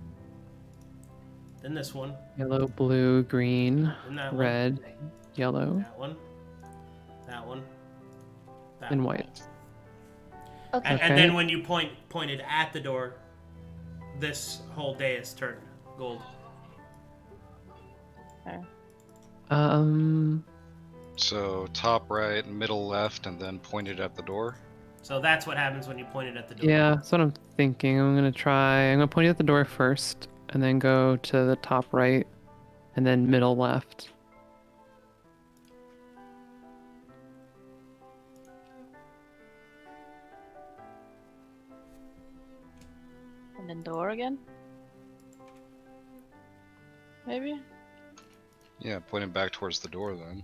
[SPEAKER 2] Then this one.
[SPEAKER 3] Yellow, blue, green,
[SPEAKER 2] Then that
[SPEAKER 3] red, yellow,
[SPEAKER 2] That one. That one. That
[SPEAKER 3] and
[SPEAKER 2] one.
[SPEAKER 3] white.
[SPEAKER 1] Okay.
[SPEAKER 2] And then when you pointed at the door, this whole dais turned gold.
[SPEAKER 5] So top right, middle left, and then pointed at the door.
[SPEAKER 2] So that's what happens when you pointed at the door.
[SPEAKER 3] Yeah, that's what I'm thinking. I'm gonna point at the door first, and then go to the top right, and then middle left.
[SPEAKER 7] And then door again? Maybe?
[SPEAKER 5] Yeah, pointing back towards the door then.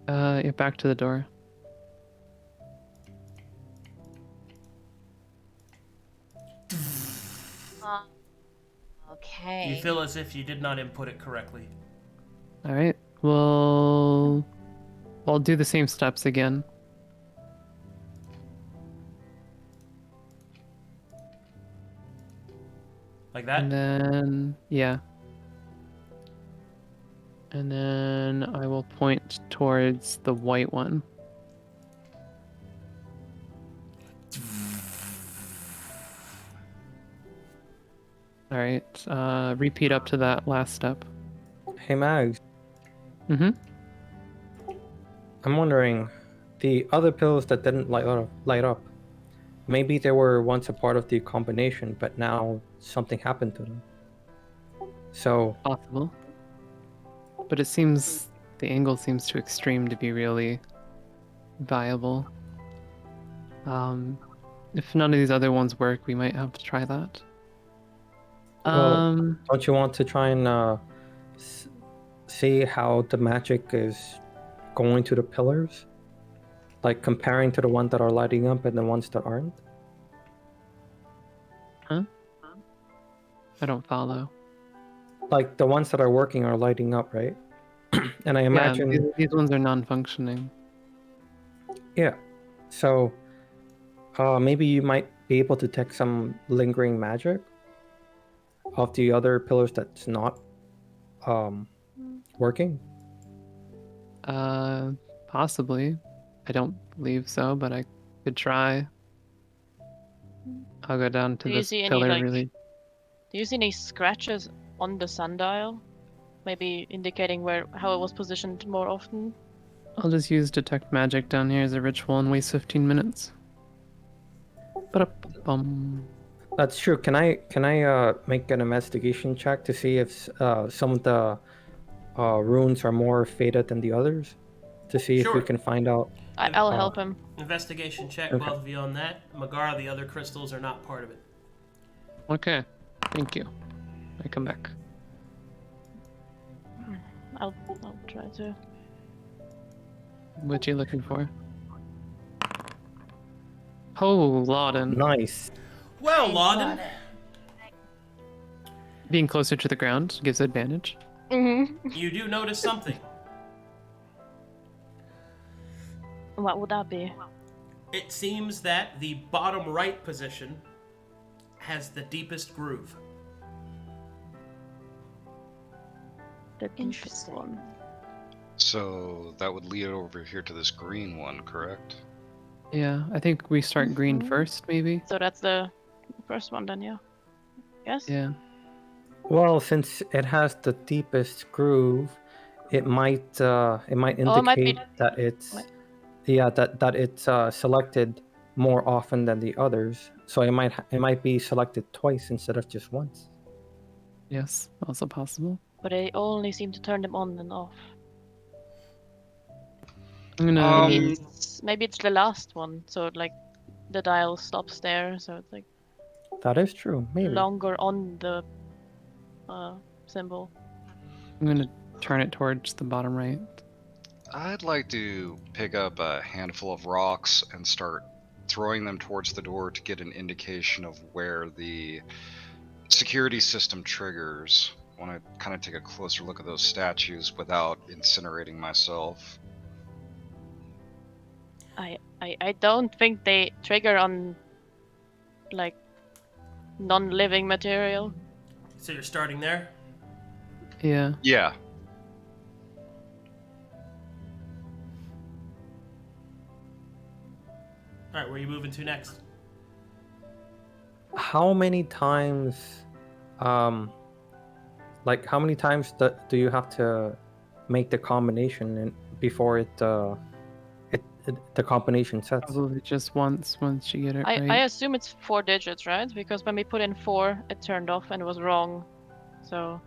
[SPEAKER 3] Yeah, back to the door.
[SPEAKER 1] Okay.
[SPEAKER 2] You feel as if you did not input it correctly.
[SPEAKER 3] All right. Well, I'll do the same steps again.
[SPEAKER 2] Like that?
[SPEAKER 3] And then, yeah. And then I will point towards the white one. All right. Repeat up to that last step.
[SPEAKER 6] Hey Mags,
[SPEAKER 3] Mm-hmm.
[SPEAKER 6] I'm wondering, the other pills that didn't light up, maybe they were once a part of the combination, but now something happened to them. So
[SPEAKER 3] Possible. But it seems the angle seems too extreme to be really viable. If none of these other ones work, we might have to try that.
[SPEAKER 6] Well, don't you want to try and see how the magic is going to the pillars? Like comparing to the ones that are lighting up and the ones that aren't?
[SPEAKER 3] Huh? I don't follow.
[SPEAKER 6] Like the ones that are working are lighting up, right? And I imagine...
[SPEAKER 3] Yeah, these ones are non-functioning.
[SPEAKER 6] Yeah. So maybe you might be able to detect some lingering magic of the other pillars that's not working.
[SPEAKER 3] Possibly. I don't believe so, but I could try. I'll go down to
[SPEAKER 7] Do you
[SPEAKER 3] this
[SPEAKER 7] see any,
[SPEAKER 3] pillar
[SPEAKER 7] like,
[SPEAKER 3] really.
[SPEAKER 7] Do you see any scratches on the sundial? Maybe indicating how it was positioned more often?
[SPEAKER 3] I'll just use detect magic down here as a ritual and waste 15 minutes. Ba-da-bum.
[SPEAKER 6] That's true. Can I make an investigation check to see if some of the runes are more faded than the others? To see if we can find out.
[SPEAKER 7] I'll help him.
[SPEAKER 2] Investigation check,
[SPEAKER 6] Okay.
[SPEAKER 2] both of you on that. Magara, the other crystals are not part of it.
[SPEAKER 3] Okay, thank you. I come back.
[SPEAKER 7] I'll try to.
[SPEAKER 3] What you looking for? Oh, Lauden.
[SPEAKER 6] Nice.
[SPEAKER 2] Well, Lauden.
[SPEAKER 3] Being closer to the ground gives advantage.
[SPEAKER 7] Mm-hmm.
[SPEAKER 2] You do notice something.
[SPEAKER 7] What would that be?
[SPEAKER 2] It seems that the bottom right position has the deepest groove.
[SPEAKER 7] The deepest
[SPEAKER 1] Interesting.
[SPEAKER 7] one.
[SPEAKER 5] So that would lead over here to this green one, correct?
[SPEAKER 3] Yeah, I think we start green first, maybe.
[SPEAKER 7] So that's the first one then, yeah. Yes?
[SPEAKER 3] Yeah.
[SPEAKER 6] Well, since it has the deepest groove, it might indicate
[SPEAKER 7] Oh, it might be...
[SPEAKER 6] that it's
[SPEAKER 7] What?
[SPEAKER 6] that it's selected more often than the others. So it might be selected twice instead of just once.
[SPEAKER 3] Yes, also possible.
[SPEAKER 7] But I only seem to turn them on and off.
[SPEAKER 3] I'm gonna.
[SPEAKER 7] Maybe it's the last one, so like the dial stops there, so it's like
[SPEAKER 6] That is true. Maybe.
[SPEAKER 7] longer on the symbol.
[SPEAKER 3] I'm gonna turn it towards the bottom right.
[SPEAKER 5] I'd like to pick up a handful of rocks and start throwing them towards the door to get an indication of where the security system triggers. I want to kind of take a closer look at those statues without incinerating myself.
[SPEAKER 7] I don't think they trigger on like non-living material.
[SPEAKER 2] So you're starting there?
[SPEAKER 3] Yeah.
[SPEAKER 5] Yeah.
[SPEAKER 2] Alright, where are you moving to next?
[SPEAKER 6] How many times, like how many times do you have to make the combination before the combination sets?
[SPEAKER 3] Probably just once you get it
[SPEAKER 7] I
[SPEAKER 3] right.
[SPEAKER 7] assume it's 4 digits, right? Because when we put in 4, it turned off and it was wrong. So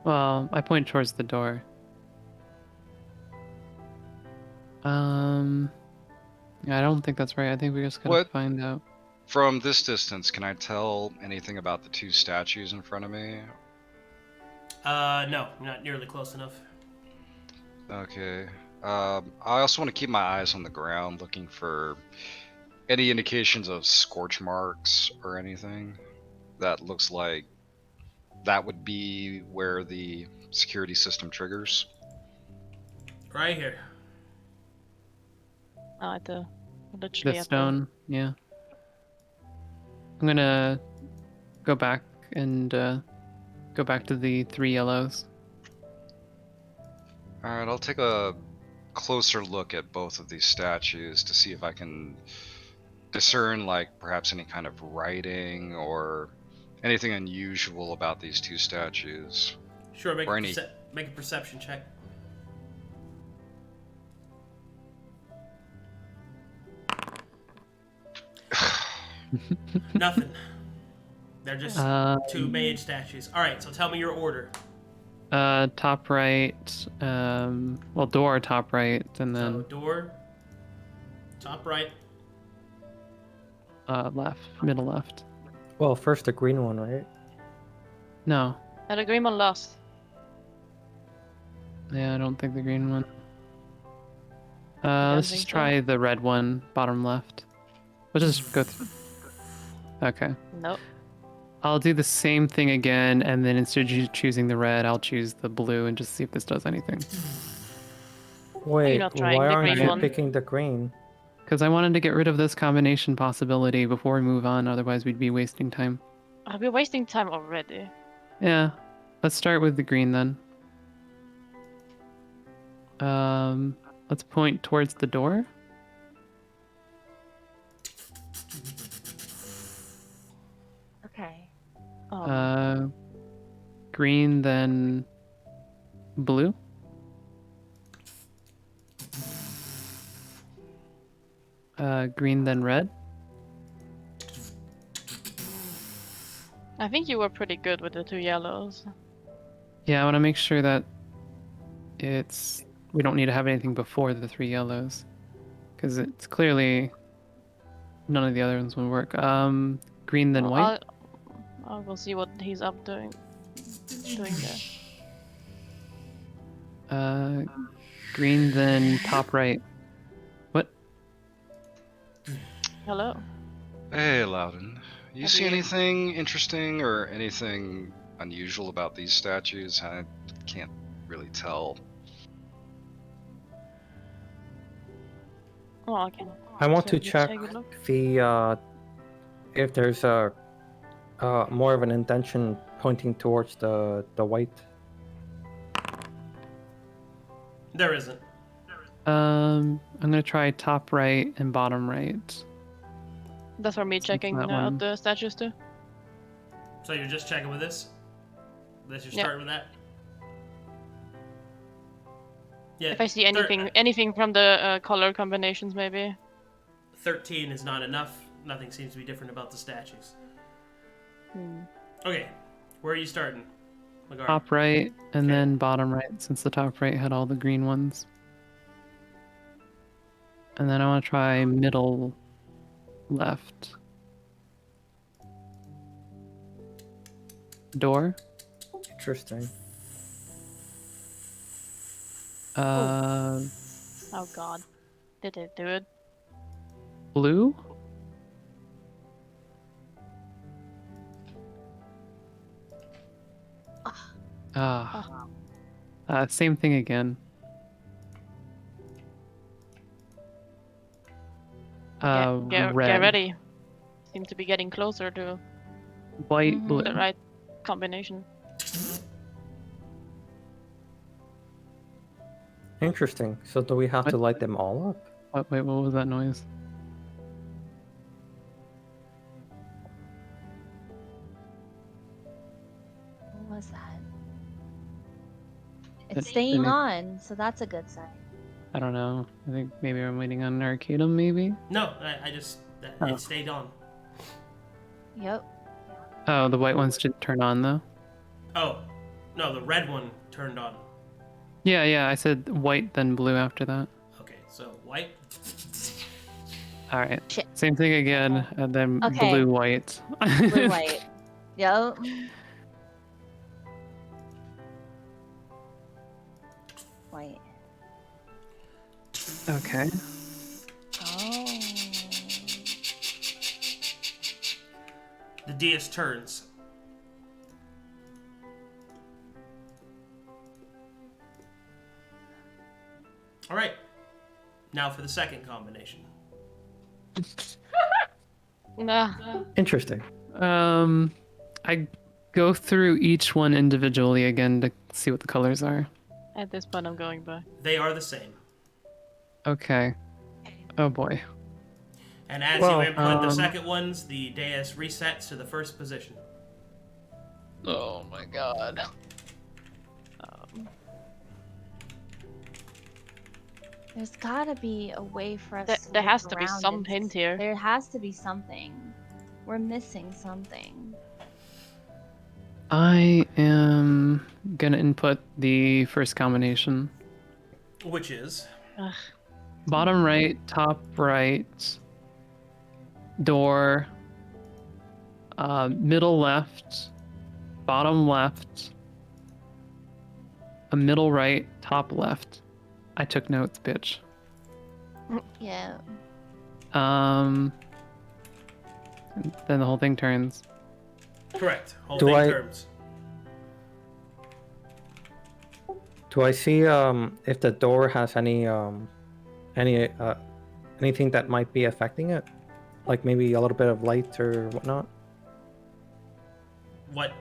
[SPEAKER 3] Well, I point towards the door. I don't think that's right. I think we just gotta find out.
[SPEAKER 5] From this distance, can I tell anything about the two statues in front of me?
[SPEAKER 2] No, not nearly close enough.
[SPEAKER 5] Okay. I also want to keep my eyes on the ground, looking for any indications of scorch marks or anything that looks like that would be where the security system triggers.
[SPEAKER 2] Right here.
[SPEAKER 7] At the literally
[SPEAKER 3] The
[SPEAKER 7] at
[SPEAKER 3] stone, yeah. I'm gonna go back and go back to the 3 yellows.
[SPEAKER 5] Alright, I'll take a closer look at both of these statues to see if I can discern, like, perhaps any kind of writing or anything unusual about these two statues.
[SPEAKER 2] Sure, make
[SPEAKER 5] Or
[SPEAKER 2] a,
[SPEAKER 5] any-
[SPEAKER 2] make a perception check. Nothing. They're just two mage statues. All right, so tell me your order.
[SPEAKER 3] Top right, well, door top right, and
[SPEAKER 2] So
[SPEAKER 3] then
[SPEAKER 2] door, top right.
[SPEAKER 3] left, middle left.
[SPEAKER 6] Well, first the green one, right?
[SPEAKER 3] No,
[SPEAKER 7] the green one lost.
[SPEAKER 3] yeah, I don't think the green one.
[SPEAKER 7] don't
[SPEAKER 3] Let's
[SPEAKER 7] think
[SPEAKER 3] just
[SPEAKER 7] so?
[SPEAKER 3] try the red one, bottom left. We'll just go through. Okay.
[SPEAKER 7] Nope.
[SPEAKER 3] I'll do the same thing again, and then instead of choosing the red, I'll choose the blue and just see if this does anything.
[SPEAKER 6] Wait,
[SPEAKER 7] not trying
[SPEAKER 6] why
[SPEAKER 7] the
[SPEAKER 6] aren't
[SPEAKER 7] green
[SPEAKER 6] you
[SPEAKER 7] one?
[SPEAKER 6] picking the green?
[SPEAKER 3] Because I wanted to get rid of this combination possibility before we move on, otherwise we'd be wasting time.
[SPEAKER 7] We're wasting time already.
[SPEAKER 3] Yeah, let's start with the green then. Let's point towards the door.
[SPEAKER 1] Okay.
[SPEAKER 3] Green, then blue. Green, then red.
[SPEAKER 7] I think you were pretty good with the 2 yellows.
[SPEAKER 3] Yeah, I want to make sure that we don't need to have anything before the 3 yellows, because it's clearly none of the other ones would work. Green, then white.
[SPEAKER 7] I will see what he's up doing there.
[SPEAKER 3] Green, then top right. What?
[SPEAKER 7] Hello.
[SPEAKER 5] Hey, Lauden. You
[SPEAKER 7] Have
[SPEAKER 5] see
[SPEAKER 7] you-
[SPEAKER 5] anything interesting or anything unusual about these statues? I can't really tell.
[SPEAKER 7] Oh, I can.
[SPEAKER 6] I want to
[SPEAKER 7] just
[SPEAKER 6] check
[SPEAKER 7] take a look.
[SPEAKER 6] if there's a more of an intention pointing towards the white.
[SPEAKER 2] There isn't.
[SPEAKER 3] I'm gonna try top right and bottom right.
[SPEAKER 7] That's for me checking
[SPEAKER 3] that one.
[SPEAKER 7] out the statues too.
[SPEAKER 2] So you're just checking with this? Let's just
[SPEAKER 7] Yeah.
[SPEAKER 2] start with that. Yeah.
[SPEAKER 7] If I see anything from the color combinations, maybe.
[SPEAKER 2] 13 is not enough. Nothing seems to be different about the statues.
[SPEAKER 7] Hmm.
[SPEAKER 2] Okay, where are you starting, Magara?
[SPEAKER 3] Top right and
[SPEAKER 2] Okay.
[SPEAKER 3] then bottom right, since the top right had all the green ones. And then I want to try middle left. Door.
[SPEAKER 6] Interesting.
[SPEAKER 3] Uh,
[SPEAKER 7] Oh god. Did it do it?
[SPEAKER 3] blue. Same thing again.
[SPEAKER 7] Get
[SPEAKER 3] Red.
[SPEAKER 7] ready. Seem to be getting closer to
[SPEAKER 3] White, blue.
[SPEAKER 7] the right combination.
[SPEAKER 6] Interesting. So do we have to light them all up?
[SPEAKER 3] Wait, what was that noise?
[SPEAKER 1] What was that?
[SPEAKER 3] It-
[SPEAKER 1] It's staying
[SPEAKER 3] it-
[SPEAKER 1] on, so that's a good sign.
[SPEAKER 3] I don't know. I think maybe I'm waiting on Arcadum, maybe?
[SPEAKER 2] No, I just...
[SPEAKER 3] Oh.
[SPEAKER 2] It stayed on.
[SPEAKER 1] Yep.
[SPEAKER 3] Oh, the white ones didn't turn on, though?
[SPEAKER 2] Oh, no, the red one turned on.
[SPEAKER 3] Yeah, I said white, then blue after that.
[SPEAKER 2] Okay, so white.
[SPEAKER 3] Alright.
[SPEAKER 1] Shit.
[SPEAKER 3] Same thing again, and then
[SPEAKER 1] Okay.
[SPEAKER 3] blue, white.
[SPEAKER 1] Blue, white. Yep. White.
[SPEAKER 3] Okay.
[SPEAKER 1] Oh.
[SPEAKER 2] The dais turns. All right. Now for the second combination.
[SPEAKER 7] Nah.
[SPEAKER 6] Interesting.
[SPEAKER 3] I go through each one individually again to see what the colors are.
[SPEAKER 7] At this point, I'm going by.
[SPEAKER 2] They are the same.
[SPEAKER 3] Okay. Oh boy.
[SPEAKER 2] And as you input the second ones, the dais resets to the first position.
[SPEAKER 3] Oh my god.
[SPEAKER 1] There's gotta be a way for us to
[SPEAKER 7] There
[SPEAKER 1] look
[SPEAKER 7] has to be
[SPEAKER 1] around
[SPEAKER 7] some
[SPEAKER 1] and
[SPEAKER 7] hint here.
[SPEAKER 1] There has to be something. We're missing something.
[SPEAKER 3] I am gonna input the first combination.
[SPEAKER 2] Which is?
[SPEAKER 7] Ugh.
[SPEAKER 3] Bottom right, top right, door, middle left, bottom left, a middle right, top left. I took notes, bitch.
[SPEAKER 1] Yeah.
[SPEAKER 3] And then the whole thing turns.
[SPEAKER 2] Correct. Whole
[SPEAKER 6] Do
[SPEAKER 2] thing
[SPEAKER 6] I-
[SPEAKER 2] turns.
[SPEAKER 6] Do I see if the door has anything that might be affecting it? Like maybe a little bit of light or whatnot?
[SPEAKER 2] What?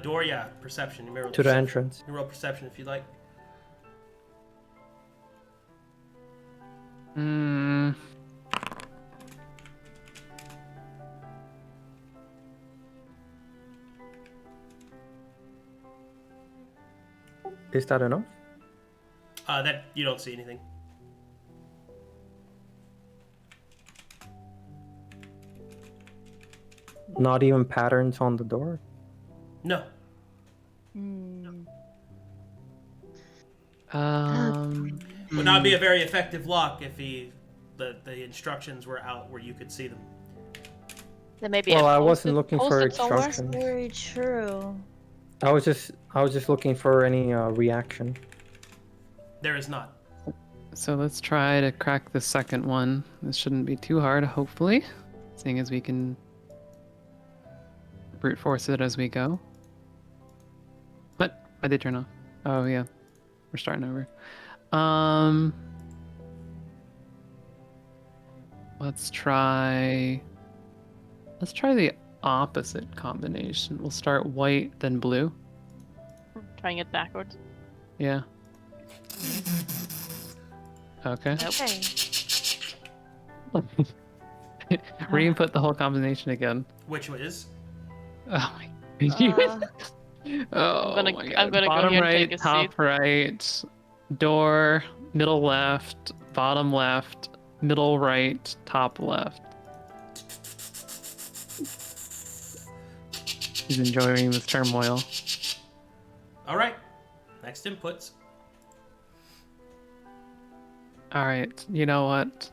[SPEAKER 2] Door, yeah. Perception. You may roll
[SPEAKER 6] To the
[SPEAKER 2] perception.
[SPEAKER 6] entrance.
[SPEAKER 2] You roll perception if you'd like.
[SPEAKER 6] Is that enough?
[SPEAKER 2] That you don't see anything.
[SPEAKER 6] Not even patterns on the door?
[SPEAKER 2] No. Would not be a very effective lock if the instructions were out where you could see them.
[SPEAKER 7] There may be
[SPEAKER 6] Well,
[SPEAKER 7] a
[SPEAKER 6] I wasn't looking for
[SPEAKER 7] post-it somewhere.
[SPEAKER 6] instructions.
[SPEAKER 1] Very true.
[SPEAKER 6] I was just looking for any reaction.
[SPEAKER 2] There is not.
[SPEAKER 3] So let's try to crack the second one. This shouldn't be too hard, hopefully, seeing as we can brute force it as we go. But I did turn off. Oh yeah, we're starting over. Let's try the opposite combination. We'll start white, then blue.
[SPEAKER 7] Trying it backwards.
[SPEAKER 3] Yeah. Okay.
[SPEAKER 1] Okay.
[SPEAKER 3] Re-input the whole combination again.
[SPEAKER 2] Which is?
[SPEAKER 3] Oh my god. Oh
[SPEAKER 7] I'm
[SPEAKER 3] my
[SPEAKER 7] gonna
[SPEAKER 3] god.
[SPEAKER 7] go
[SPEAKER 3] Bottom
[SPEAKER 7] here and
[SPEAKER 3] right,
[SPEAKER 7] take a
[SPEAKER 3] top
[SPEAKER 7] seat.
[SPEAKER 3] right, door, middle left, bottom left, middle right, top left. He's enjoying this turmoil.
[SPEAKER 2] All right. Next inputs.
[SPEAKER 3] All right, you know what?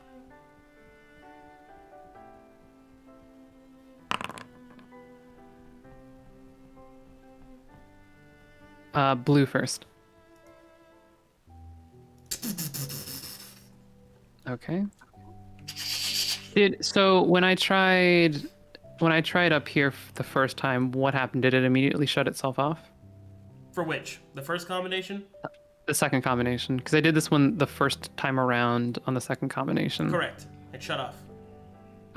[SPEAKER 3] Blue first. Okay. So when I tried up here the first time, what happened? Did it immediately shut itself off?
[SPEAKER 2] For which? The first combination?
[SPEAKER 3] The second combination, because I did this one the first time around on the second combination.
[SPEAKER 2] Correct. It shut off.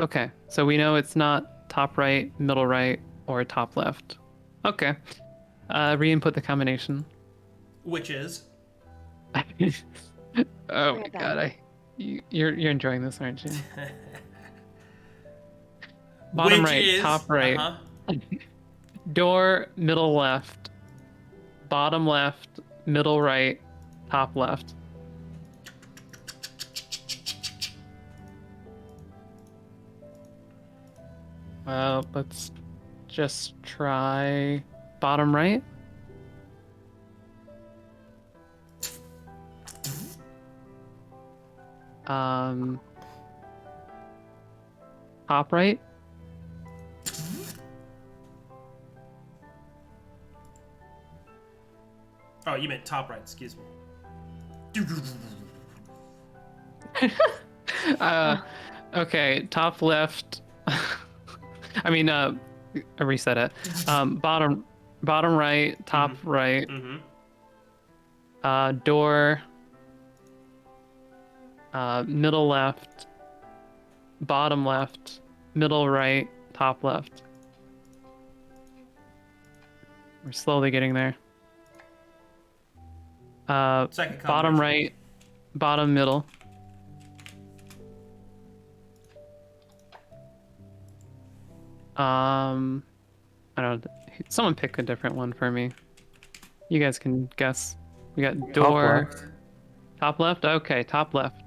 [SPEAKER 3] Okay, so we know it's not top right, middle right, or top left. Okay. Re-input the combination.
[SPEAKER 2] Which is?
[SPEAKER 3] Oh my god, you're enjoying this, aren't you? Bottom
[SPEAKER 2] Which
[SPEAKER 3] right,
[SPEAKER 2] is,
[SPEAKER 3] top right. Door, middle left. Bottom left, middle right, top left. Let's just try bottom right. Top right.
[SPEAKER 2] Oh, you meant top right. Excuse me.
[SPEAKER 3] Okay, top left. I mean, I reset it. Bottom right, top right.
[SPEAKER 2] Mm-hmm.
[SPEAKER 3] Door, middle left, bottom left, middle right, top left. We're slowly getting there.
[SPEAKER 2] Second
[SPEAKER 3] Bottom
[SPEAKER 2] combination.
[SPEAKER 3] right, bottom middle. I don't know. Someone pick a different one for me. You guys can guess. We got door.
[SPEAKER 6] Top left.
[SPEAKER 3] Top left? Okay, top left.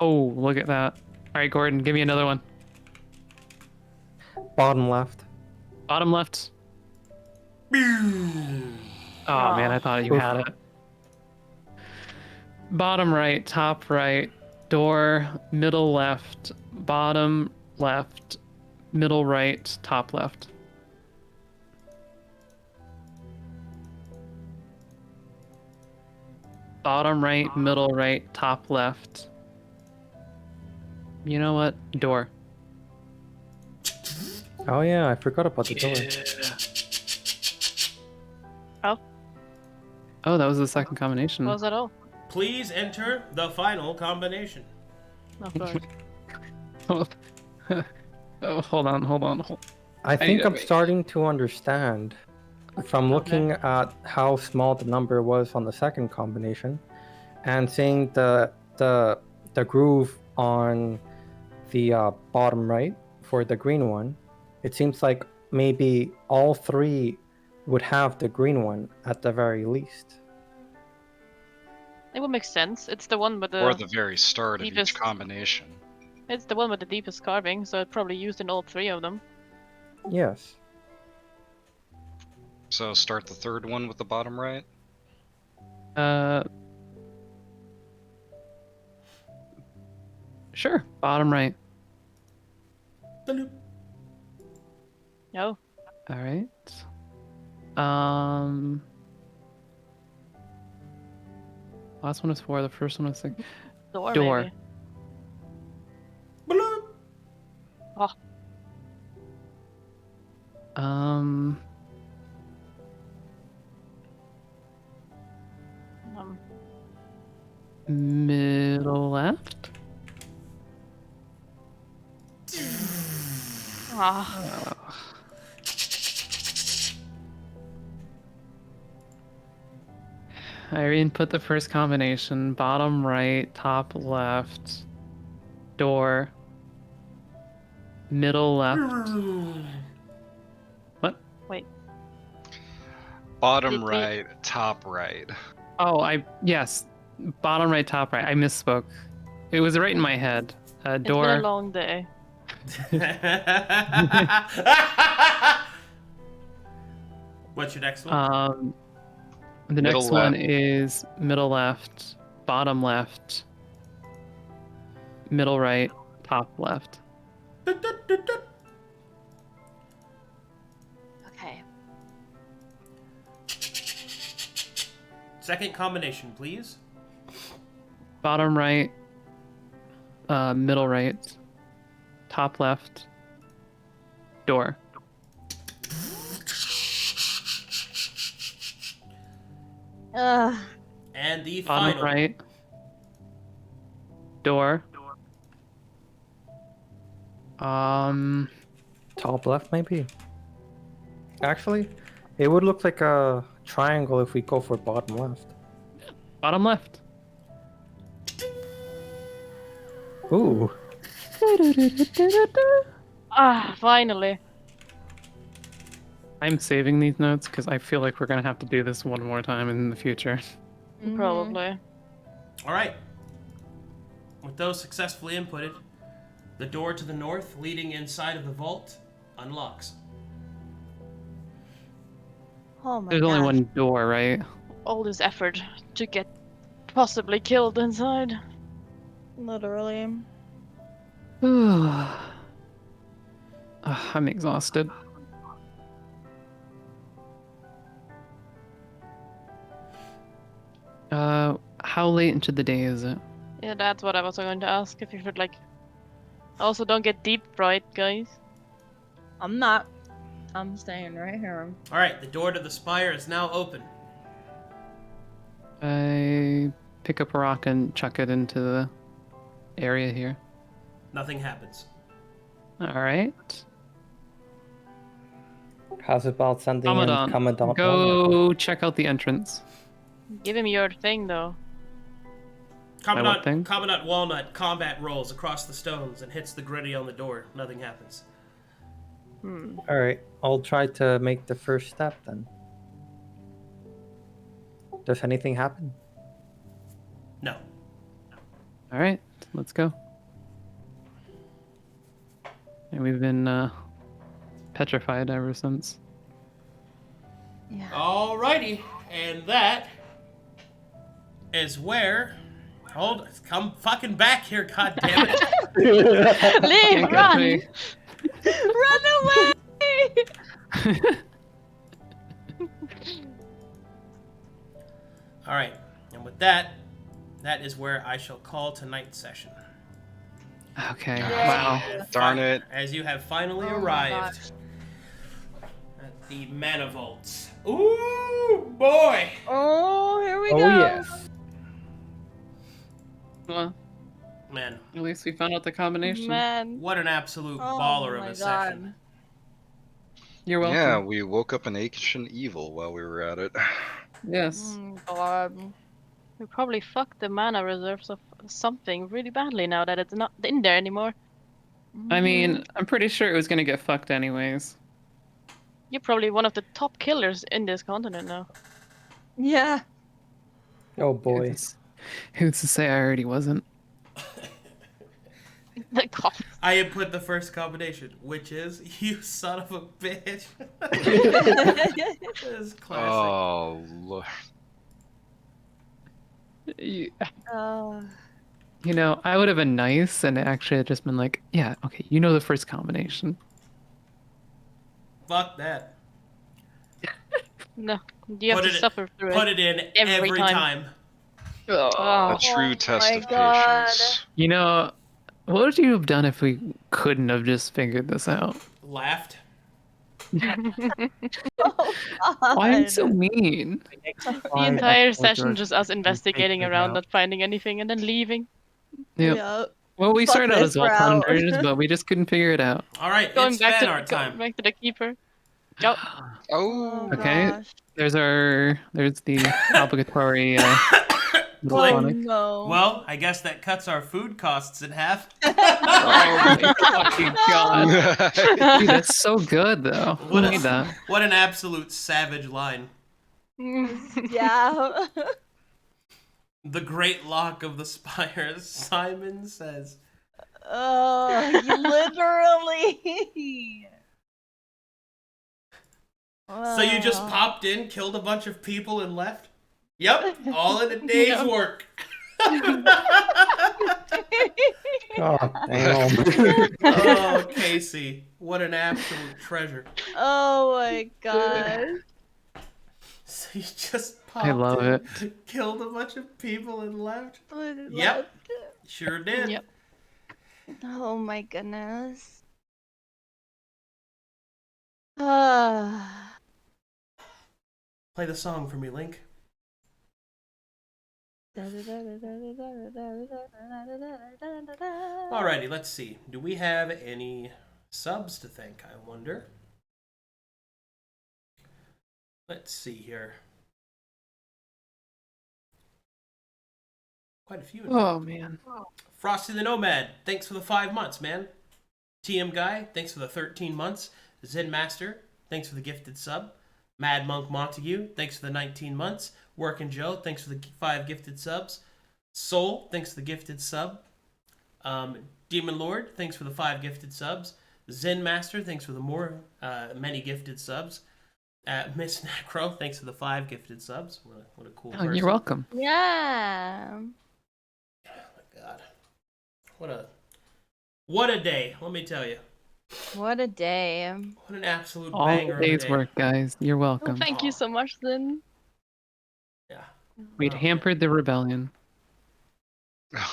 [SPEAKER 3] Oh, look at that. Alright, Gordon, give me another one.
[SPEAKER 6] Bottom left.
[SPEAKER 3] Bottom left. Oh man, I thought you had it. Bottom right, top right, door, middle left, bottom left, middle right, top left. Bottom right, middle right, top left. You know what? Door.
[SPEAKER 6] Oh yeah, I forgot about the door.
[SPEAKER 3] Oh, that was the second combination.
[SPEAKER 7] What was that all?
[SPEAKER 2] Please enter the final combination.
[SPEAKER 7] Of course.
[SPEAKER 3] Oh, hold on.
[SPEAKER 6] I think I'm starting to understand from looking at how small the number was on the second combination and seeing the groove on the bottom right for the green one. It seems like maybe all three would have the green one at the very least.
[SPEAKER 7] It would make sense. It's the one with the...
[SPEAKER 5] Or the very start of
[SPEAKER 7] deepest-
[SPEAKER 5] each combination.
[SPEAKER 7] It's the one with the deepest carving, so it's probably used in all three of them.
[SPEAKER 6] Yes.
[SPEAKER 5] So start the third one with the bottom right.
[SPEAKER 3] Sure. Bottom right.
[SPEAKER 7] No.
[SPEAKER 3] All right. Last one was 4. The first one was 6. Door.
[SPEAKER 7] Maybe. Oh.
[SPEAKER 3] Middle left. Irene put the first combination. Bottom right, top left, door, middle left. What?
[SPEAKER 7] Wait.
[SPEAKER 5] Bottom right, top right.
[SPEAKER 3] Oh, yes. Bottom right, top right. I misspoke. It was right in my head. Door.
[SPEAKER 7] It's been a long day.
[SPEAKER 2] What's your next one?
[SPEAKER 3] The
[SPEAKER 5] Middle
[SPEAKER 3] next one
[SPEAKER 5] left.
[SPEAKER 3] is middle left, bottom left, middle right, top left.
[SPEAKER 1] Okay.
[SPEAKER 2] Second combination, please.
[SPEAKER 3] Bottom right, middle right, top left, door.
[SPEAKER 2] And the
[SPEAKER 3] Bottom
[SPEAKER 2] final.
[SPEAKER 3] right, door.
[SPEAKER 6] Top left, maybe? Actually, it would look like a triangle if we go for bottom left.
[SPEAKER 3] Bottom left.
[SPEAKER 6] Ooh.
[SPEAKER 7] Finally.
[SPEAKER 3] I'm saving these notes because I feel like we're gonna have to do this one more time in the future.
[SPEAKER 7] Probably.
[SPEAKER 2] All right. With those successfully inputted, the door to the north leading inside of the vault unlocks.
[SPEAKER 1] Oh my
[SPEAKER 3] There's
[SPEAKER 1] god.
[SPEAKER 3] only one door, right?
[SPEAKER 7] All this effort to get possibly killed inside.
[SPEAKER 1] Literally.
[SPEAKER 3] I'm exhausted. How late into the day is it?
[SPEAKER 7] Yeah, that's what I was going to ask. If you should, like... Also, don't get deep fried, guys.
[SPEAKER 1] I'm not. I'm staying right here.
[SPEAKER 2] All right, the door to the spire is now open.
[SPEAKER 3] I pick up a rock and chuck it into the area here.
[SPEAKER 2] Nothing happens.
[SPEAKER 3] All right.
[SPEAKER 6] How's about sending in
[SPEAKER 3] Commandant,
[SPEAKER 6] Commandant?
[SPEAKER 3] go check out the entrance.
[SPEAKER 7] Give him your thing, though.
[SPEAKER 3] what thing?
[SPEAKER 2] Commandant Walnut combat rolls across the stones and hits the gritty on the door. Nothing happens.
[SPEAKER 6] All right, I'll try to make the first step then. Does anything happen?
[SPEAKER 2] No.
[SPEAKER 3] All right, let's go. And we've been petrified ever since.
[SPEAKER 1] Yeah.
[SPEAKER 2] Alrighty, and that is where. Come fucking back here, goddammit.
[SPEAKER 7] Leave, run!
[SPEAKER 1] Run away!
[SPEAKER 2] Alright, and with that is where I shall call tonight's session.
[SPEAKER 3] Okay.
[SPEAKER 1] Yay.
[SPEAKER 3] Wow.
[SPEAKER 5] Darn it.
[SPEAKER 2] As you have finally
[SPEAKER 1] Oh my
[SPEAKER 2] arrived
[SPEAKER 1] gosh.
[SPEAKER 2] at the Mana Vaults. Ooh, boy!
[SPEAKER 1] Oh, here we
[SPEAKER 6] Oh
[SPEAKER 1] go.
[SPEAKER 6] yes.
[SPEAKER 3] Well,
[SPEAKER 2] Man,
[SPEAKER 3] at least we found out the combination.
[SPEAKER 7] Man.
[SPEAKER 2] what an absolute
[SPEAKER 1] Oh
[SPEAKER 2] baller of
[SPEAKER 1] my
[SPEAKER 2] a session.
[SPEAKER 1] God.
[SPEAKER 3] You're welcome.
[SPEAKER 5] Yeah, we woke up an ancient evil while we were at it.
[SPEAKER 3] Yes.
[SPEAKER 1] God.
[SPEAKER 7] We probably fucked the mana reserves of something really badly now that it's not in there anymore.
[SPEAKER 3] I mean, I'm pretty sure it was gonna get fucked anyways.
[SPEAKER 7] You're probably one of the top killers in this continent now.
[SPEAKER 1] Yeah.
[SPEAKER 6] Oh boy.
[SPEAKER 3] Who's to say I already wasn't?
[SPEAKER 7] The cough.
[SPEAKER 2] I input the first combination, which is you son of a bitch. This is classic.
[SPEAKER 5] Oh, look.
[SPEAKER 3] You
[SPEAKER 1] Oh.
[SPEAKER 3] know, I would have been nice and actually had just been like, yeah, okay, you know the first combination.
[SPEAKER 2] Fuck that.
[SPEAKER 7] No, you have to suffer through
[SPEAKER 2] Put
[SPEAKER 7] it.
[SPEAKER 2] it in
[SPEAKER 7] every
[SPEAKER 2] every
[SPEAKER 7] time.
[SPEAKER 2] time.
[SPEAKER 7] Oh.
[SPEAKER 5] A true test
[SPEAKER 1] my
[SPEAKER 5] of
[SPEAKER 1] God.
[SPEAKER 5] patience.
[SPEAKER 3] You know, what would you have done if we couldn't have just figured this out?
[SPEAKER 2] Laughed.
[SPEAKER 1] Oh, God.
[SPEAKER 3] Why are you so mean?
[SPEAKER 7] The entire session just us investigating around, not finding anything, and then leaving.
[SPEAKER 3] Yep.
[SPEAKER 1] Yep.
[SPEAKER 3] Well, we
[SPEAKER 1] Fuck
[SPEAKER 3] started out
[SPEAKER 1] this
[SPEAKER 3] as well
[SPEAKER 1] route.
[SPEAKER 3] hunters, but we just couldn't figure it out.
[SPEAKER 2] All right,
[SPEAKER 7] Going
[SPEAKER 2] it's
[SPEAKER 7] back
[SPEAKER 2] fan
[SPEAKER 7] to
[SPEAKER 2] art time.
[SPEAKER 7] going back to the keeper. Yep.
[SPEAKER 5] Oh,
[SPEAKER 3] Okay.
[SPEAKER 1] Gosh.
[SPEAKER 3] There's the obligatory
[SPEAKER 2] Click.
[SPEAKER 1] Oh,
[SPEAKER 3] click.
[SPEAKER 1] no.
[SPEAKER 2] Well, I guess that cuts our food costs in half.
[SPEAKER 3] Oh my fucking god. Dude, that's so good though. Who
[SPEAKER 2] What a-
[SPEAKER 3] made that?
[SPEAKER 2] What an absolute savage line.
[SPEAKER 1] Yeah.
[SPEAKER 2] The great lock of the spires, Simon says.
[SPEAKER 1] Oh, literally.
[SPEAKER 2] So you just popped in, killed a bunch of people, and left? Yep, all in a day's
[SPEAKER 7] Yep.
[SPEAKER 2] work.
[SPEAKER 6] God damn.
[SPEAKER 2] Oh, Casey, what an absolute treasure.
[SPEAKER 1] Oh my god.
[SPEAKER 2] So you just popped
[SPEAKER 3] I love
[SPEAKER 2] in,
[SPEAKER 3] it.
[SPEAKER 2] killed a bunch of people, and left?
[SPEAKER 1] I
[SPEAKER 2] Yep.
[SPEAKER 1] loved it.
[SPEAKER 2] Sure did.
[SPEAKER 7] Yep.
[SPEAKER 1] Oh my goodness. Ah.
[SPEAKER 2] Play the song for me, Link. Alrighty, let's see. Do we have any subs to thank, I wonder? Let's see here. Quite a few. in fact.
[SPEAKER 3] Oh man.
[SPEAKER 2] FrostyTheNomad, thanks for the 5 months, man. TM Guy, thanks for the 13 months. Zenmaster, thanks for the gifted sub. Mad Monk Montague, thanks for the 19 months. Workin' Joe, thanks for the 5 gifted subs. Soul, thanks for the gifted sub. Demon Lord, thanks for the 5 gifted subs. Zenmaster, thanks for the many gifted subs. MsNecro, thanks for the 5 gifted subs. What a cool
[SPEAKER 3] Oh,
[SPEAKER 2] person.
[SPEAKER 3] you're welcome.
[SPEAKER 1] Yeah.
[SPEAKER 2] Oh my god. What a day, let me tell you.
[SPEAKER 1] What a day.
[SPEAKER 2] What an absolute
[SPEAKER 3] All
[SPEAKER 2] banger of a
[SPEAKER 3] day's
[SPEAKER 2] day.
[SPEAKER 3] work, guys. You're
[SPEAKER 7] Oh,
[SPEAKER 3] welcome.
[SPEAKER 7] thank you so much, then.
[SPEAKER 2] Yeah.
[SPEAKER 3] We'd
[SPEAKER 2] Oh,
[SPEAKER 3] hampered the rebellion.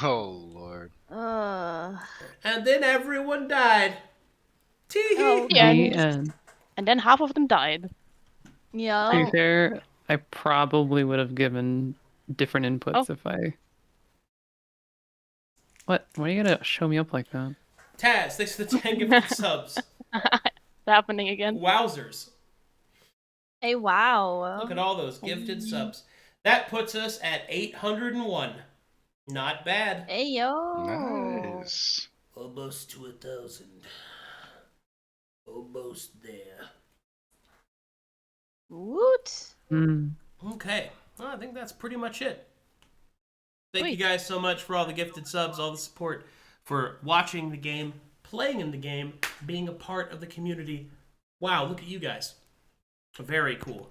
[SPEAKER 5] oh Lord.
[SPEAKER 2] And then everyone died. Tee
[SPEAKER 1] Oh,
[SPEAKER 2] hee.
[SPEAKER 7] Yeah.
[SPEAKER 3] The end.
[SPEAKER 7] And then half of them died.
[SPEAKER 3] To
[SPEAKER 1] Yeah.
[SPEAKER 3] be fair, I probably would have given different inputs if I What? Why you gotta show me up like that?
[SPEAKER 2] Taz, thanks for the 10 gifted subs.
[SPEAKER 7] It's happening again.
[SPEAKER 2] Wowzers.
[SPEAKER 1] Hey, wow.
[SPEAKER 2] Look at all those gifted subs. That puts us at 801. Not bad.
[SPEAKER 1] Hey, yo.
[SPEAKER 5] Nice.
[SPEAKER 2] Almost to 1,000. Almost there.
[SPEAKER 1] Woot.
[SPEAKER 2] Okay. Well, I think that's pretty much it. Thank you
[SPEAKER 7] Sweet.
[SPEAKER 2] guys so much for all the gifted subs, all the support, for watching the game, playing in the game, being a part of the community. Wow, look at you guys. Very cool.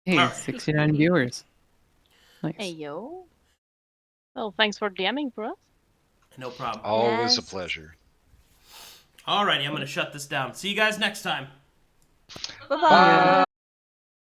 [SPEAKER 3] Hey,
[SPEAKER 2] Alright.
[SPEAKER 3] 69 viewers. Nice.
[SPEAKER 1] Hey, yo.
[SPEAKER 7] Well, thanks for DMing for us.
[SPEAKER 2] No problem.
[SPEAKER 5] Always a
[SPEAKER 1] Yes.
[SPEAKER 5] pleasure.
[SPEAKER 2] Alrighty, I'm going to shut this down. See you guys next time.
[SPEAKER 1] Bye-bye.